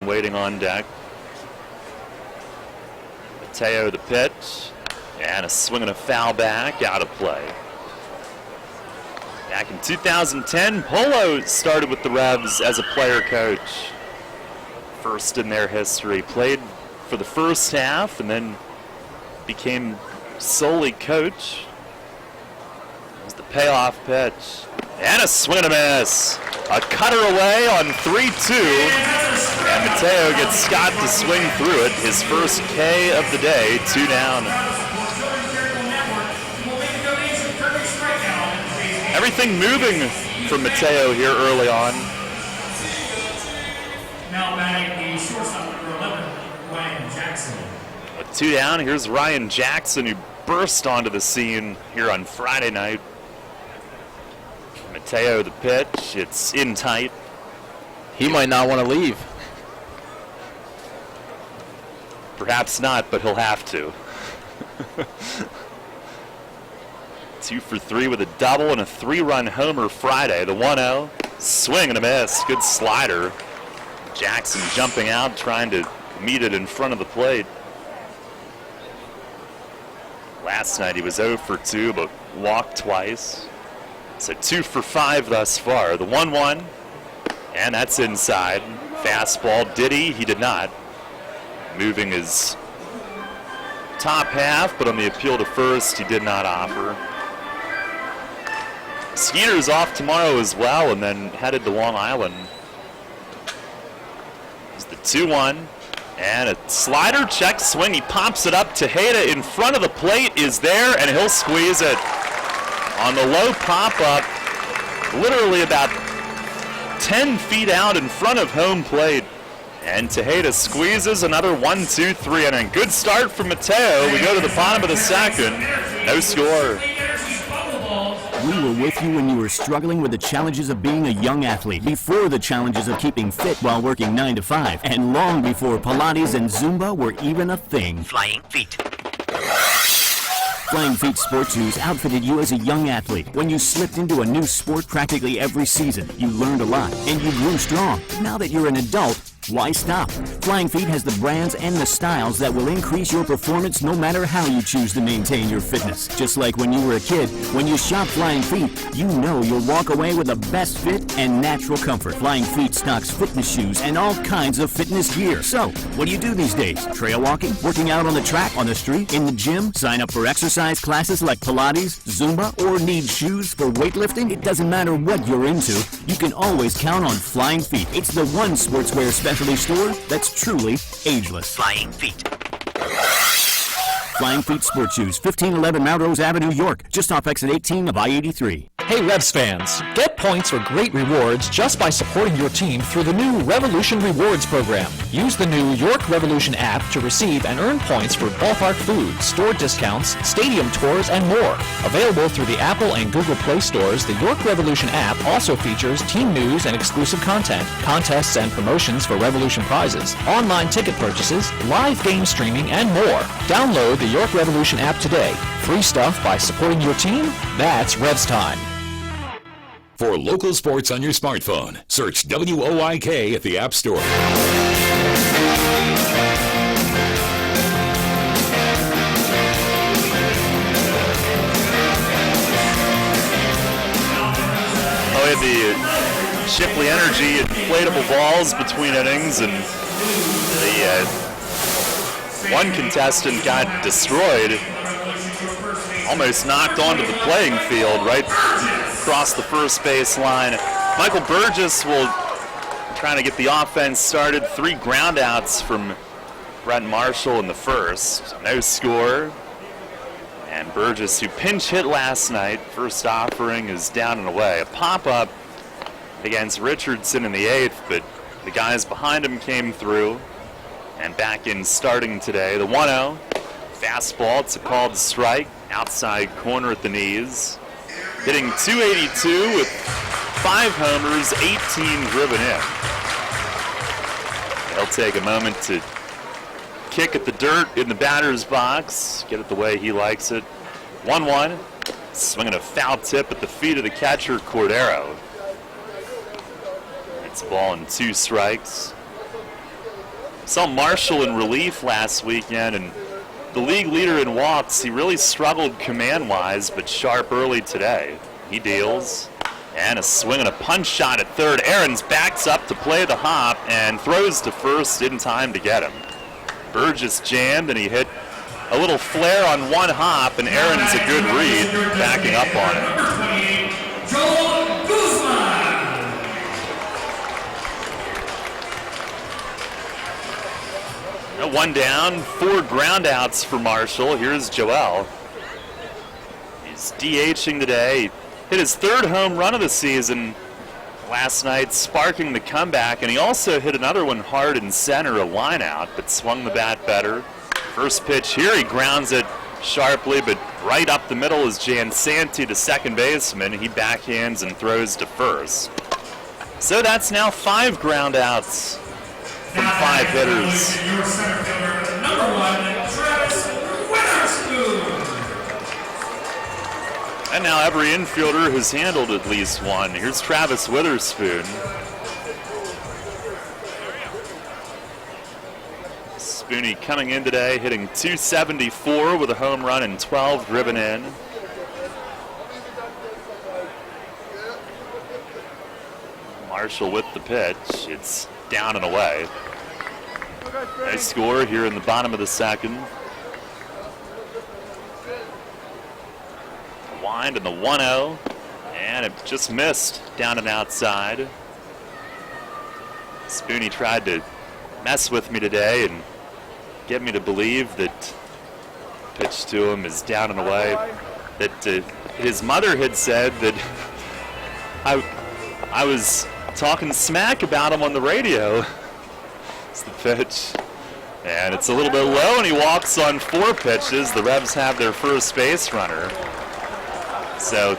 waiting on deck. Mateo the pitch, and a swing and a foul back, out of play. Back in 2010, Polo started with the Revs as a player coach. First in their history. Played for the first half and then became solely coach. It was the payoff pitch. And a swing and a miss. A cutter away on 3-2. And Mateo gets Scott to swing through it. His first K of the day, 2 down. Everything moving from Mateo here early on. Now batting the shortstop number 11, Ryan Jackson. With 2 down, here's Ryan Jackson, who burst onto the scene here on Friday night. Mateo the pitch, it's in tight. He might not want to leave. Perhaps not, but he'll have to. 2 for 3 with a double and a 3-run homer Friday. The 1-0, swing and a miss, good slider. Jackson jumping out, trying to meet it in front of the plate. Last night he was 0 for 2, but walked twice. So 2 for 5 thus far. The 1-1, and that's inside. Fastball, did he did not. Moving his top half, but on the appeal to first, he did not offer. Skeeters off tomorrow as well, and then headed to Long Island. It's the 2-1, and a slider, check swing. He pops it up. Tejeda in front of the plate is there, and he'll squeeze it. On the low pop-up, literally about 10 feet out in front of home plate. And Tejeda squeezes another 1-2-3 inning. Good start from Mateo. We go to the bottom of the second. No score. We were with you when you were struggling with the challenges of being a young athlete, before the challenges of keeping fit while working 9 to 5, and long before Pilates and Zumba were even a thing. Flying Feet. Flying Feet Sports Shoes outfitted you as a young athlete. When you slipped into a new sport practically every season, you learned a lot, and you grew strong. Now that you're an adult, why stop? Flying Feet has the brands and the styles that will increase your performance no matter how you choose to maintain your fitness. Just like when you were a kid, when you shop Flying Feet, you know you'll walk away with the best fit and natural comfort. Flying Feet stocks fitness shoes and all kinds of fitness gear. So, what do you do these days? Trail walking? Working out on the track, on the street, in the gym? Sign up for exercise classes like Pilates, Zumba, or need shoes for weightlifting? It doesn't matter what you're into. You can always count on Flying Feet. It's the one sportswear specialty store that's truly ageless. Flying Feet. Flying Feet Sports Shoes, 1511 Melrose Avenue, York, just off exit 18 of I-83. Hey Revs fans, get points or great rewards just by supporting your team through the new Revolution Rewards program. Use the new York Revolution app to receive and earn points for ballpark food, store discounts, stadium tours, and more. Available through the Apple and Google Play stores, the York Revolution app also features team news and exclusive content, contests and promotions for Revolution prizes, online ticket purchases, live game streaming, and more. Download the York Revolution app today. Free stuff by supporting your team? That's Revs time. For local sports on your smartphone, search WOIK at the App Store. Oh, we had the Shipley Energy inflatable balls between innings, and the one contestant got destroyed, almost knocked onto the playing field right across the first base line. Michael Burgess will trying to get the offense started. 3 groundouts from Brent Marshall in the first. No score. And Burgess, who pinch hit last night, first offering, is down and away. A pop-up against Richardson in the 8th, but the guys behind him came through. And back in starting today, the 1-0. Fastball, it's a called strike. Outside corner at the knees. Hitting .282 with 5 homers, 18 driven in. He'll take a moment to kick at the dirt in the batter's box, get it the way he likes it. 1-1, swinging a foul tip at the feet of the catcher, Cordero. It's a ball and 2 strikes. Saw Marshall in relief last weekend, and the league leader in walks. He really struggled command-wise, but sharp early today. He deals, and a swing and a punch shot at third. Aarons backs up to play the hop and throws to first in time to get him. Burgess jammed, and he hit a little flare on one hop, and Aarons a good read, backing up on it. Number 28, Joel Guzman. One down, 4 groundouts for Marshall. Here's Joel. He's DHing today. Hit his 3rd home run of the season last night, sparking the comeback, and he also hit another one hard in center, a line out, but swung the bat better. First pitch here, he grounds it sharply, but right up the middle is Jansanti, the second baseman. He backhands and throws to first. So that's now 5 groundouts from 5 hitters. Your center fielder, number 1, Travis Witherspoon. And now every infielder has handled at least one. Here's Travis Witherspoon. Spooney coming in today, hitting .274 with a home run and 12 driven in. Marshall with the pitch. It's down and away. Nice score here in the bottom of the second. Wind and the 1-0, and it just missed down and outside. Spooney tried to mess with me today and get me to believe that pitch to him is down and away. That his mother had said that I was talking smack about him on the radio. It's the pitch, and it's a little bit low, and he walks on 4 pitches. The Rebs have their first base runner. So,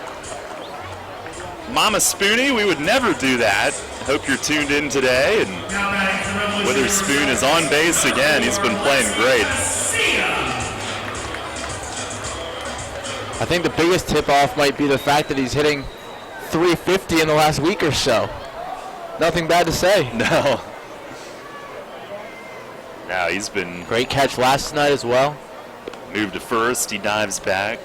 Mama Spooney, we would never do that. Hope you're tuned in today. And Witherspoon is on base again. He's been playing great. I think the biggest tip-off might be the fact that he's hitting .350 in the last week or so. Nothing bad to say. No. No, he's been... Great catch last night as well. Moved to first. He dives back.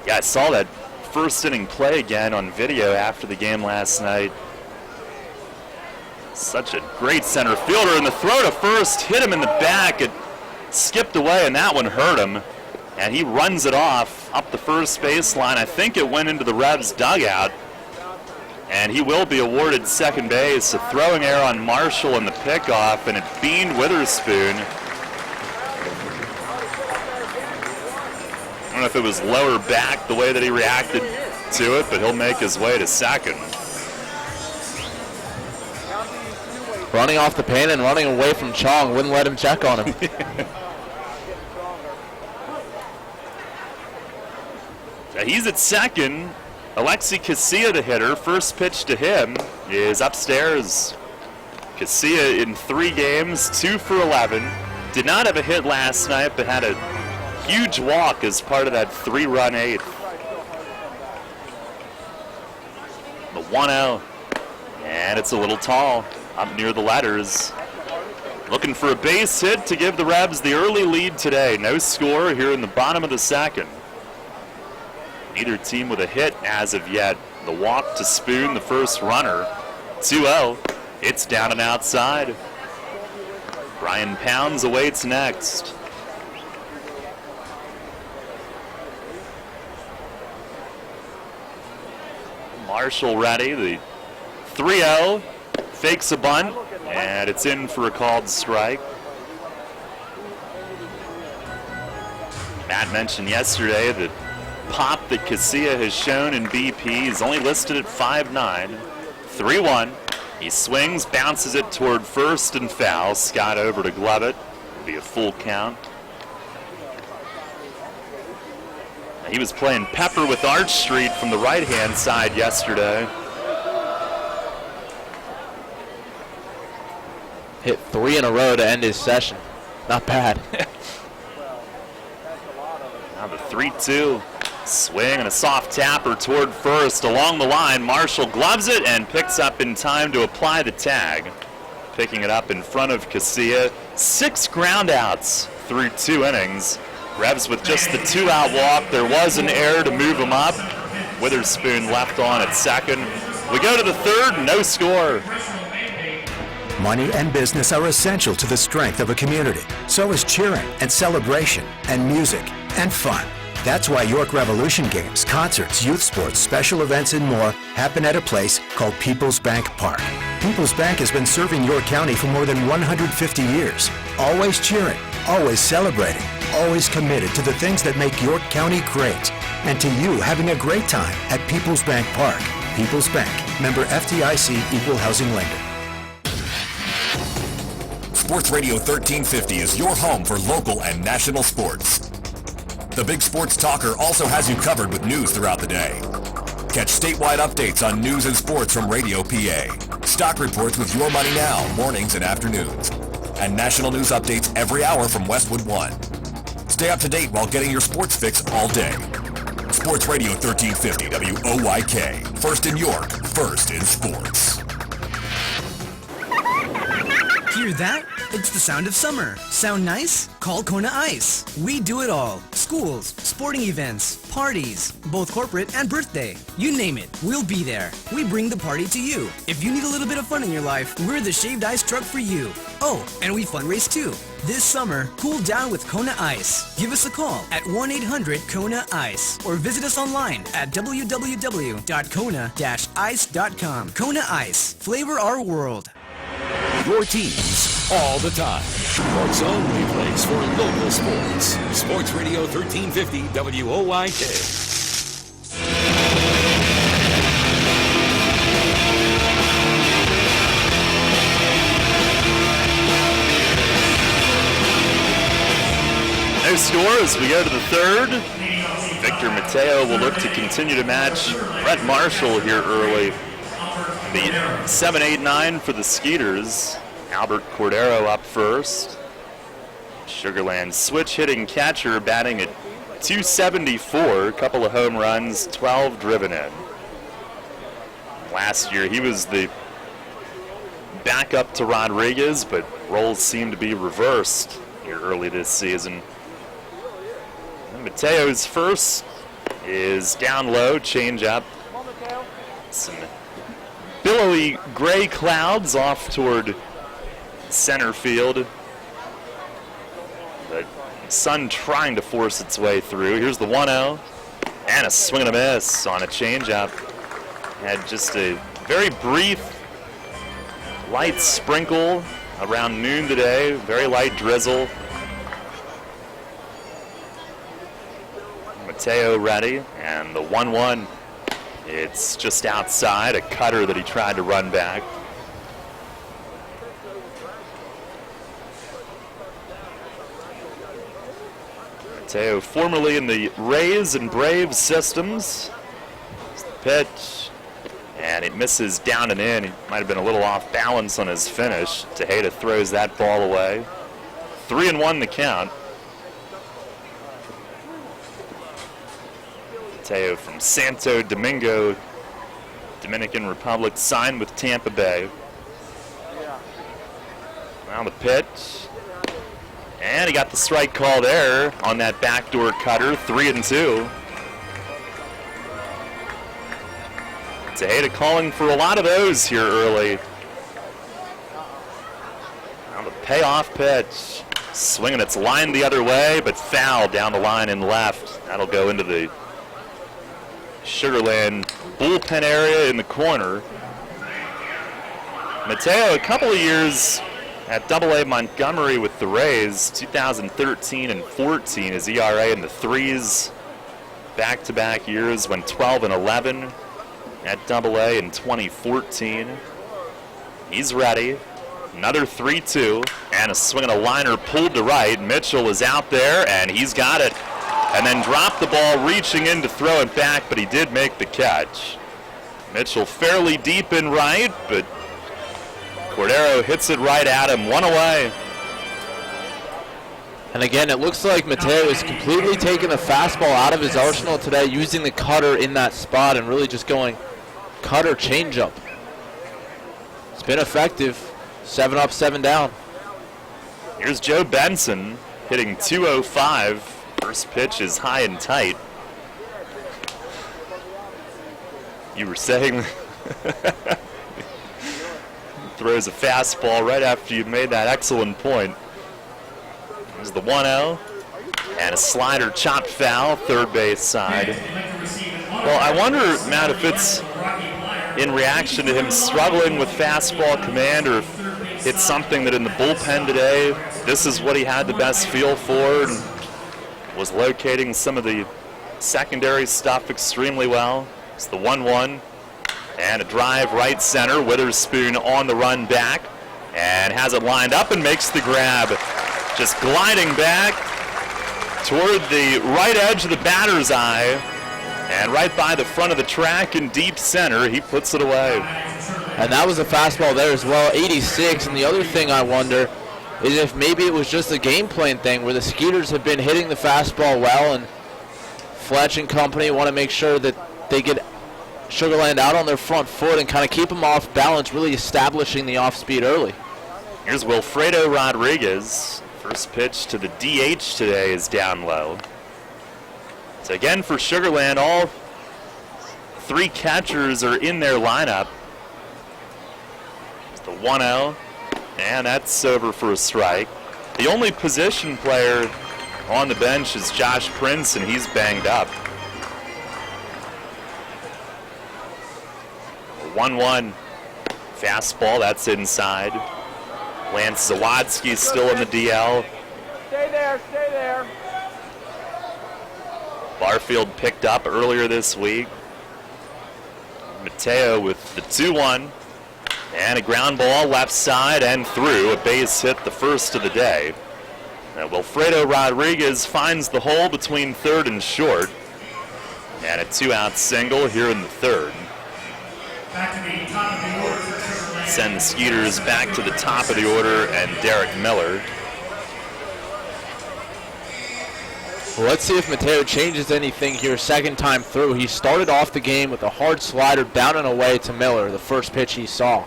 Yeah, I saw that first inning play again on video after the game last night. Such a great center fielder, and the throw to first hit him in the back. It skipped away, and that one hurt him. And he runs it off up the first baseline. I think it went into the Revs dugout. And he will be awarded second base. A throwing error on Marshall in the pickoff, and it beamed Witherspoon. I don't know if it was lower back the way that he reacted to it, but he'll make his way to second. Running off the pin and running away from Chong. Wouldn't let him check on him. He's at second. Alexi Casilla, the hitter. First pitch to him is upstairs. Casilla in 3 games, 2 for 11. Did not have a hit last night, but had a huge walk as part of that 3-run 8th. The 1-0, and it's a little tall up near the letters. Looking for a base hit to give the Rebs the early lead today. No score here in the bottom of the second. Neither team with a hit as of yet. The walk to Spoon, the first runner. 2-0. It's down and outside. Brian Pounds awaits next. Marshall ready. The 3-0. Fakes a bunt, and it's in for a called strike. Matt mentioned yesterday that pop that Casilla has shown in BP is only listed at 5'9". 3-1. He swings, bounces it toward first and foul. Scott over to glove it. It'll be a full count. He was playing pepper with Arch Street from the right-hand side yesterday. Hit 3 in a row to end his session. Not bad. Now the 3-2. Swing and a soft tapper toward first along the line. Marshall gloves it and picks up in time to apply the tag. picking it up in front of Casilla. 6 groundouts through 2 innings. Revs with just the 2-out walk. There was an error to move him up. Witherspoon left on at second. We go to the third, no score. Money and business are essential to the strength of a community. So is cheering and celebration and music and fun. That's why York Revolution games, concerts, youth sports, special events, and more happen at a place called People's Bank Park. People's Bank has been serving York County for more than 150 years. Always cheering, always celebrating, always committed to the things that make York County great. And to you having a great time at People's Bank Park. People's Bank, member FDIC, equal housing lender. Sports Radio 1350 is your home for local and national sports. The Big Sports Talker also has you covered with news throughout the day. Catch statewide updates on news and sports from Radio PA. Stock reports with Your Money Now, mornings and afternoons. And national news updates every hour from Westwood One. Stay up to date while getting your sports fix all day. Sports Radio 1350 WOYK. First in York, first in sports. Hear that? It's the sound of summer. Sound nice? Call Kona Ice. We do it all. Schools, sporting events, parties, both corporate and birthday. You name it, we'll be there. We bring the party to you. If you need a little bit of fun in your life, we're the shaved ice truck for you. Oh, and we fundraise too. This summer, cool down with Kona Ice. Give us a call at 1-800-KONA-ICE or visit us online at www.kona-ice.com. Kona Ice. Flavor our world. Your teams all the time. York's only place for local sports. Sports Radio 1350 WOYK. No score as we go to the third. Victor Mateo will look to continue to match Brett Marshall here early. The 7-8-9 for the Skeeters. Albert Cordero up first. Sugar Land switch hitting catcher batting at .274. A couple of home runs, 12 driven in. Last year he was the backup to Rodriguez, but roles seem to be reversed here early this season. And Mateo's first is down low, change up. Some billowy gray clouds off toward center field. The sun trying to force its way through. Here's the 1-0 and a swing and a miss on a changeup. Had just a very brief light sprinkle around noon today, very light drizzle. Mateo ready, and the 1-1. It's just outside, a cutter that he tried to run back. Mateo formerly in the Rays and Braves systems. Pitch, and it misses down and in. He might have been a little off balance on his finish. Tejeda throws that ball away. 3-1 the count. Mateo from Santo Domingo, Dominican Republic, signed with Tampa Bay. Now the pitch. And he got the strike call there on that backdoor cutter, 3-2. Tejeda calling for a lot of those here early. Now the payoff pitch. Swinging, it's lined the other way, but foul down the line and left. That'll go into the Sugar Land bullpen area in the corner. Mateo, a couple of years at AA Montgomery with the Rays, 2013 and 14, his ERA in the threes. Back-to-back years, went 12-11 at AA in 2014. He's ready. Another 3-2, and a swing and a liner pulled to right. Mitchell is out there, and he's got it. And then dropped the ball, reaching in to throw it back, but he did make the catch. Mitchell fairly deep in right, but Cordero hits it right at him, one away. And again, it looks like Mateo is completely taking the fastball out of his arsenal today, using the cutter in that spot and really just going cutter changeup. It's been effective. 7 up, 7 down. Here's Joe Benson hitting 205. First pitch is high and tight. You were saying throws a fastball right after you made that excellent point. There's the 1-0 and a slider chopped foul, third base side. Well, I wonder, Matt, if it's in reaction to him struggling with fastball command, or if it's something that in the bullpen today, this is what he had the best feel for and was locating some of the secondary stuff extremely well. It's the 1-1 and a drive right center. Witherspoon on the run back and has it lined up and makes the grab. Just gliding back toward the right edge of the batter's eye and right by the front of the track in deep center, he puts it away. And that was a fastball there as well, 86. And the other thing I wonder is if maybe it was just a game plan thing where the Skeeters have been hitting the fastball well, and Fletch and company want to make sure that they get Sugar Land out on their front foot and kind of keep them off balance, really establishing the off speed early. Here's Wilfredo Rodriguez. First pitch to the DH today is down low. So again for Sugar Land, all three catchers are in their lineup. It's the 1-0, and that's over for a strike. The only position player on the bench is Josh Prince, and he's banged up. 1-1 fastball, that's inside. Lance Zawadski's still in the DL. Stay there, stay there. Barfield picked up earlier this week. Mateo with the 2-1 and a ground ball left side and through. A base hit, the first of the day. Now Wilfredo Rodriguez finds the hole between third and short, and a 2-out single here in the third. Back to the top of the order for Sugar Land. Send the Skeeters back to the top of the order and Derek Miller. Well, let's see if Mateo changes anything here second time through. He started off the game with a hard slider down and away to Miller, the first pitch he saw.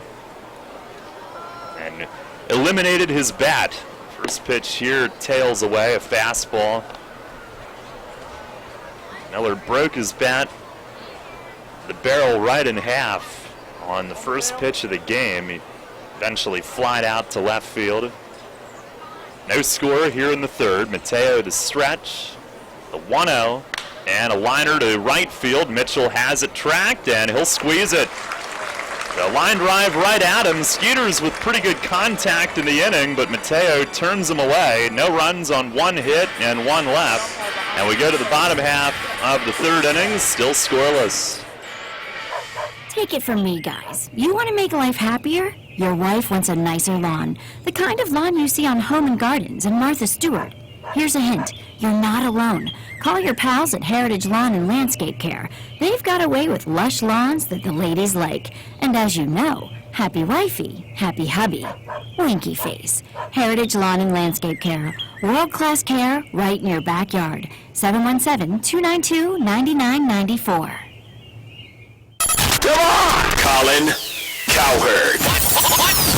And eliminated his bat. First pitch here, tails away, a fastball. Miller broke his bat, the barrel right in half on the first pitch of the game. He eventually flied out to left field. No score here in the third. Mateo to stretch. The 1-0 and a liner to right field. Mitchell has it tracked and he'll squeeze it. The line drive right at him. Skeeters with pretty good contact in the inning, but Mateo turns him away. No runs on one hit and one left. And we go to the bottom half of the third inning, still scoreless. Take it from me, guys. You want to make life happier? Your wife wants a nicer lawn. The kind of lawn you see on Home and Gardens and Martha Stewart. Here's a hint. You're not alone. Call your pals at Heritage Lawn and Landscape Care. They've got a way with lush lawns that the ladies like. And as you know, happy wifey, happy hubby. Winky face. Heritage Lawn and Landscape Care. World-class care right in your backyard. 717-292-9994. Come on, Colin Cowherd.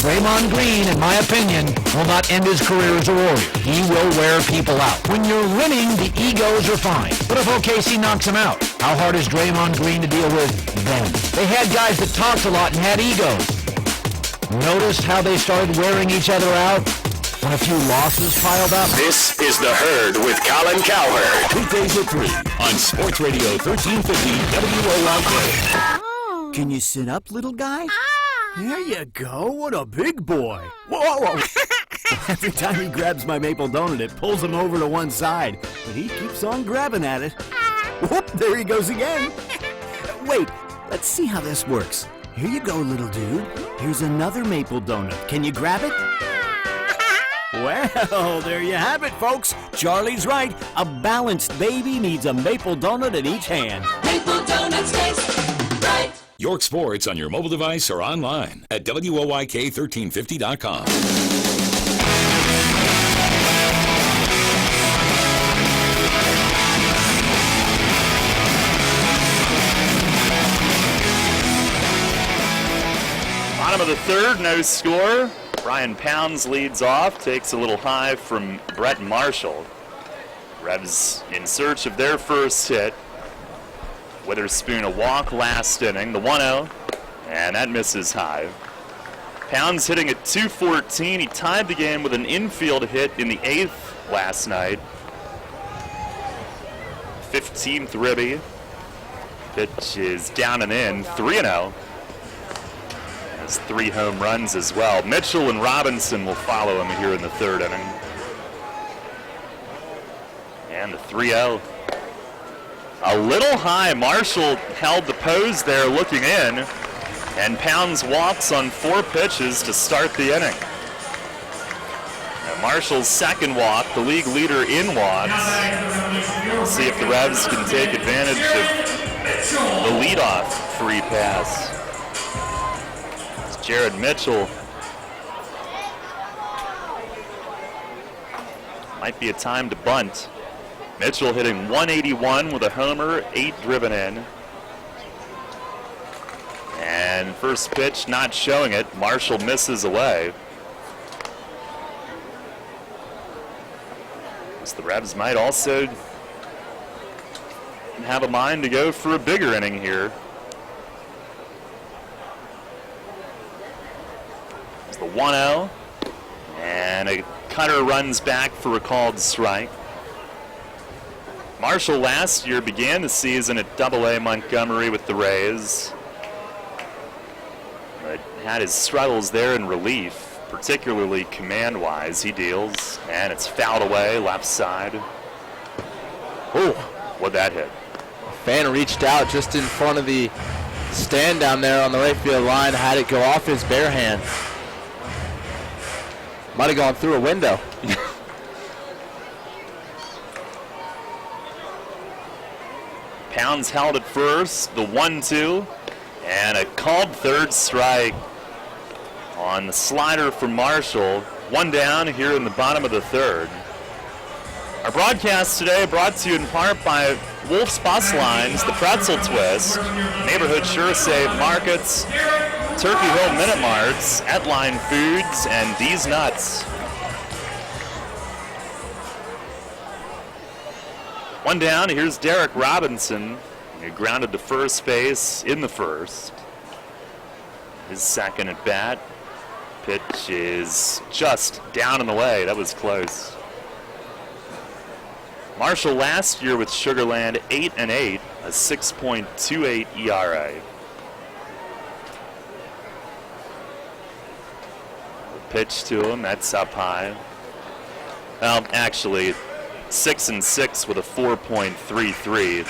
Draymond Green, in my opinion, will not end his career as a Warrior. He will wear people out. When you're winning, the egos are fine. But if OKC knocks him out, how hard is Draymond Green to deal with then? They had guys that talked a lot and had egos. Notice how they started wearing each other out when a few losses piled up? This is The Herd with Colin Cowherd. Weekdays at 3 on Sports Radio 1350 WOYK. Can you sit up, little guy? There you go. What a big boy. Whoa! Every time he grabs my maple donut, it pulls him over to one side. But he keeps on grabbing at it. Whoop! There he goes again. Wait, let's see how this works. Here you go, little dude. Here's another maple donut. Can you grab it? Well, there you have it, folks. Charlie's right. A balanced baby needs a maple donut in each hand. Maple donuts taste right. York Sports on your mobile device or online at WOYK1350.com. Bottom of the third, no score. Brian Pounds leads off, takes a little high from Brett Marshall. Revs in search of their first hit. Witherspoon a walk last inning, the 1-0, and that misses high. Pounds hitting at .214. He tied the game with an infield hit in the 8th last night. 15th ribby. Pitch is down and in, 3-0. Has 3 home runs as well. Mitchell and Robinson will follow him here in the 3rd inning. And the 3-0. A little high. Marshall held the pose there looking in. And Pounds walks on 4 pitches to start the inning. Now Marshall's second walk, the league leader in walks. We'll see if the Revs can take advantage of the leadoff free pass. It's Jared Mitchell. Might be a time to bunt. Mitchell hitting .181 with a homer, 8 driven in. And first pitch not showing it. Marshall misses away. So the Revs might also have a mind to go for a bigger inning here. It's the 1-0. And a cutter runs back for a called strike. Marshall last year began the season at Double-A Montgomery with the Rays. But had his struggles there in relief, particularly command-wise. He deals, and it's fouled away, left side. Oh, what'd that hit? A fan reached out just in front of the stand down there on the right field line, had it go off his bare hand. Might have gone through a window. Pounds held at first, the 1-2, and a called third strike on the slider from Marshall. 1 down here in the bottom of the 3rd. Our broadcast today brought to you in part by Wolf's Bus Lines, the Pretzel Twist, Neighborhood Sure Save Markets, Turkey Hill Minute Marts, Etline Foods, and D's Nuts. 1 down, here's Derek Robinson. He grounded to first base in the 1st. His second at bat. Pitch is just down and away. That was close. Marshall last year with Sugar Land 8-8, a 6.28 ERA. Pitch to him, that's up high. Well, actually, 6-6 with a 4.33.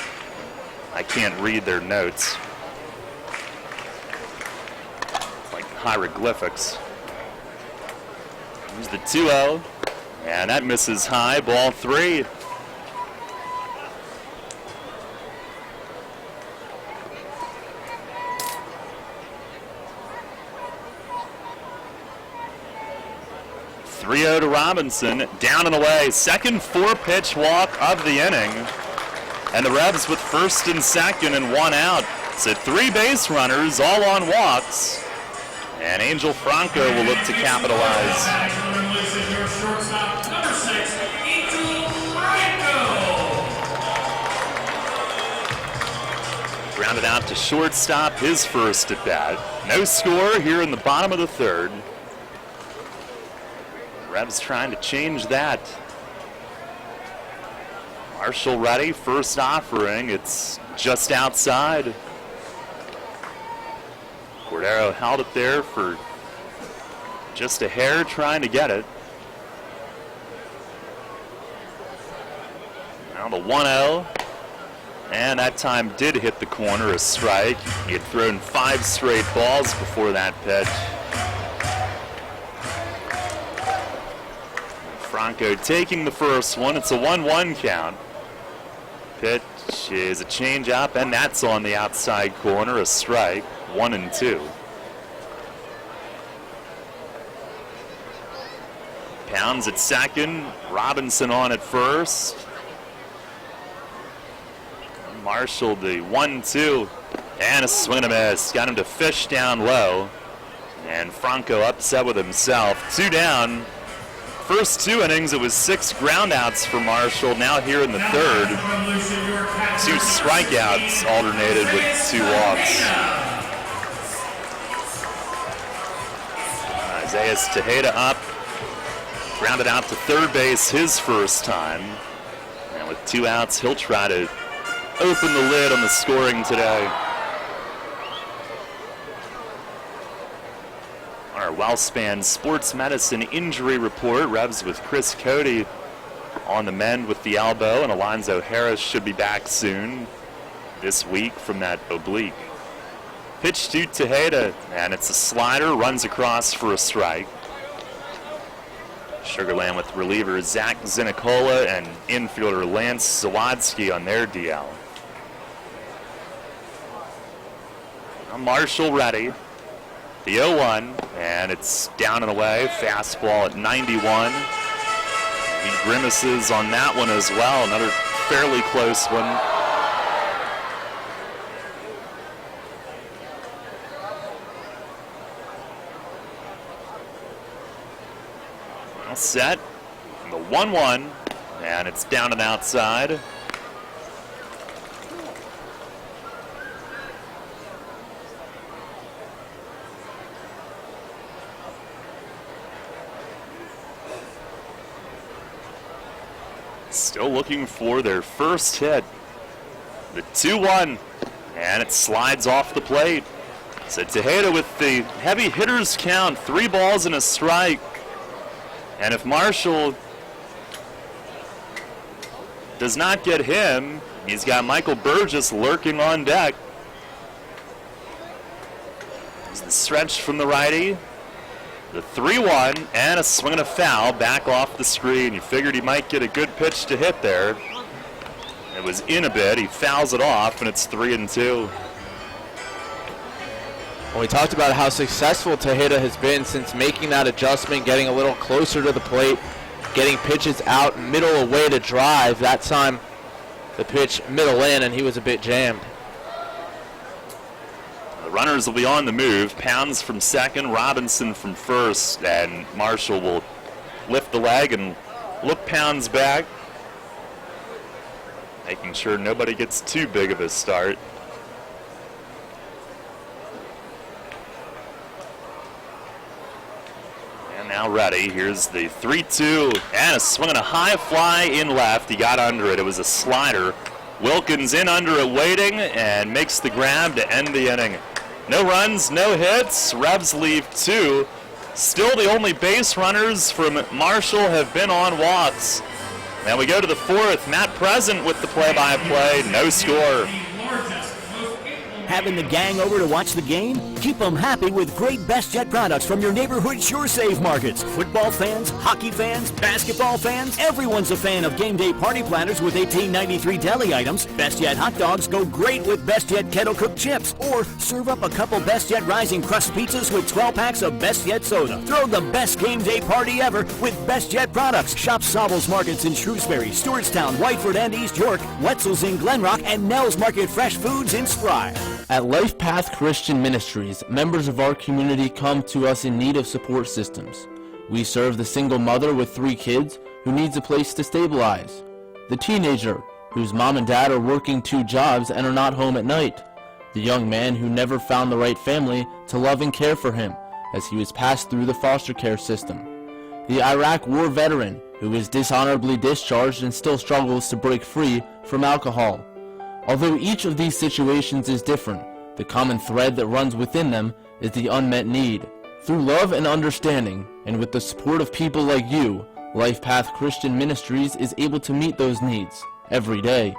I can't read their notes. It's like hieroglyphics. Here's the 2-0, and that misses high, ball 3. To Robinson, down and away. Second 4-pitch walk of the inning. And the Revs with first and second and 1 out. So 3 base runners, all on walks. And Angel Franco will look to capitalize. Grounded out to shortstop, his first at bat. No score here in the bottom of the 3rd. Revs trying to change that. Marshall ready, first offering. It's just outside. Cordero held it there for just a hair, trying to get it. Now the 1-0. And that time did hit the corner, a strike. He had thrown 5 straight balls before that pitch. Franco taking the first one. It's a 1-1 count. Pitch is a changeup, and that's on the outside corner, a strike. 1-2. Pounds at second. Robinson on at first. Marshall the 1-2, and a swing and a miss. Got him to fish down low. And Franco upset with himself. 2 down. First 2 innings, it was 6 groundouts for Marshall. Now here in the third, 2 strikeouts alternated with 2 walks. Isaiah Tejeda up, grounded out to third base his first time. And with 2 outs, he'll try to open the lid on the scoring today. Our WellSpan Sports Medicine Injury Report. Revs with Chris Cody on the mend with the elbow, and Alonzo Harris should be back soon this week from that oblique. Pitch to Tejeda, and it's a slider, runs across for a strike. Sugar Land with relievers Zach Zinicola and infielder Lance Zawadski on their DL. Now Marshall ready. The 0-1, and it's down and away. Fastball at 91. He grimaces on that one as well. Another fairly close one. Well set. The 1-1, and it's down and outside. Still looking for their first hit. The 2-1, and it slides off the plate. So Tejeda with the heavy hitters count, 3 balls and a strike. And if Marshall does not get him, he's got Michael Burgess lurking on deck. There's the stretch from the righty. The 3-1 and a swing and a foul back off the screen. You figured he might get a good pitch to hit there. It was in a bit. He fouls it off, and it's 3-2. Well, we talked about how successful Tejeda has been since making that adjustment, getting a little closer to the plate, getting pitches out middle away to drive. That time, the pitch middle in, and he was a bit jammed. The runners will be on the move. Pounds from second, Robinson from first, and Marshall will lift the leg and look Pounds back, making sure nobody gets too big of a start. And now ready. Here's the 3-2, and a swing and a high fly in left. He got under it. It was a slider. Wilkins in under it waiting and makes the grab to end the inning. No runs, no hits. Revs leave 2. Still the only base runners from Marshall have been on walks. Now we go to the 4th. Matt Present with the play-by-play. No score. Having the gang over to watch the game? Keep them happy with great Best Jet products from your neighborhood Sure Save markets. Football fans, hockey fans, basketball fans, everyone's a fan of game day party planners with $18.93 deli items. Best Jet hot dogs go great with Best Jet kettle cooked chips. Or serve up a couple Best Jet rising crust pizzas with 12 packs of Best Jet soda. Throw the best game day party ever with Best Jet products. Shop Sobel's Markets in Shrewsbury, Stewartstown, Whiteford, and East York, Wetzel's in Glenrock, and Nell's Market Fresh Foods in Spry. At Life Path Christian Ministries, members of our community come to us in need of support systems. We serve the single mother with 3 kids who needs a place to stabilize, the teenager whose mom and dad are working 2 jobs and are not home at night, the young man who never found the right family to love and care for him as he was passed through the foster care system, the Iraq War veteran who is dishonorably discharged and still struggles to break free from alcohol. Although each of these situations is different, the common thread that runs within them is the unmet need. Through love and understanding, and with the support of people like you, Life Path Christian Ministries is able to meet those needs every day.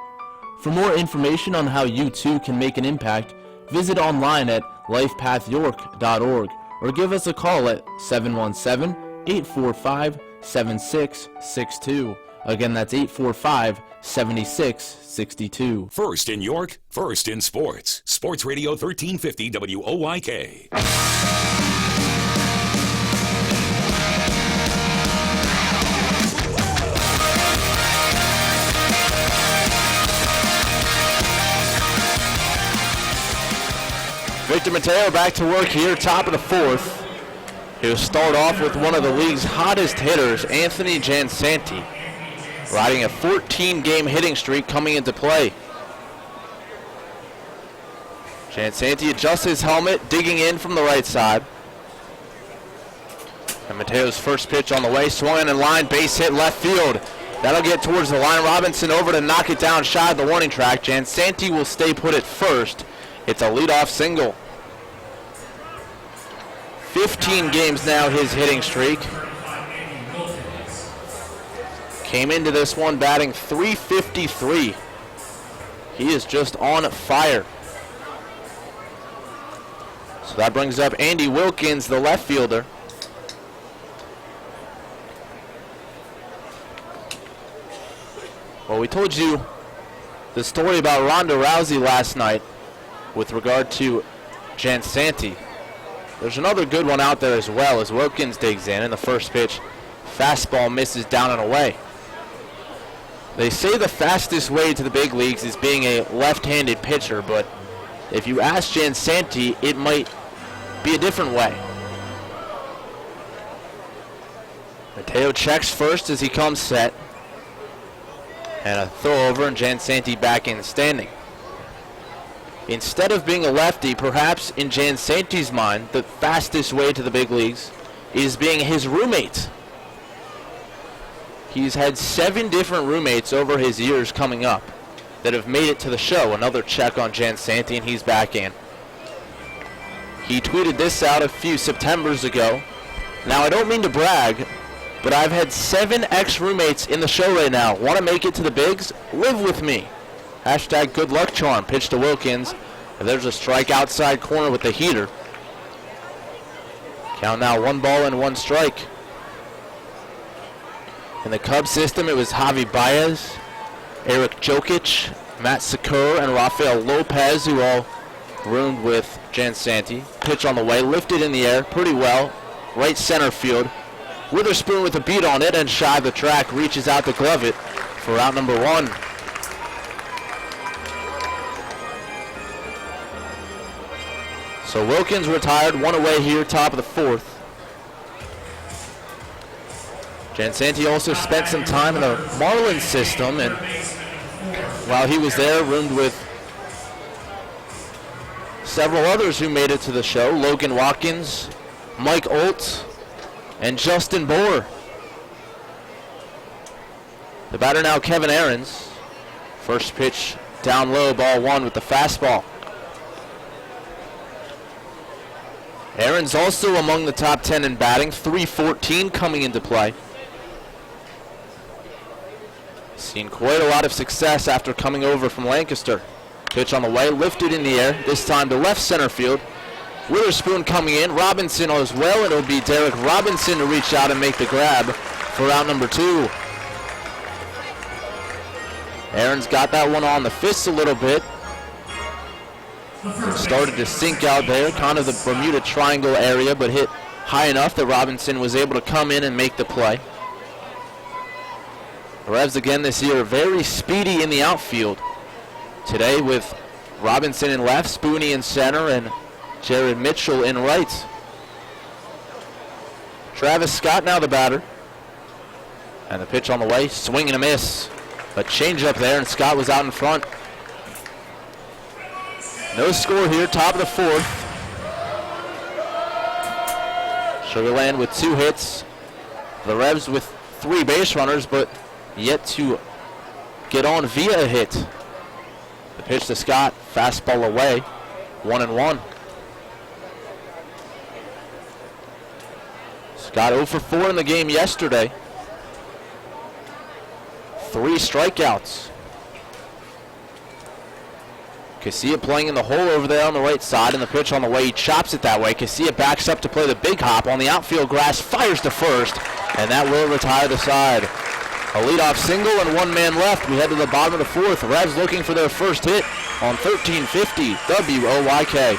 For more information on how you too can make an impact, visit online at lifepathyork.org or give us a call at 717-845-7662. Again, that's 845-7662. First in York, first in sports. Sports Radio 1350 WOYK. Victor Mateo back to work here, top of the 4th. He'll start off with one of the league's hottest hitters, Anthony Jansanti, riding a 14-game hitting streak coming into play. Jansanti adjusts his helmet, digging in from the right side. And Mateo's first pitch on the way, swung in line, base hit left field. That'll get towards the line. Robinson over to knock it down shy of the warning track. Jansanti will stay put at first. It's a leadoff single. 15 games now his hitting streak. Came into this one batting .353. He is just on fire. So that brings up Andy Wilkins, the left fielder. Well, we told you the story about Ronda Rousey last night with regard to Jansanti. There's another good one out there as well as Wilkins digs in the first pitch. Fastball misses down and away. They say the fastest way to the big leagues is being a left-handed pitcher, but if you ask Jansanti, it might be a different way. Mateo checks first as he comes set. And a throw over, and Jansanti back in standing. Instead of being a lefty, perhaps in Jansanti's mind, the fastest way to the big leagues is being his roommate. He's had 7 different roommates over his years coming up that have made it to the show. Another check on Jansanti, and he's back in. He tweeted this out a few Septembers ago. Now, I don't mean to brag, but I've had 7 ex-roommates in the show right now. Want to make it to the bigs? Live with me. Hashtag good luck charm. Pitch to Wilkins. And there's a strike outside corner with the heater. Count now 1 ball and 1 strike. In the Cubs system, it was Javi Baez, Eric Jokic, Matt Secur, and Rafael Lopez, who all roomed with Jansanti. Pitch on the way, lifted in the air pretty well. Right center field. Witherspoon with a beat on it and shy of the track, reaches out to glove it for out number 1. So Wilkins retired, 1 away here, top of the 4th. Jansanti also spent some time in the Marlins system, and while he was there, roomed with several others who made it to the show. Logan Watkins, Mike Oltz, and Justin Bohr. The batter now, Kevin Aarons. First pitch down low, ball 1 with the fastball. Aarons also among the top 10 in batting, .314 coming into play. Seen quite a lot of success after coming over from Lancaster. Pitch on the way, lifted in the air, this time to left center field. Witherspoon coming in, Robinson as well. It'll be Derek Robinson to reach out and make the grab for out number 2. Aaron's got that one on the fist a little bit. Started to sink out there, kind of the Bermuda Triangle area, but hit high enough that Robinson was able to come in and make the play. The Revs again this year very speedy in the outfield. Today with Robinson in left, Spooney in center, and Jared Mitchell in right. Travis Scott now the batter. And the pitch on the way, swing and a miss. A change up there, and Scott was out in front. No score here, top of the 4th. Sugar Land with 2 hits. The Revs with 3 base runners, but yet to get on via a hit. The pitch to Scott, fastball away, 1-1. Scott 0 for 4 in the game yesterday. 3 strikeouts. Casilla playing in the hole over there on the right side, and the pitch on the way, he chops it that way. Casilla backs up to play the big hop on the outfield grass, fires to first, and that will retire the side. A leadoff single and 1 man left. We head to the bottom of the 4th. Revs looking for their first hit on 1350 WOYK.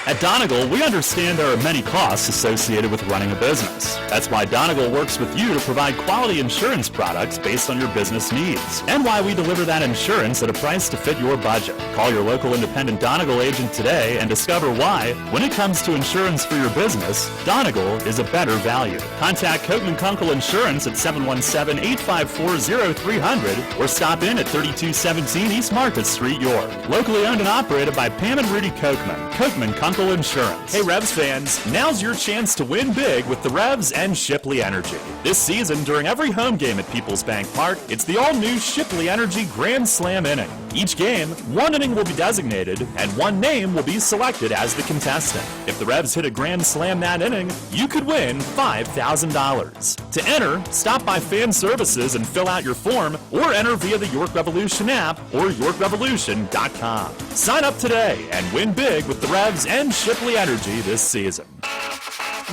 At Donegal, we understand there are many costs associated with running a business. That's why Donegal works with you to provide quality insurance products based on your business needs, and why we deliver that insurance at a price to fit your budget. Call your local independent Donegal agent today and discover why, when it comes to insurance for your business, Donegal is a better value. Contact Coatman Kunkel Insurance at 717-854-0300 or stop in at 3217 East Market Street, York. Locally owned and operated by Pam and Rudy Kochman. Kochman Kunkel Insurance. Hey Revs fans, now's your chance to win big with the Revs and Shipley Energy. This season, during every home game at Peoples Bank Park, it's the all-new Shipley Energy Grand Slam inning. Each game, one inning will be designated, and one name will be selected as the contestant. If the Revs hit a Grand Slam that inning, you could win $5,000. To enter, stop by Fan Services and fill out your form, or enter via the York Revolution app or YorkRevolution.com. Sign up today and win big with the Revs and Shipley Energy this season.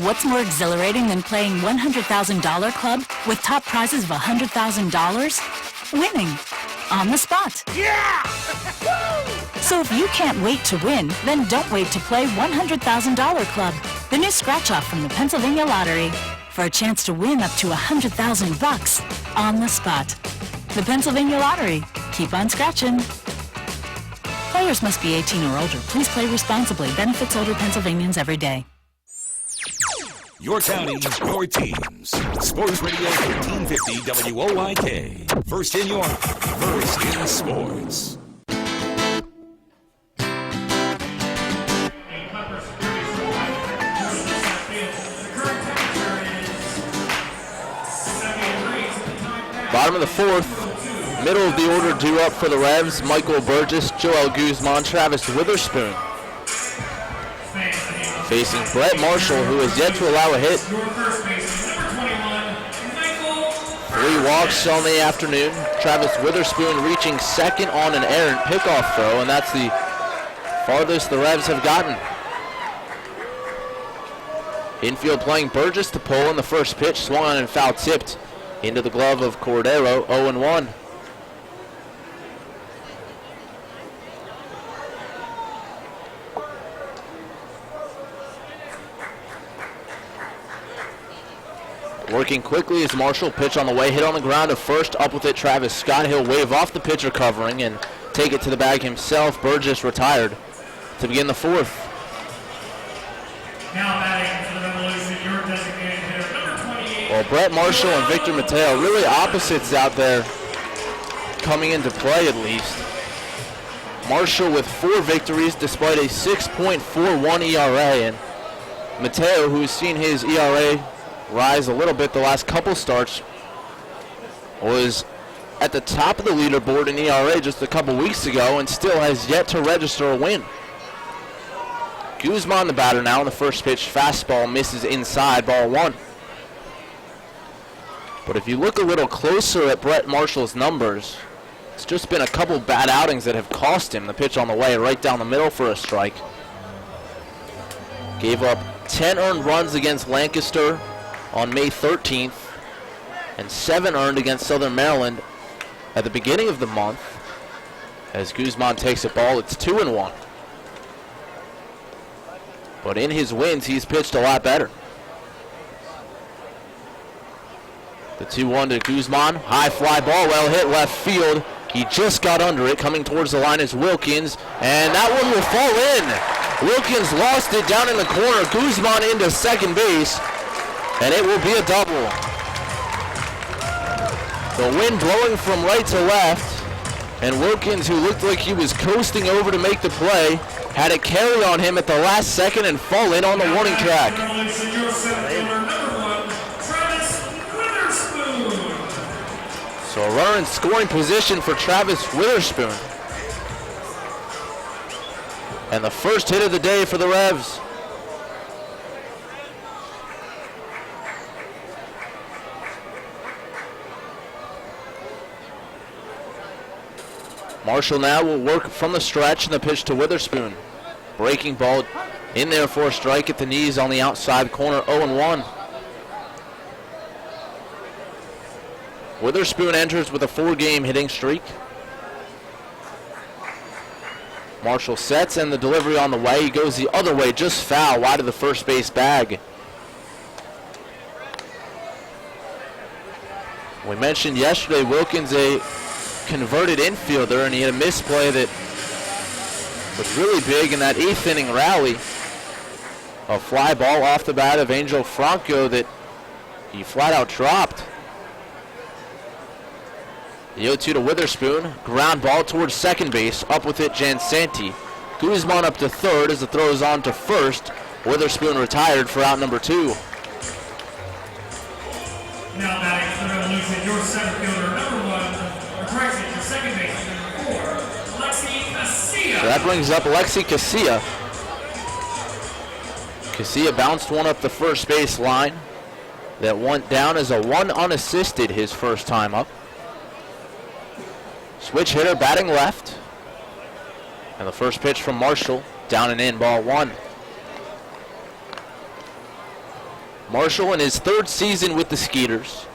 What's more exhilarating than playing $100,000 Club with top prizes of $100,000? Winning. On the spot. Yeah! So if you can't wait to win, then don't wait to play $100,000 Club, the new scratch-off from the Pennsylvania Lottery, for a chance to win up to $100,000 on the spot. The Pennsylvania Lottery. Keep on scratching. Players must be 18 or older. Please play responsibly. Benefits older Pennsylvanians every day. Your county, your teams. Sports Radio 1350 WOYK. First in York, first in sports. Bottom of the fourth, middle of the order due up for the Revs, Michael Burgess, Joel Guzman, Travis Witherspoon. Facing Brett Marshall, who has yet to allow a hit. 3 walks on the afternoon. Travis Witherspoon reaching second on an errant pickoff throw, and that's the farthest the Revs have gotten. Infield playing Burgess to pull in the first pitch, swung on and foul tipped into the glove of Cordero, 0-1. Working quickly as Marshall, pitch on the way, hit on the ground to first, up with it Travis Scott. He'll wave off the pitcher covering and take it to the bag himself. Burgess retired to begin the fourth. Now batting for the Revolution, your designated hitter, number 28. Well, Brett Marshall and Victor Mateo, really opposites out there coming into play at least. Marshall with 4 victories despite a 6.41 ERA, and Mateo, who's seen his ERA rise a little bit the last couple starts, was at the top of the leaderboard in ERA just a couple weeks ago and still has yet to register a win. Guzman the batter now in the first pitch. Fastball misses inside, ball 1. But if you look a little closer at Brett Marshall's numbers, it's just been a couple bad outings that have cost him. The pitch on the way right down the middle for a strike. Gave up 10 earned runs against Lancaster on May 13th and 7 earned against Southern Maryland at the beginning of the month. As Guzman takes a ball, it's 2-1. But in his wins, he's pitched a lot better. The 2-1 to Guzman. High fly ball, well hit left field. He just got under it. Coming towards the line is Wilkins, and that one will fall in. Wilkins lost it down in the corner. Guzman into second base, and it will be a double. The wind blowing from right to left, and Wilkins, who looked like he was coasting over to make the play, had a carry on him at the last second and fall in on the warning track. So a runner in scoring position for Travis Witherspoon. And the first hit of the day for the Revs. Marshall now will work from the stretch, and the pitch to Witherspoon. Breaking ball in there for a strike at the knees on the outside corner, 0-1. Witherspoon enters with a 4-game hitting streak. Marshall sets and the delivery on the way. He goes the other way, just foul, wide of the first base bag. We mentioned yesterday Wilkins a converted infielder, and he had a misplay that was really big in that 8th inning rally. A fly ball off the bat of Angel Franco that he flat out dropped. The 0-2 to Witherspoon. Ground ball towards second base. Up with it, Jansanti. Guzman up to third as the throw is on to first. Witherspoon retired for out number 2. Now batting for the Revolution, your center fielder, number 1, retracts it to second base, number 4, Alexi Casilla. So that brings up Alexi Casilla. Casilla bounced one up the first base line. That went down as a 1 unassisted his first time up. Switch hitter batting left. And the first pitch from Marshall, down and in, ball 1. Marshall in his 3rd season with the Skeeters.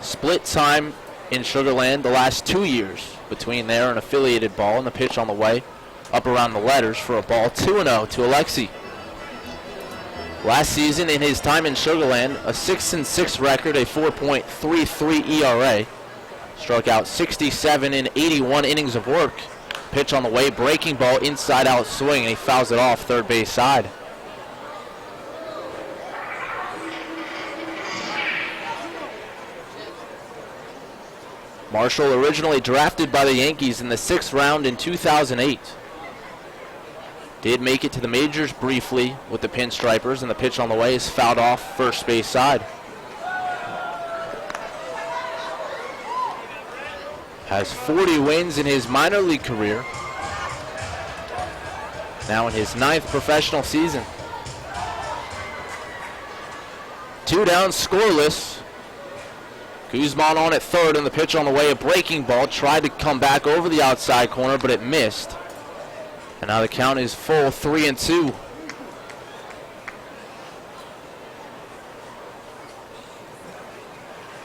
Split time in Sugar Land the last 2 years between there and affiliated ball, and the pitch on the way up around the letters for a ball 2-0 to Alexi. Last season in his time in Sugar Land, a 6-6 record, a 4.33 ERA. Struck out 67 in 81 innings of work. Pitch on the way, breaking ball, inside out swing, and he fouls it off third base side. Marshall originally drafted by the Yankees in the 6th round in 2008. Did make it to the majors briefly with the Pinstripers, and the pitch on the way is fouled off first base side. Has 40 wins in his minor league career. Now in his 9th professional season. 2 down, scoreless. Guzman on at third, and the pitch on the way, a breaking ball. Tried to come back over the outside corner, but it missed. And now the count is full, 3-2.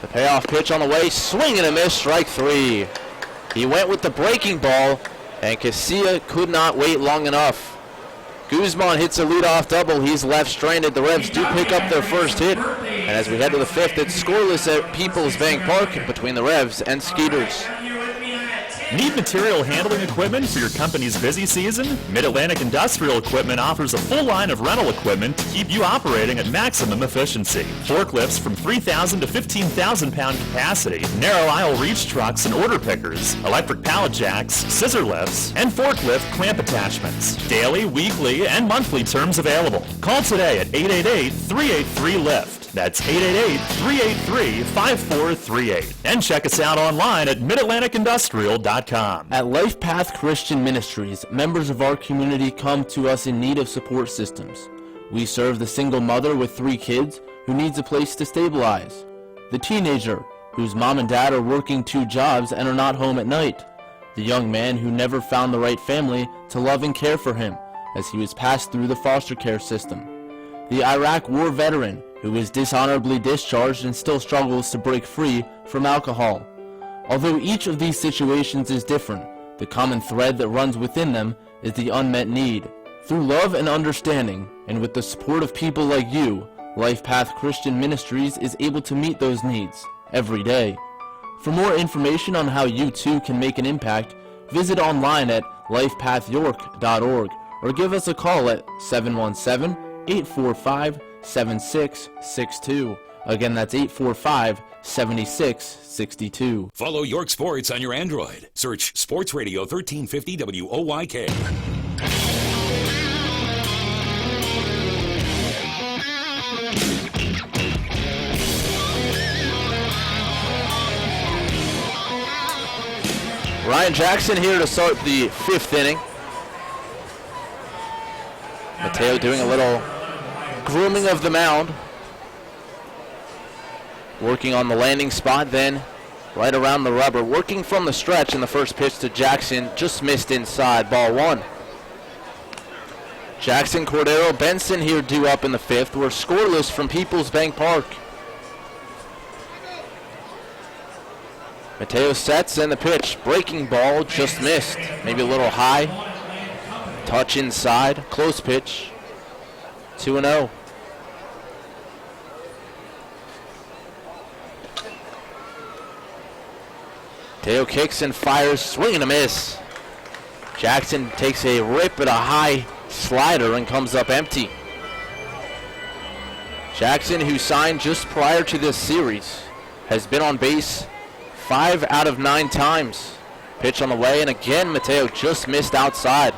The payoff pitch on the way, swing and a miss, strike 3. He went with the breaking ball, and Casilla could not wait long enough. Guzman hits a leadoff double. He's left stranded. The Revs do pick up their first hit. And as we head to the 5th, it's scoreless at Peoples Bank Park between the Revs and Skeeters. Need material handling equipment for your company's busy season? Mid-Atlantic Industrial Equipment offers a full line of rental equipment to keep you operating at maximum efficiency. Forklifts from 3,000 to 15,000 pound capacity, narrow aisle reach trucks and order pickers, electric pallet jacks, scissor lifts, and forklift clamp attachments. Daily, weekly, and monthly terms available. Call today at 888-383-LIFT. That's 888-383-5438. And check us out online at midatlanticindustrial.com. At Life Path Christian Ministries, members of our community come to us in need of support systems. We serve the single mother with 3 kids who needs a place to stabilize, the teenager whose mom and dad are working 2 jobs and are not home at night, the young man who never found the right family to love and care for him as he was passed through the foster care system, the Iraq War veteran who is dishonorably discharged and still struggles to break free from alcohol. Although each of these situations is different, the common thread that runs within them is the unmet need. Through love and understanding, and with the support of people like you, Life Path Christian Ministries is able to meet those needs every day. For more information on how you too can make an impact, visit online at lifepathyork.org or give us a call at 717-845-7662. Again, that's 845-7662. Follow York Sports on your Android. Search Sports Radio 1350 WOYK. Ryan Jackson here to start the 5th inning. Mateo doing a little grooming of the mound. Working on the landing spot, then right around the rubber. Working from the stretch, in the first pitch to Jackson. Just missed inside, ball 1. Jackson, Cordero, Benson here due up in the 5th. We're scoreless from Peoples Bank Park. Mateo sets and the pitch. Breaking ball, just missed. Maybe a little high. Touch inside, close pitch, 2-0. Mateo kicks and fires, swing and a miss. Jackson takes a rip at a high slider and comes up empty. Jackson, who signed just prior to this series, has been on base 5 out of 9 times. Pitch on the way, and again Mateo just missed outside.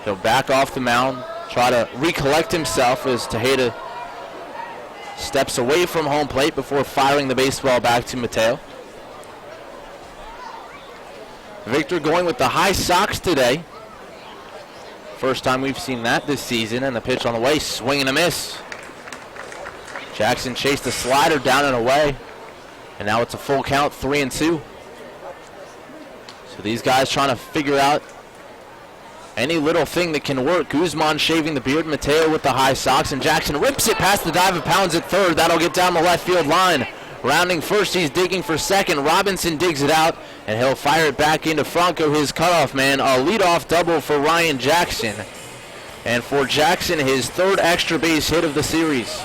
He'll back off the mound, try to recollect himself as Tejeda steps away from home plate before firing the baseball back to Mateo. Victor going with the high socks today. First time we've seen that this season, and the pitch on the way, swing and a miss. Jackson chased the slider down and away, and now it's a full count, 3-2. So these guys trying to figure out any little thing that can work. Guzman shaving the beard, Mateo with the high socks, and Jackson rips it past the dive of Pounds at third. That'll get down the left field line. Rounding first, he's digging for second. Robinson digs it out, and he'll fire it back into Franco, his cutoff man. A leadoff double for Ryan Jackson. And for Jackson, his third extra base hit of the series.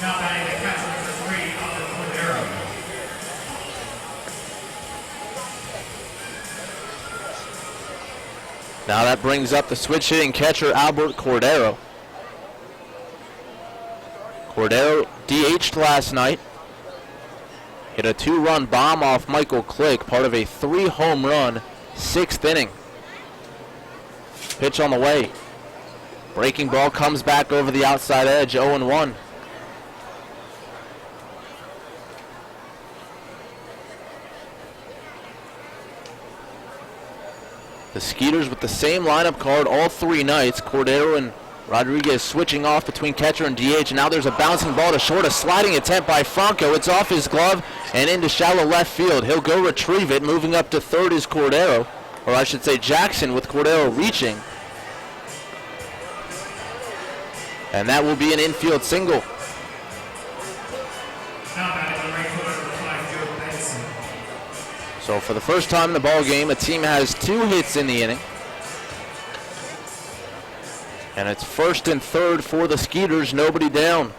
Now batting the catcher number 3, Albert Cordero. Now that brings up the switch hitting catcher, Albert Cordero. Cordero DH'd last night. Hit a 2-run bomb off Michael Click, part of a 3-home run, 6th inning. Pitch on the way. Breaking ball comes back over the outside edge, 0-1. The Skeeters with the same lineup card all 3 nights. Cordero and Rodriguez switching off between catcher and DH. And now there's a bouncing ball to short, a sliding attempt by Franco. It's off his glove and into shallow left field. He'll go retrieve it. Moving up to third is Cordero, or I should say Jackson, with Cordero reaching. And that will be an infield single. Now batting the right fielder, number 5, Joe Benson. So for the first time in the ball game, a team has 2 hits in the inning. And it's first and third for the Skeeters, nobody down.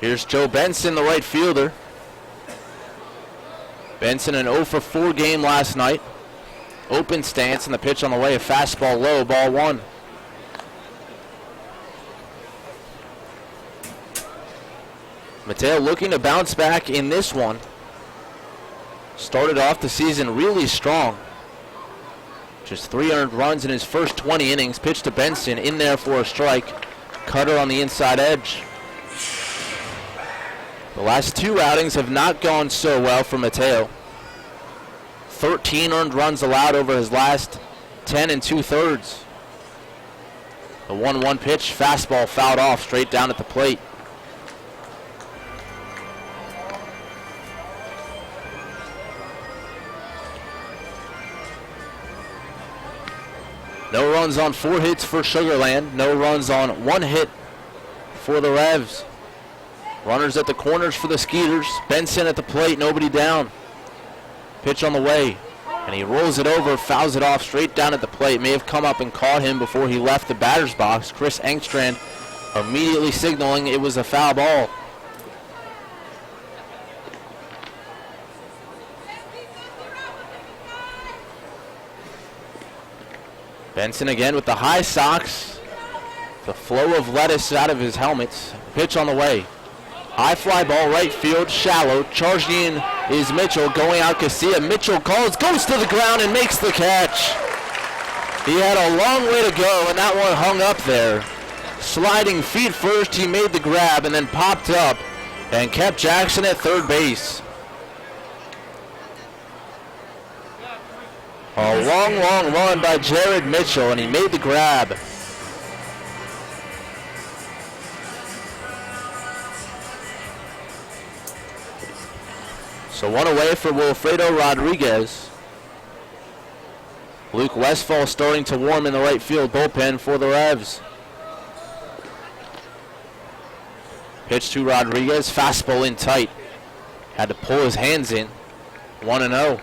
Here's Joe Benson, the right fielder. Benson an 0 for 4 game last night. Open stance, and the pitch on the way, a fastball low, ball 1. Mateo looking to bounce back in this one. Started off the season really strong. Just 3 earned runs in his first 20 innings. Pitch to Benson, in there for a strike. Cutter on the inside edge. The last 2 outings have not gone so well for Mateo. 13 earned runs allowed over his last 10 2/3. The 1-1 pitch, fastball fouled off straight down at the plate. No runs on 4 hits for Sugar Land. No runs on 1 hit for the Revs. Runners at the corners for the Skeeters. Benson at the plate, nobody down. Pitch on the way, and he rolls it over, fouls it off straight down at the plate. May have come up and caught him before he left the batter's box. Chris Engstrand immediately signaling it was a foul ball. Benson again with the high socks. The flow of lettuce out of his helmet. Pitch on the way. High fly ball, right field, shallow. Charged in is Mitchell, going out Casilla. Mitchell calls, goes to the ground and makes the catch. He had a long way to go, and that one hung up there. Sliding feet first, he made the grab and then popped up and kept Jackson at third base. A long, long run by Jared Mitchell, and he made the grab. So 1 away for Wilfredo Rodriguez. Luke Westfall starting to warm in the right field bullpen for the Revs. Pitch to Rodriguez, fastball in tight. Had to pull his hands in. 1-0.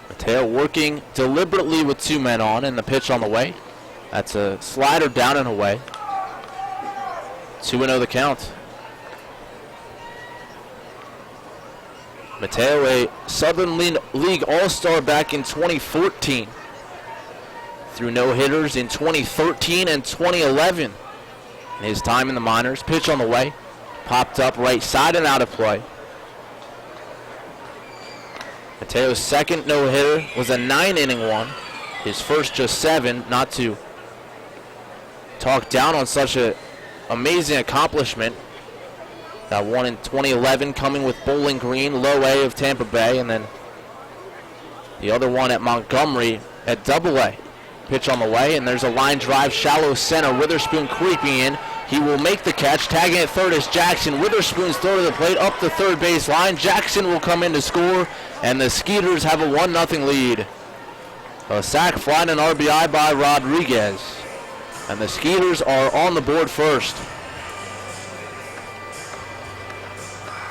Mateo working deliberately with 2 men on, and the pitch on the way. That's a slider down and away. 2-0 the count. Mateo, a Southern League All-Star back in 2014. Threw no-hitters in 2013 and 2011. In his time in the minors. Pitch on the way. Popped up right side and out of play. Mateo's second no-hitter was a 9-inning one. His first just 7. Not to talk down on such an amazing accomplishment. That one in 2011 coming with Bowling Green, low A of Tampa Bay, and then the other one at Montgomery at Double A. Pitch on the way, and there's a line drive, shallow center. Witherspoon creeping in. He will make the catch. Tagging at third is Jackson. Witherspoon's throw to the plate up the third base line. Jackson will come in to score, and the Skeeters have a 1-0 lead. A sac fly and an RBI by Rodriguez. And the Skeeters are on the board first.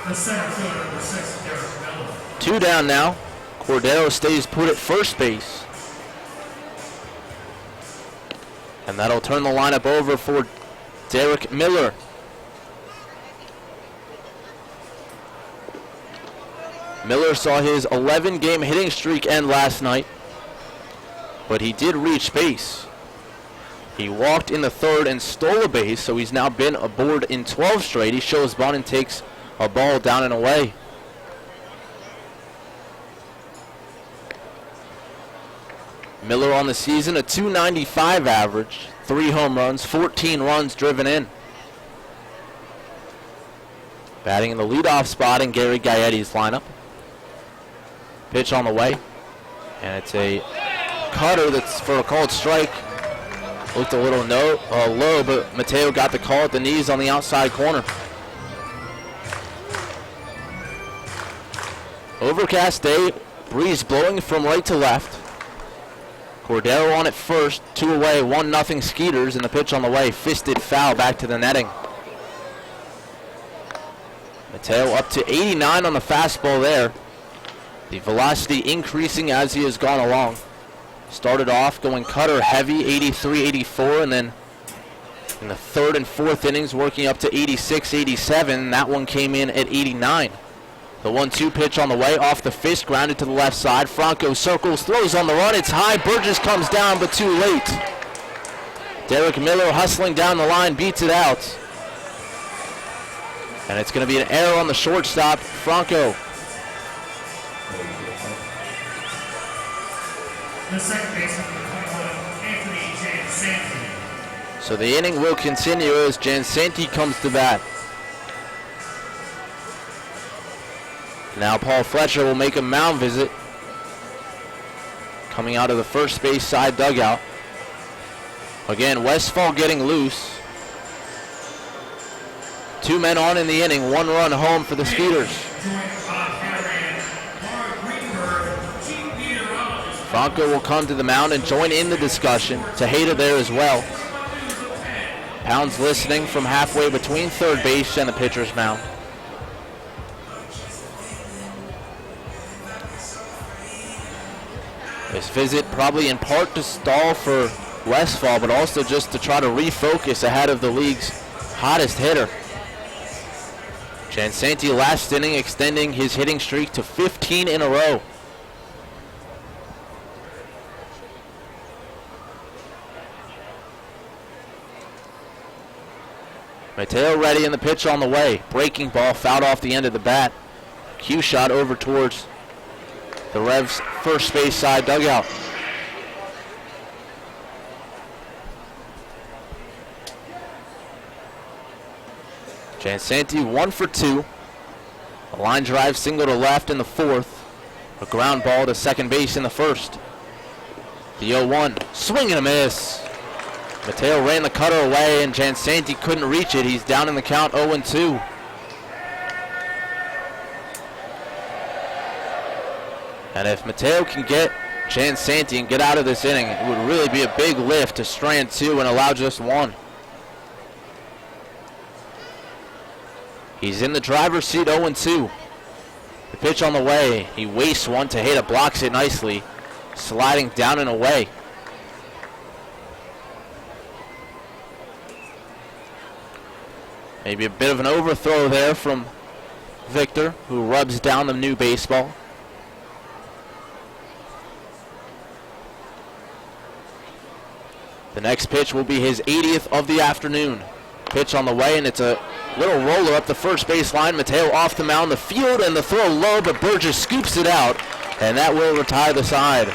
The center fielder, number 6, Derek Miller. 2 down now. Cordero stays put at first base. And that'll turn the lineup over for Derek Miller. Miller saw his 11-game hitting streak end last night, but he did reach base. He walked in the third and stole a base, so he's now been aboard in 12 straight. He shows bunt and takes a ball down and away. Miller on the season, a .295 average, 3 home runs, 14 runs driven in. Batting in the leadoff spot in Gary Gaetti's lineup. Pitch on the way, and it's a cutter that's for a called strike. Looked a little low, but Mateo got the call at the knees on the outside corner. Overcast day, breeze blowing from right to left. Cordero on at first, 2 away, 1-0 Skeeters, and the pitch on the way, fisted foul back to the netting. Mateo up to 89 on the fastball there. The velocity increasing as he has gone along. Started off going cutter heavy, 83, 84, and then in the third and fourth innings working up to 86, 87. That one came in at 89. The 1-2 pitch on the way, off the fist, grounded to the left side. Franco circles, throws on the run. It's high. Burgess comes down, but too late. Derek Miller hustling down the line, beats it out. And it's going to be an error on the shortstop, Franco. The second baseman, Anthony Jansanti. So the inning will continue as Jansanti comes to bat. Now Paul Fletcher will make a mound visit. Coming out of the first base side dugout. Again, Westfall getting loose. 2 men on in the inning, 1 run home for the Skeeters. Franco will come to the mound and join in the discussion. Tejeda there as well. Pounds listening from halfway between third base and the pitcher's mound. This visit probably in part to stall for Westfall, but also just to try to refocus ahead of the league's hottest hitter. Jansanti last inning extending his hitting streak to 15 in a row. Mateo ready and the pitch on the way. Breaking ball fouled off the end of the bat. Cue shot over towards the Revs' first base side dugout. Jansanti 1 for 2. A line drive single to left in the fourth. A ground ball to second base in the first. The 0-1, swing and a miss. Mateo ran the cutter away and Jansanti couldn't reach it. He's down in the count 0-2. And if Mateo can get Jansanti and get out of this inning, it would really be a big lift to strand 2 and allow just 1. He's in the driver's seat, 0-2. The pitch on the way. He wastes one. Tejeda blocks it nicely, sliding down and away. Maybe a bit of an overthrow there from Victor, who rubs down the new baseball. The next pitch will be his 80th of the afternoon. Pitch on the way, and it's a little roller up the first base line. Mateo off the mound, the field, and the throw low, but Burgess scoops it out, and that will retire the side.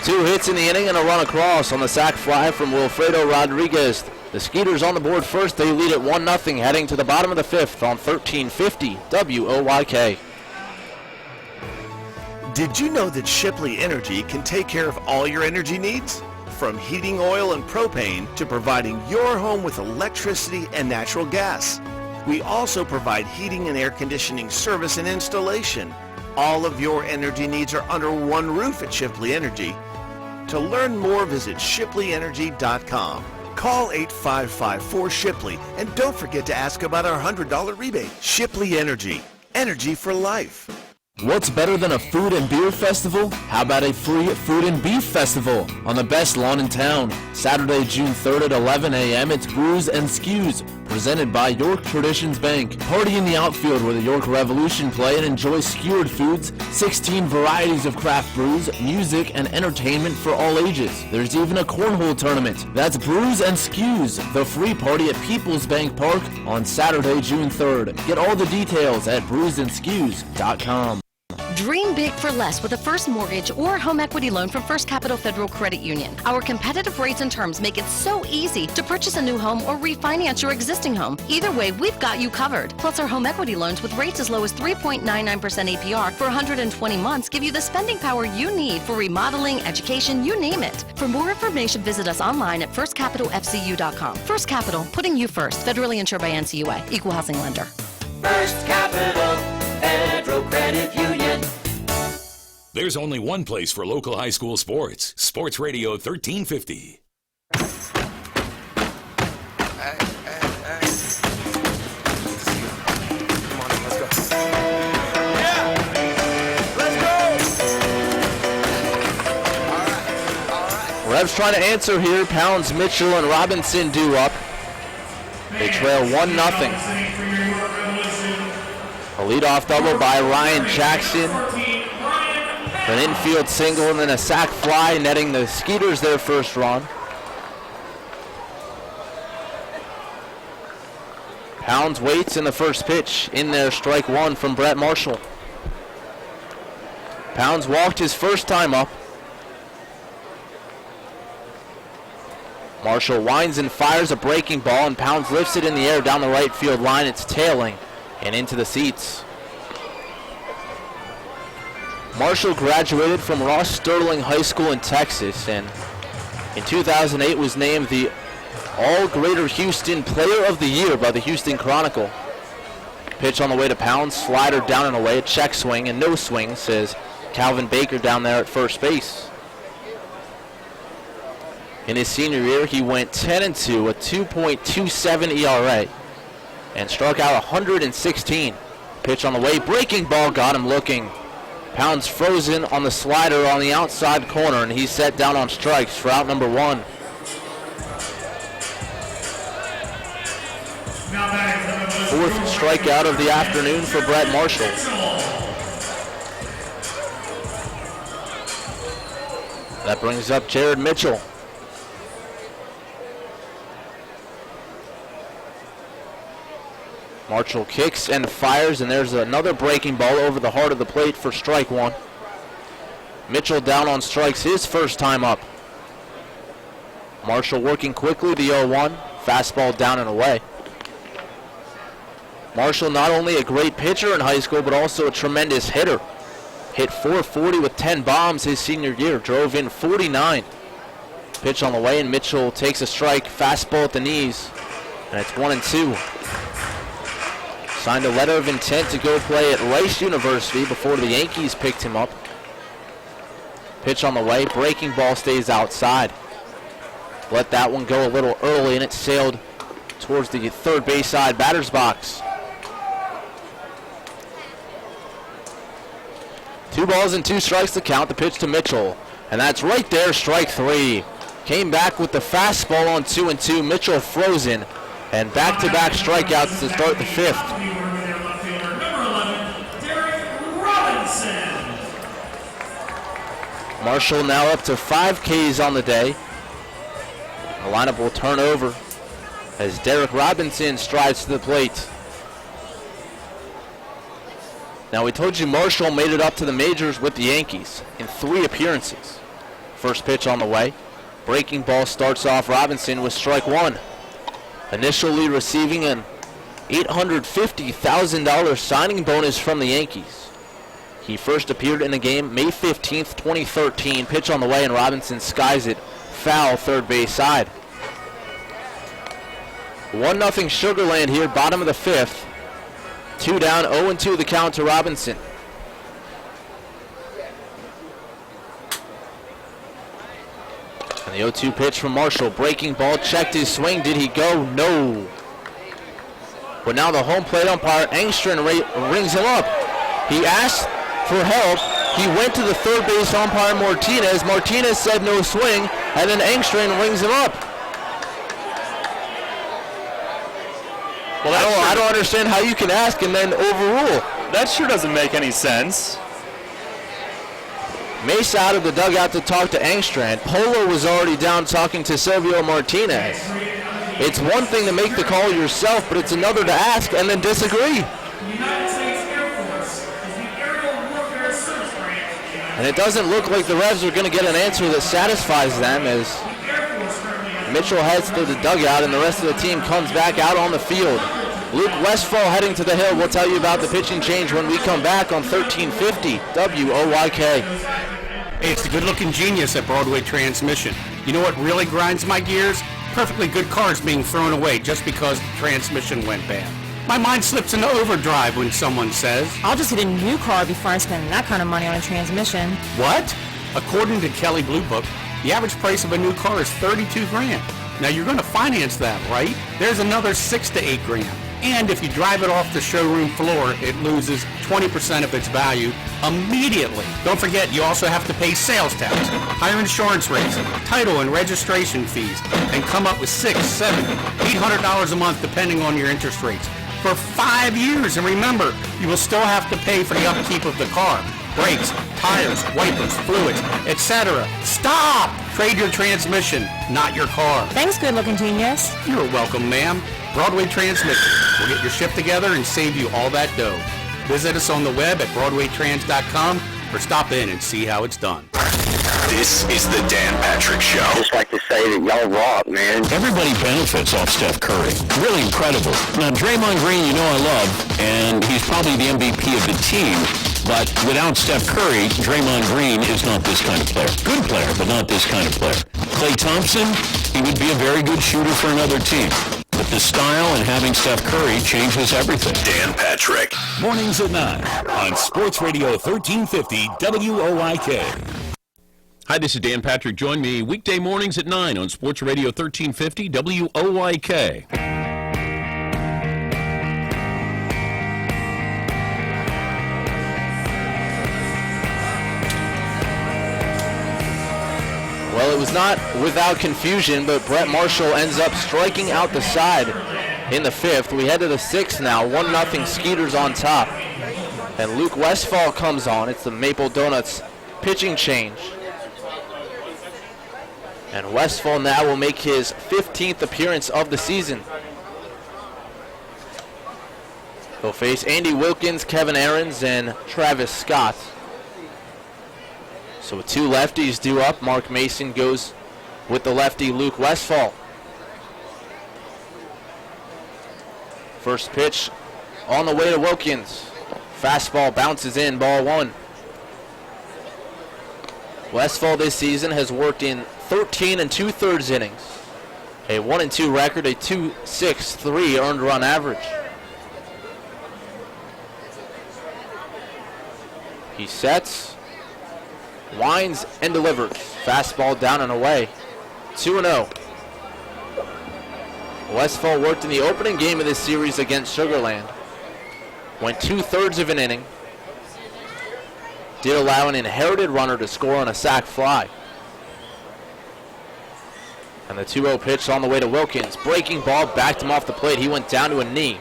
2 hits in the inning and a run across on the sac fly from Wilfredo Rodriguez. The Skeeters on the board first. They lead at 1-0 heading to the bottom of the 5th on 1350 WOYK. Did you know that Shipley Energy can take care of all your energy needs? From heating oil and propane to providing your home with electricity and natural gas. We also provide heating and air conditioning service and installation. All of your energy needs are under one roof at Shipley Energy. To learn more, visit shipleyenergy.com. Call 855-4SHIPLEY and don't forget to ask about our $100 rebate. Shipley Energy. Energy for life. What's better than a food and beer festival? How about a free food and beef festival on the best lawn in town? Saturday, June 3rd at 11 a.m. It's Brews and Skews, presented by York Traditions Bank. Party in the outfield where the York Revolution play and enjoy skewered foods, 16 varieties of craft brews, music, and entertainment for all ages. There's even a cornhole tournament. That's Brews and Skews, the free party at People's Bank Park on Saturday, June 3rd. Get all the details at brewsandskews.com. Dream big for less with a first mortgage or home equity loan from First Capital Federal Credit Union. Our competitive rates and terms make it so easy to purchase a new home or refinance your existing home. Either way, we've got you covered. Plus, our home equity loans with rates as low as 3.99% APR for 120 months give you the spending power you need for remodeling, education, you name it. For more information, visit us online at firstcapitalfcu.com. First Capital, putting you first. Federally insured by NCUA. Equal housing lender. First Capital Federal Credit Union. There's only one place for local high school sports. Sports Radio 1350. Revs trying to answer here. Pounds, Mitchell, and Robinson due up. They trail 1-0. A leadoff double by Ryan Jackson. An infield single and then a sac fly, netting the Skeeters their first run. Pounds waits in the first pitch. In there, strike 1 from Brett Marshall. Pounds walked his first time up. Marshall winds and fires a breaking ball, and Pounds lifts it in the air down the right field line. It's tailing and into the seats. Marshall graduated from Ross Sterling High School in Texas, and in 2008 was named the All-Greater Houston Player of the Year by the Houston Chronicle. Pitch on the way to Pounds, slider down and away, a check swing and no swing, says Calvin Baker down there at first base. In his senior year, he went 10-2, a 2.27 ERA, and struck out 116. Pitch on the way, breaking ball, got him looking. Pounds frozen on the slider on the outside corner, and he's set down on strikes for out number 1. Fourth strikeout of the afternoon for Brett Marshall. That brings up Jared Mitchell. Marshall kicks and fires, and there's another breaking ball over the heart of the plate for strike 1. Mitchell down on strikes his first time up. Marshall working quickly, the 0-1. Fastball down and away. Marshall not only a great pitcher in high school, but also a tremendous hitter. Hit .440 with 10 bombs his senior year. Drove in 49. Pitch on the way, and Mitchell takes a strike. Fastball at the knees, and it's 1-2. Signed a letter of intent to go play at Rice University before the Yankees picked him up. Pitch on the way. Breaking ball stays outside. Let that one go a little early, and it sailed towards the third base side batter's box. 2 balls and 2 strikes to count. The pitch to Mitchell. And that's right there, strike 3. Came back with the fastball on 2-2. Mitchell frozen. And back-to-back strikeouts to start the 5th. Marshall now up to 5 Ks on the day. The lineup will turn over as Derek Robinson strides to the plate. Now, we told you Marshall made it up to the majors with the Yankees in 3 appearances. First pitch on the way. Breaking ball starts off Robinson with strike 1. Initially receiving an $850,000 signing bonus from the Yankees. He first appeared in a game May 15th, 2013. Pitch on the way, and Robinson skies it foul third base side. 1-0 Sugar Land here, bottom of the 5th. 2 down, 0-2 the count to Robinson. And the 0-2 pitch from Marshall. Breaking ball, checked his swing. Did he go? No. But now the home plate umpire, Engstrand, rings him up. He asked for help. He went to the third base umpire, Martinez. Martinez said no swing, and then Engstrand rings him up. Well, I don't understand how you can ask and then overrule. That sure doesn't make any sense. Mace out of the dugout to talk to Engstrand. Polo was already down talking to Silvio Martinez. It's one thing to make the call yourself, but it's another to ask and then disagree. And it doesn't look like the Revs are going to get an answer that satisfies them as Mitchell heads to the dugout and the rest of the team comes back out on the field. Luke Westfall heading to the hill. We'll tell you about the pitching change when we come back on 1350 WOYK. Hey, it's the good-looking genius at Broadway Transmission. You know what really grinds my gears? Perfectly good cars being thrown away just because the transmission went bad. My mind slips into overdrive when someone says, I'll just get a new car before I spend that kind of money on a transmission. What? According to Kelley Blue Book, the average price of a new car is $32,000. Now you're going to finance that, right? There's another $6,000 to $8,000. And if you drive it off the showroom floor, it loses 20% of its value immediately. Don't forget, you also have to pay sales tax, higher insurance rates, title and registration fees, and come up with $600, $700, $800 a month depending on your interest rates for 5 years. And remember, you will still have to pay for the upkeep of the car. Brakes, tires, wipers, fluids, etc. Stop! Trade your transmission, not your car. Thanks, good-looking genius. You're welcome, ma'am. Broadway Transmission. We'll get your shift together and save you all that dough. Visit us on the web at BroadwayTrans.com or stop in and see how it's done. This is the Dan Patrick Show. I just like to say that y'all rock, man. Everybody benefits off Steph Curry. Really incredible. Now, Draymond Green, you know I love, and he's probably the MVP of the team. But without Steph Curry, Draymond Green is not this kind of player. Good player, but not this kind of player. Klay Thompson, he would be a very good shooter for another team. But the style and having Steph Curry changes everything. Dan Patrick. Mornings at 9 on Sports Radio 1350 WOYK. Hi, this is Dan Patrick. Join me weekday mornings at 9 on Sports Radio 1350 WOYK. Well, it was not without confusion, but Brett Marshall ends up striking out the side in the 5th. We head to the 6th now, 1-0 Skeeters on top. And Luke Westfall comes on. It's the Maple Donuts pitching change. And Westfall now will make his 15th appearance of the season. He'll face Andy Wilkins, Kevin Aarons, and Travis Scott. So with 2 lefties due up, Mark Mason goes with the lefty Luke Westfall. First pitch on the way to Wilkins. Fastball bounces in, ball 1. Westfall this season has worked in 13 2/3 innings. A 1-2 record, a 2.63 earned run average. He sets. winds and delivers. Fastball down and away. 2-0. Westfall worked in the opening game of this series against Sugar Land. Went 2/3 of an inning. Did allow an inherited runner to score on a sac fly. And the 2-0 pitch on the way to Wilkins. Breaking ball, backed him off the plate. He went down to a knee.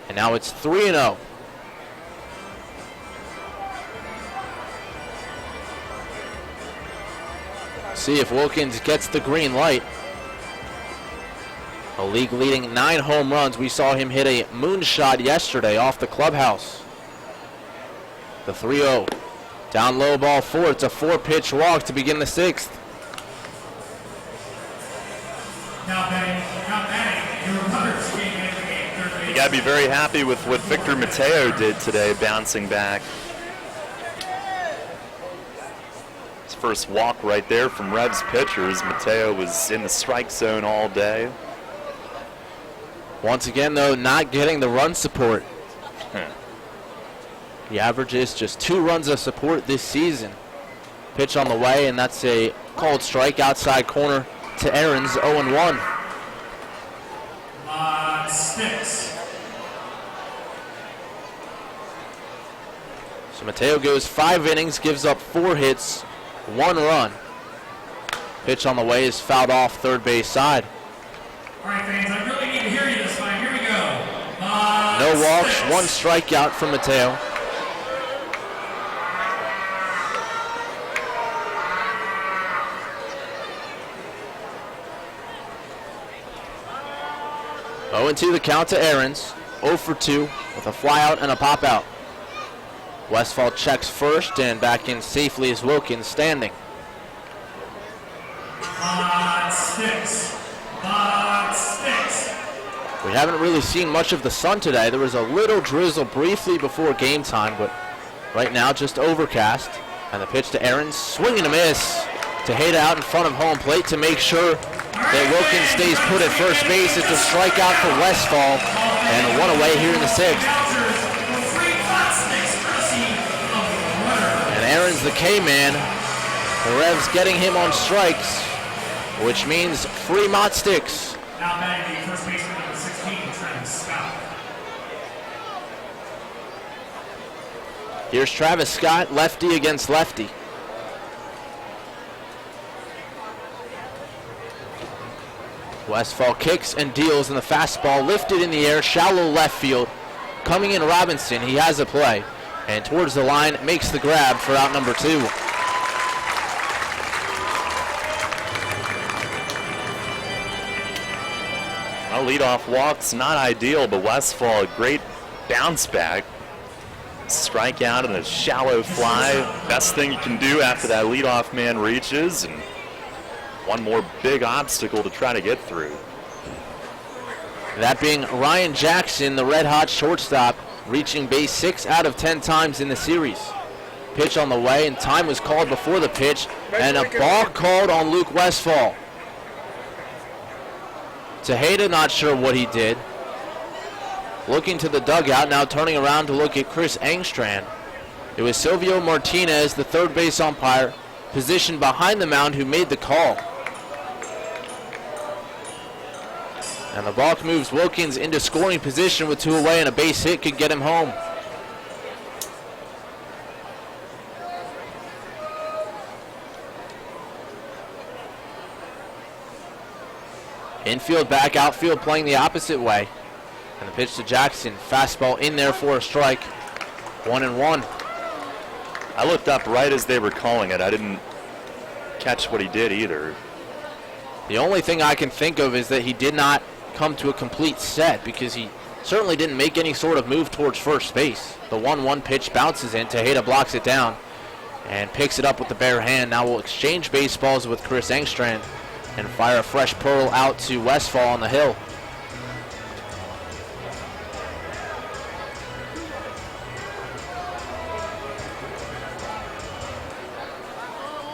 And now it's 3-0. See if Wilkins gets the green light. A league-leading 9 home runs. We saw him hit a moonshot yesterday off the clubhouse. The 3-0. Down low, ball 4. It's a 4-pitch walk to begin the 6th. Now batting, your runners came into the game. Third base. You got to be very happy with what Victor Mateo did today, bouncing back. His first walk right there from Revs pitchers. Mateo was in the strike zone all day. Once again, though, not getting the run support. The average is just 2 runs of support this season. Pitch on the way, and that's a called strike outside corner to Aaron's. 0-1. Sticks. So Mateo goes 5 innings, gives up 4 hits, 1 run. Pitch on the way is fouled off third base side. All right, fans, I really need to hear you this time. Here we go. No walks, 1 strikeout from Mateo. Oh, 0-2 the count to Aarons. 0 for 2 with a fly out and a pop out. Westfall checks first, and back in safely is Wilkins standing. Sticks. We haven't really seen much of the sun today. There was a little drizzle briefly before game time, but right now just overcast. And the pitch to Aarons, swing and a miss. Tejeda out in front of home plate to make sure that Wilkins stays put at first base. It's a strikeout for Westfall, and 1 away here in the 6th. And Aaron's the K-man. The Revs getting him on strikes, which means Fremont Sticks. Now batting the first baseman number 16, Travis Scott. Here's Travis Scott, lefty against lefty. Westfall kicks and deals, and the fastball lifted in the air, shallow left field. Coming in Robinson, he has a play, and towards the line, makes the grab for out number 2. A leadoff walk's not ideal, but Westfall, a great bounce back. Strikeout and a shallow fly. Best thing you can do after that leadoff man reaches, and 1 more big obstacle to try to get through. That being Ryan Jackson, the red-hot shortstop, reaching base 6 out of 10 times in the series. Pitch on the way, and time was called before the pitch, and a ball called on Luke Westfall. Tejeda not sure what he did. Looking to the dugout, now turning around to look at Chris Engstrand. It was Silvio Martinez, the third base umpire, positioned behind the mound, who made the call. And the ball moves Wilkins into scoring position with 2 away, and a base hit could get him home. Infield back, outfield playing the opposite way. And the pitch to Jackson, fastball in there for a strike. 1-1. I looked up right as they were calling it. I didn't catch what he did either. The only thing I can think of is that he did not come to a complete set, because he certainly didn't make any sort of move towards first base. The 1-1 pitch bounces in. Tejeda blocks it down and picks it up with the bare hand. Now we'll exchange baseballs with Chris Engstrand and fire a fresh pearl out to Westfall on the hill.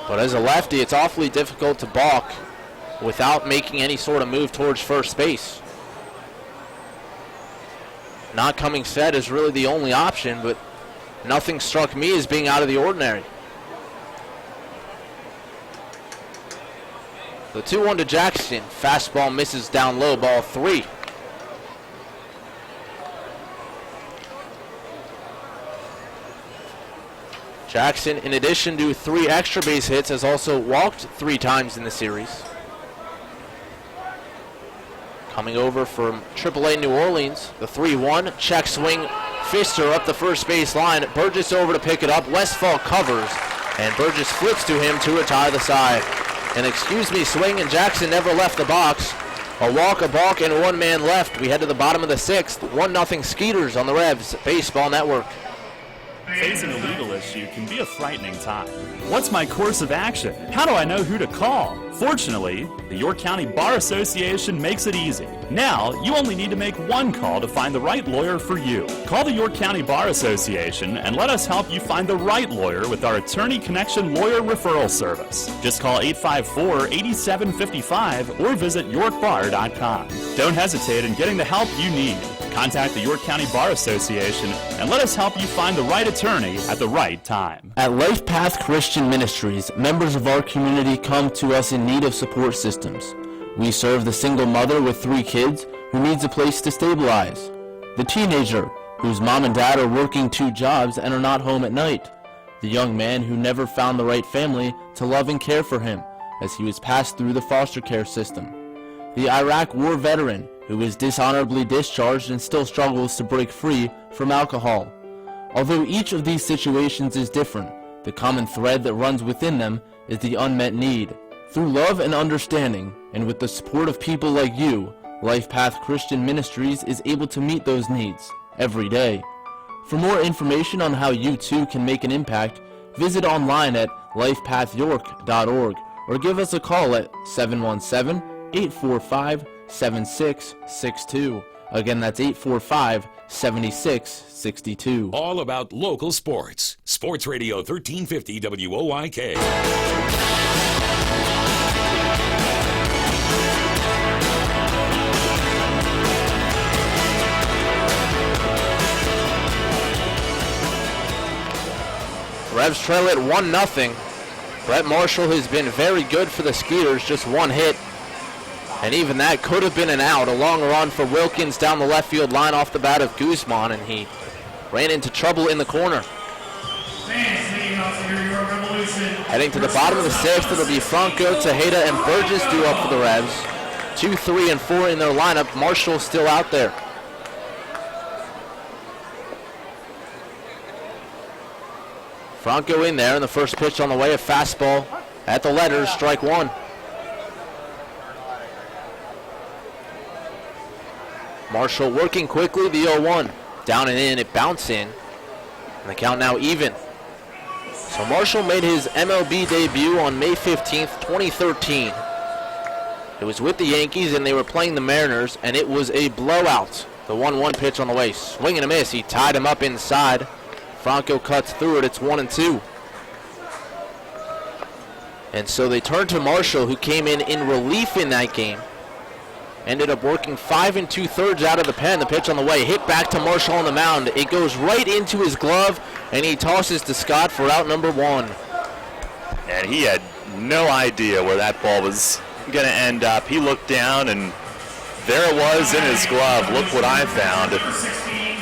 But as a lefty, it's awfully difficult to balk without making any sort of move towards first base. Not coming set is really the only option, but nothing struck me as being out of the ordinary. The 2-1 to Jackson. Fastball misses down low, ball 3. Jackson, in addition to 3 extra base hits, has also walked 3 times in the series. Coming over from AAA New Orleans, the 3-1, check swing, Pfister up the first base line, Burgess over to pick it up, Westfall covers, and Burgess flips to him to retire the side. An excuse-me swing, and Jackson never left the box. A walk, a balk, and 1 man left. We head to the bottom of the 6th, 1-0 Skeeters on the Revs Baseball Network. Facing a legal issue can be a frightening time. What's my course of action? How do I know who to call? Fortunately, the York County Bar Association makes it easy. Now, you only need to make 1 call to find the right lawyer for you. Call the York County Bar Association and let us help you find the right lawyer with our Attorney Connection Lawyer Referral Service. Just call 854-8755 or visit yorkbar.com. Don't hesitate in getting the help you need. Contact the York County Bar Association and let us help you find the right attorney at the right time. At Life Path Christian Ministries, members of our community come to us in need of support systems. We serve the single mother with 3 kids who needs a place to stabilize, the teenager whose mom and dad are working 2 jobs and are not home at night, the young man who never found the right family to love and care for him as he was passed through the foster care system, the Iraq War veteran who is dishonorably discharged and still struggles to break free from alcohol. Although each of these situations is different, the common thread that runs within them is the unmet need. Through love and understanding, and with the support of people like you, Life Path Christian Ministries is able to meet those needs every day. For more information on how you too can make an impact, visit online at lifepathyork.org or give us a call at 717-845-7662. Again, that's 845-7662. All about local sports. Sports Radio 1350 WOIK. Revs trail at 1-0. Brett Marshall has been very good for the Skeeters, just 1 hit. And even that could have been an out. A long run for Wilkins down the left field line off the bat of Guzman, and he ran into trouble in the corner. Heading to the bottom of the 6th, it'll be Franco, Tejeda, and Burgess due up for the Revs. 2, 3, and 4 in their lineup. Marshall still out there. Franco in there, and the first pitch on the way, a fastball at the letters, strike 1. Marshall working quickly, the 0-1. Down and in, it bounced in. And the count now even. So Marshall made his MLB debut on May 15th, 2013. It was with the Yankees, and they were playing the Mariners, and it was a blowout. The 1-1 pitch on the way, swing and a miss. He tied him up inside. Franco cuts through it, it's 1-2. And so they turned to Marshall, who came in relief in that game. Ended up working 5 2/3 out of the pen. The pitch on the way, hit back to Marshall on the mound. It goes right into his glove, and he tosses to Scott for out number 1. And he had no idea where that ball was going to end up. He looked down, and there it was in his glove. Look what I found.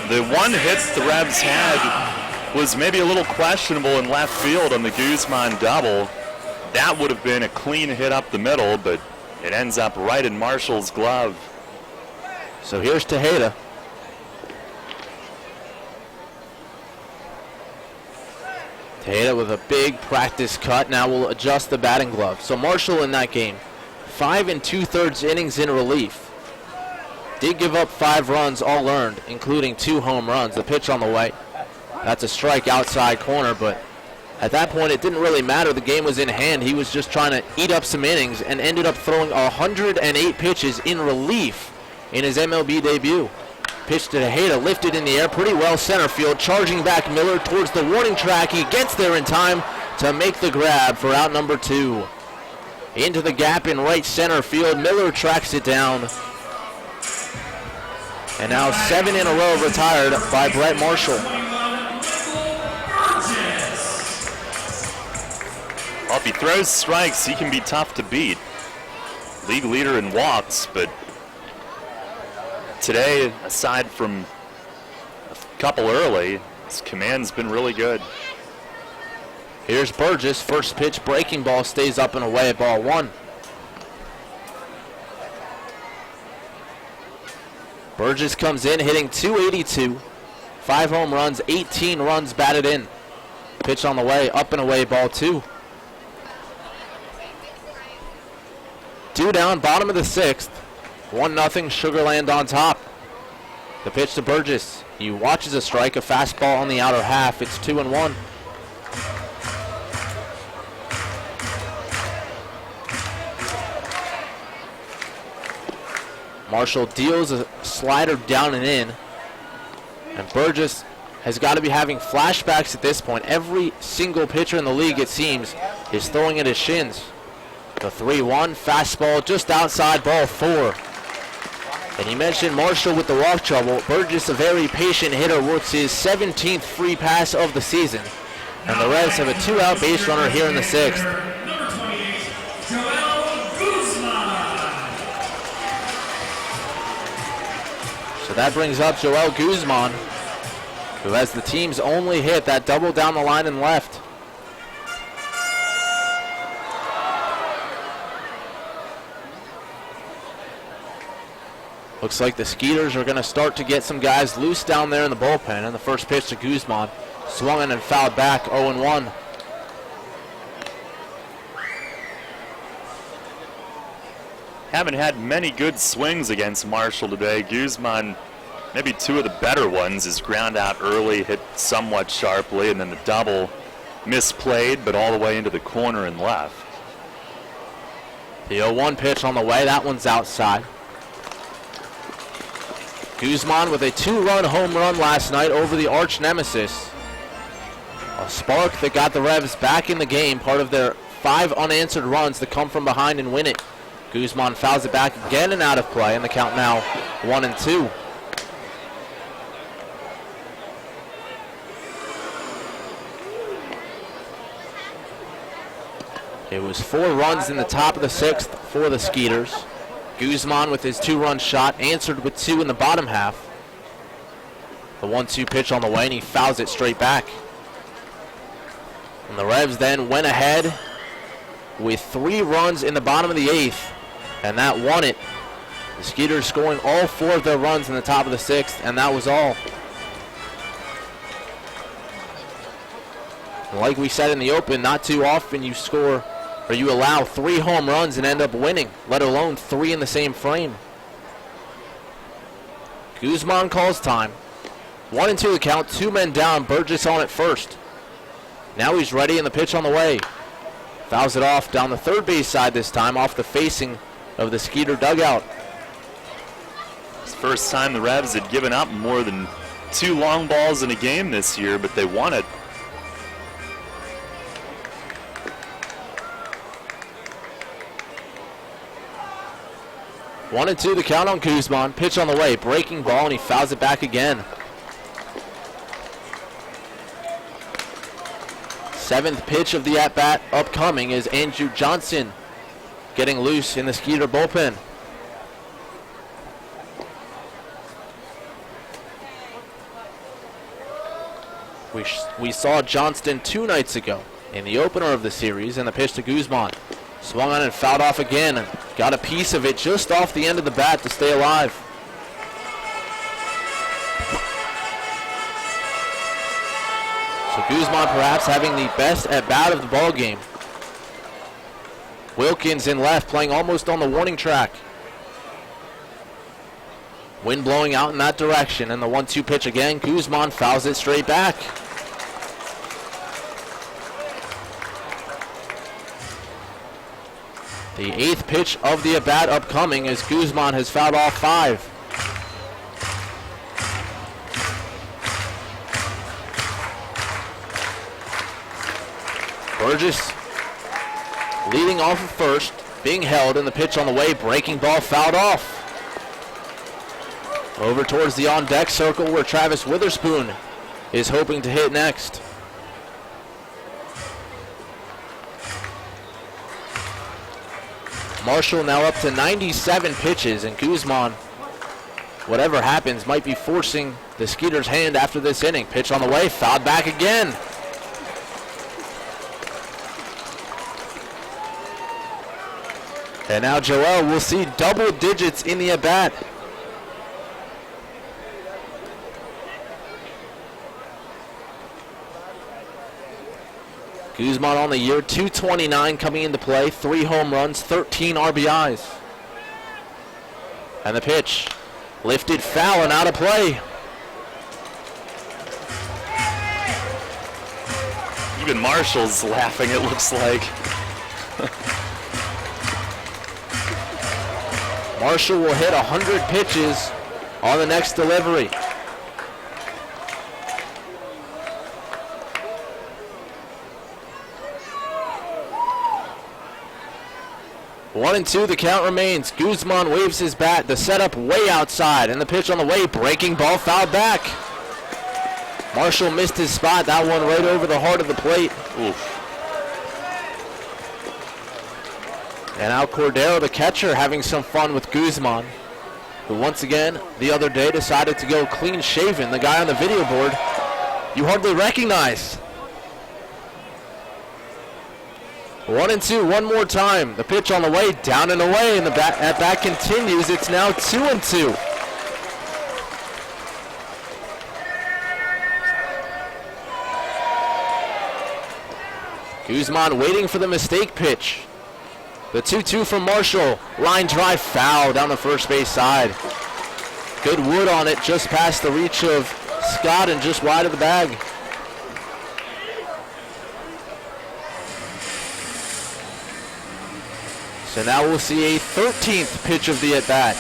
The 1 hit the Revs had was maybe a little questionable in left field on the Guzman double. That would have been a clean hit up the middle, but it ends up right in Marshall's glove. So here's Tejeda. Tejeda with a big practice cut. Now will adjust the batting glove. So Marshall in that game, 5 2/3 innings in relief. Did give up 5 runs, all earned, including 2 home runs. The pitch on the way. That's a strike outside corner, but at that point it didn't really matter. The game was in hand. He was just trying to eat up some innings and ended up throwing 108 pitches in relief in his MLB debut. Pitch to Tejeda, lifted in the air pretty well center field. Charging back Miller towards the warning track. He gets there in time to make the grab for out number 2. Into the gap in right center field. Miller tracks it down. And now 7 in a row retired by Brett Marshall. Well, if he throws strikes, he can be tough to beat. league leader in walks, but today, aside from a couple early, his command's been really good. Here's Burgess. First pitch breaking ball stays up and away at ball 1. Burgess comes in hitting .282. 5 home runs, 18 runs batted in. Pitch on the way, up and away, ball 2. 2 down, bottom of the 6th. 1-0, Sugar Land on top. The pitch to Burgess. He watches a strike, a fastball on the outer half. It's 2-1. Marshall deals a slider down and in. And Burgess has got to be having flashbacks at this point. Every single pitcher in the league, it seems, is throwing at his shins. The 3-1 fastball just outside, ball 4. And you mentioned Marshall with the walk trouble. Burgess, a very patient hitter, works his 17th free pass of the season. And the Reds have a 2-out base runner here in the 6th. So that brings up Joel Guzman, who has the team's only hit, that double down the line and left. Looks like the Skeeters are going to start to get some guys loose down there in the bullpen. And the first pitch to Guzman, swung in and fouled back, 0-1. Haven't had many good swings against Marshall today. Guzman, maybe 2 of the better ones. His ground out early, hit somewhat sharply, and then the double misplayed, but all the way into the corner and left. The 0-1 pitch on the way, that one's outside. Guzman with a 2-run home run last night over the arch nemesis. A spark that got the Revs back in the game, part of their 5 unanswered runs to come from behind and win it. Guzman fouls it back again and out of play, and the count now 1-2. It was 4 runs in the top of the 6th for the Skeeters. Guzman with his 2-run shot answered with 2 in the bottom half. The 1-2 pitch on the way, and he fouls it straight back. And the Revs then went ahead with 3 runs in the bottom of the 8th, and that won it. The Skeeters scoring all 4 of their runs in the top of the 6th, and that was all. And like we said in the open, not too often you score or you allow 3 home runs and end up winning, let alone 3 in the same frame. Guzman calls time. 1-2 the count, 2 men down, Burgess on at first. Now he's ready, and the pitch on the way. Fouls it off down the third base side this time, off the facing of the Skeeter dugout. It's the first time the Revs had given up more than 2 long balls in a game this year, but they won it. One and 2 the count on Guzman. Pitch on the way, breaking ball, and he fouls it back again. 7th pitch of the at-bat upcoming is Andrew Johnson getting loose in the Skeeter bullpen. We saw Johnston 2 nights ago in the opener of the series, and the pitch to Guzman. Swung on and fouled off again, and got a piece of it just off the end of the bat to stay alive. So Guzman perhaps having the best at-bat of the ball game. Wilkins in left, playing almost on the warning track. Wind blowing out in that direction, and the 1-2 pitch again. Guzman fouls it straight back. The 8th pitch of the at-bat upcoming as Guzman has fouled off 5. Burgess leading off of first, being held, and the pitch on the way, breaking ball fouled off. Over towards the on-deck circle where Travis Witherspoon is hoping to hit next. Marshall now up to 97 pitches, and Guzman, whatever happens, might be forcing the Skeeters' hand after this inning. Pitch on the way, fouled back again. And now Joel will see double digits in the at-bat. Guzman on the year, 229 coming into play, 3 home runs, 13 RBIs. And the pitch, lifted foul and out of play. Even Marshall's laughing, it looks like. Marshall will hit 100 pitches on the next delivery. One and two, the count remains. Guzman waves his bat. The setup way outside, and the pitch on the way. Breaking ball, fouled back. Marshall missed his spot. That one right over the heart of the plate. Oof. And now Cordero, the catcher, having some fun with Guzman, who once again, the other day, decided to go clean shaven. The guy on the video board you hardly recognize. 1 and 2, one more time. The pitch on the way, down and away, and the at-bat continues. It's now 2 and 2. Guzman waiting for the mistake pitch. The 2-2 from Marshall. Line drive, foul down the first base side. Good wood on it, just past the reach of Scott and just wide of the bag. So now we'll see a 13th pitch of the at-bat.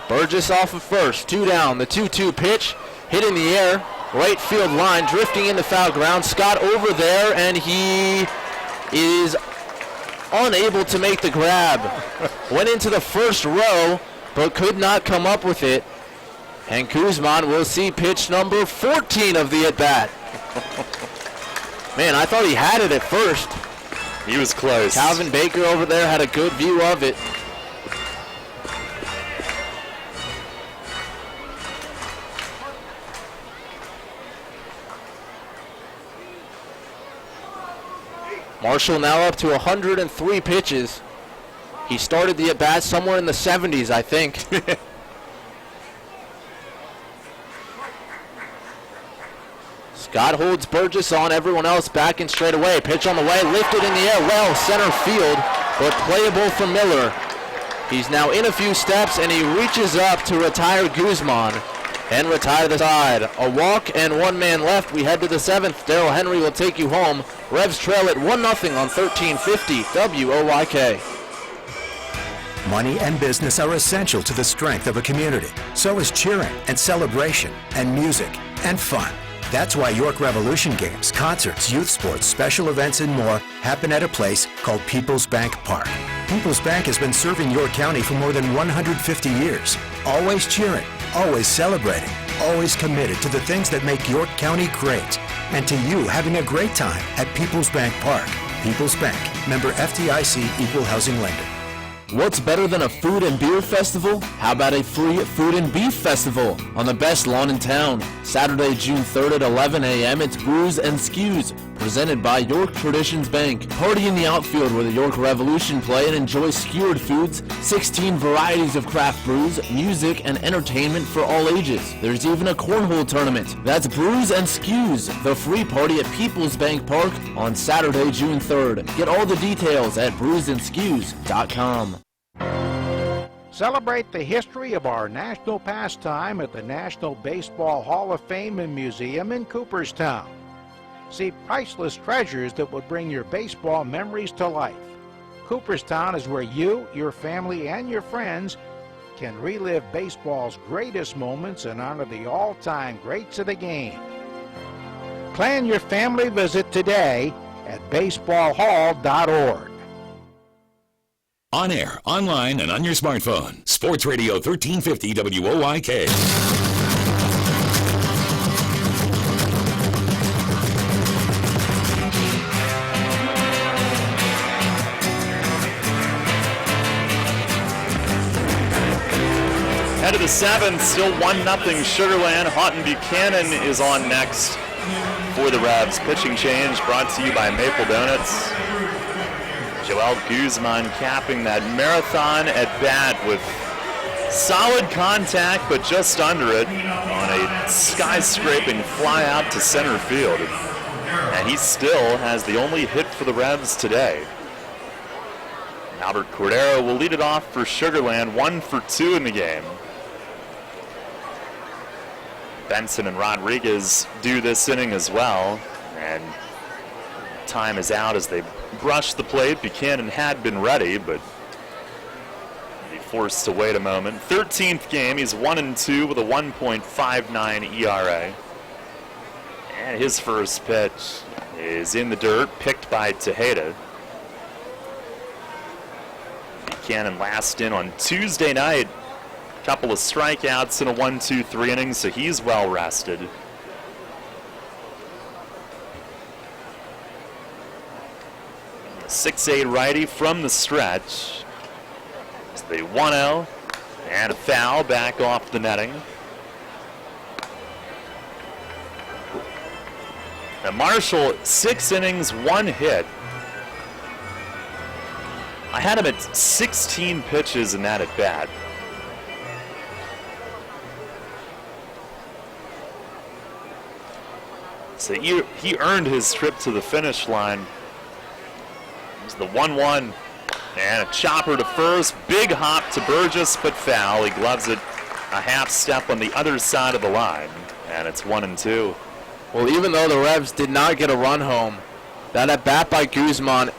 Burgess off of first, 2 down. The 2-2 pitch, hit in the air, right field line, drifting into foul ground. Scott over there, and he is unable to make the grab. Went into the first row, but could not come up with it. And Guzman will see pitch number 14 of the at-bat. Man, I thought he had it at first. He was close. Calvin Baker over there had a good view of it. Marshall now up to 103 pitches. He started the at-bat somewhere in the 70s, I think. Scott holds Burgess on, everyone else back in straight away. Pitch on the way, lifted in the air, well, center field, but playable for Miller. He's now in a few steps, and he reaches up to retire Guzman and retire the side. A walk and 1 man left. We head to the 7th. Darrell Henry will take you home. Revs trail at 1-0 on 1350 WOYK. Money and business are essential to the strength of a community. So is cheering and celebration and music and fun. That's why York Revolution games, concerts, youth sports, special events, and more happen at a place called People's Bank Park. People's Bank has been serving York County for more than 150 years. Always cheering, always celebrating, always committed to the things that make York County great. And to you having a great time at People's Bank Park. People's Bank, member FDIC, equal housing lender. What's better than a food and beer festival? How about a free food and beef festival on the best lawn in town? Saturday, June 3rd at 11 a.m. It's Brews and Skews, presented by York Traditions Bank. Party in the outfield where the York Revolution play and enjoy skewered foods, 16 varieties of craft brews, music, and entertainment for all ages. There's even a cornhole tournament. That's Brews and Skews, the free party at People's Bank Park on Saturday, June 3rd. Get all the details at brewsandskews.com. Celebrate the history of our national pastime at the National Baseball Hall of Fame and Museum in Cooperstown. See priceless treasures that will bring your baseball memories to life. Cooperstown is where you, your family, and your friends can relive baseball's greatest moments and honor the all-time greats of the game. Plan your family visit today at baseballhall.org. On air, online, and on your smartphone. Sports Radio 1350 WOYK. Bottom of the 7th, still 1-0 Sugar Land. Houghton Buchanan is on next for the Revs. Pitching change brought to you by Maple Donuts. Joel Guzman capping that marathon at bat with solid contact, but just under it on a sky-scraping fly out to center field. And he still has the only hit for the Revs today. Albert Cordero will lead it off for Sugar Land, 1 for 2 in the game. Benson and Rodriguez do this inning as well, and time is out as they brush the plate. Buchanan had been ready, but he forced to wait a moment. 13th game, he's 1-2 with a 1.59 ERA. And his first pitch is in the dirt, picked by Tejeda. Buchanan last in on Tuesday night. Couple of strikeouts in a 1-2-3 inning, so he's well rested. A 6'8" righty from the stretch. It's the 1-0 and a foul back off the netting. Now Marshall, 6 innings, 1 hit. I had him at 16 pitches in that at bat. So he earned his trip to the finish line. It's the 1-1 and a chopper to first. Big hop to Burgess, but foul. He gloves it a half step on the other side of the line, and it's 1-2. Well, even though the Revs did not get a run home, that at bat by Guzman,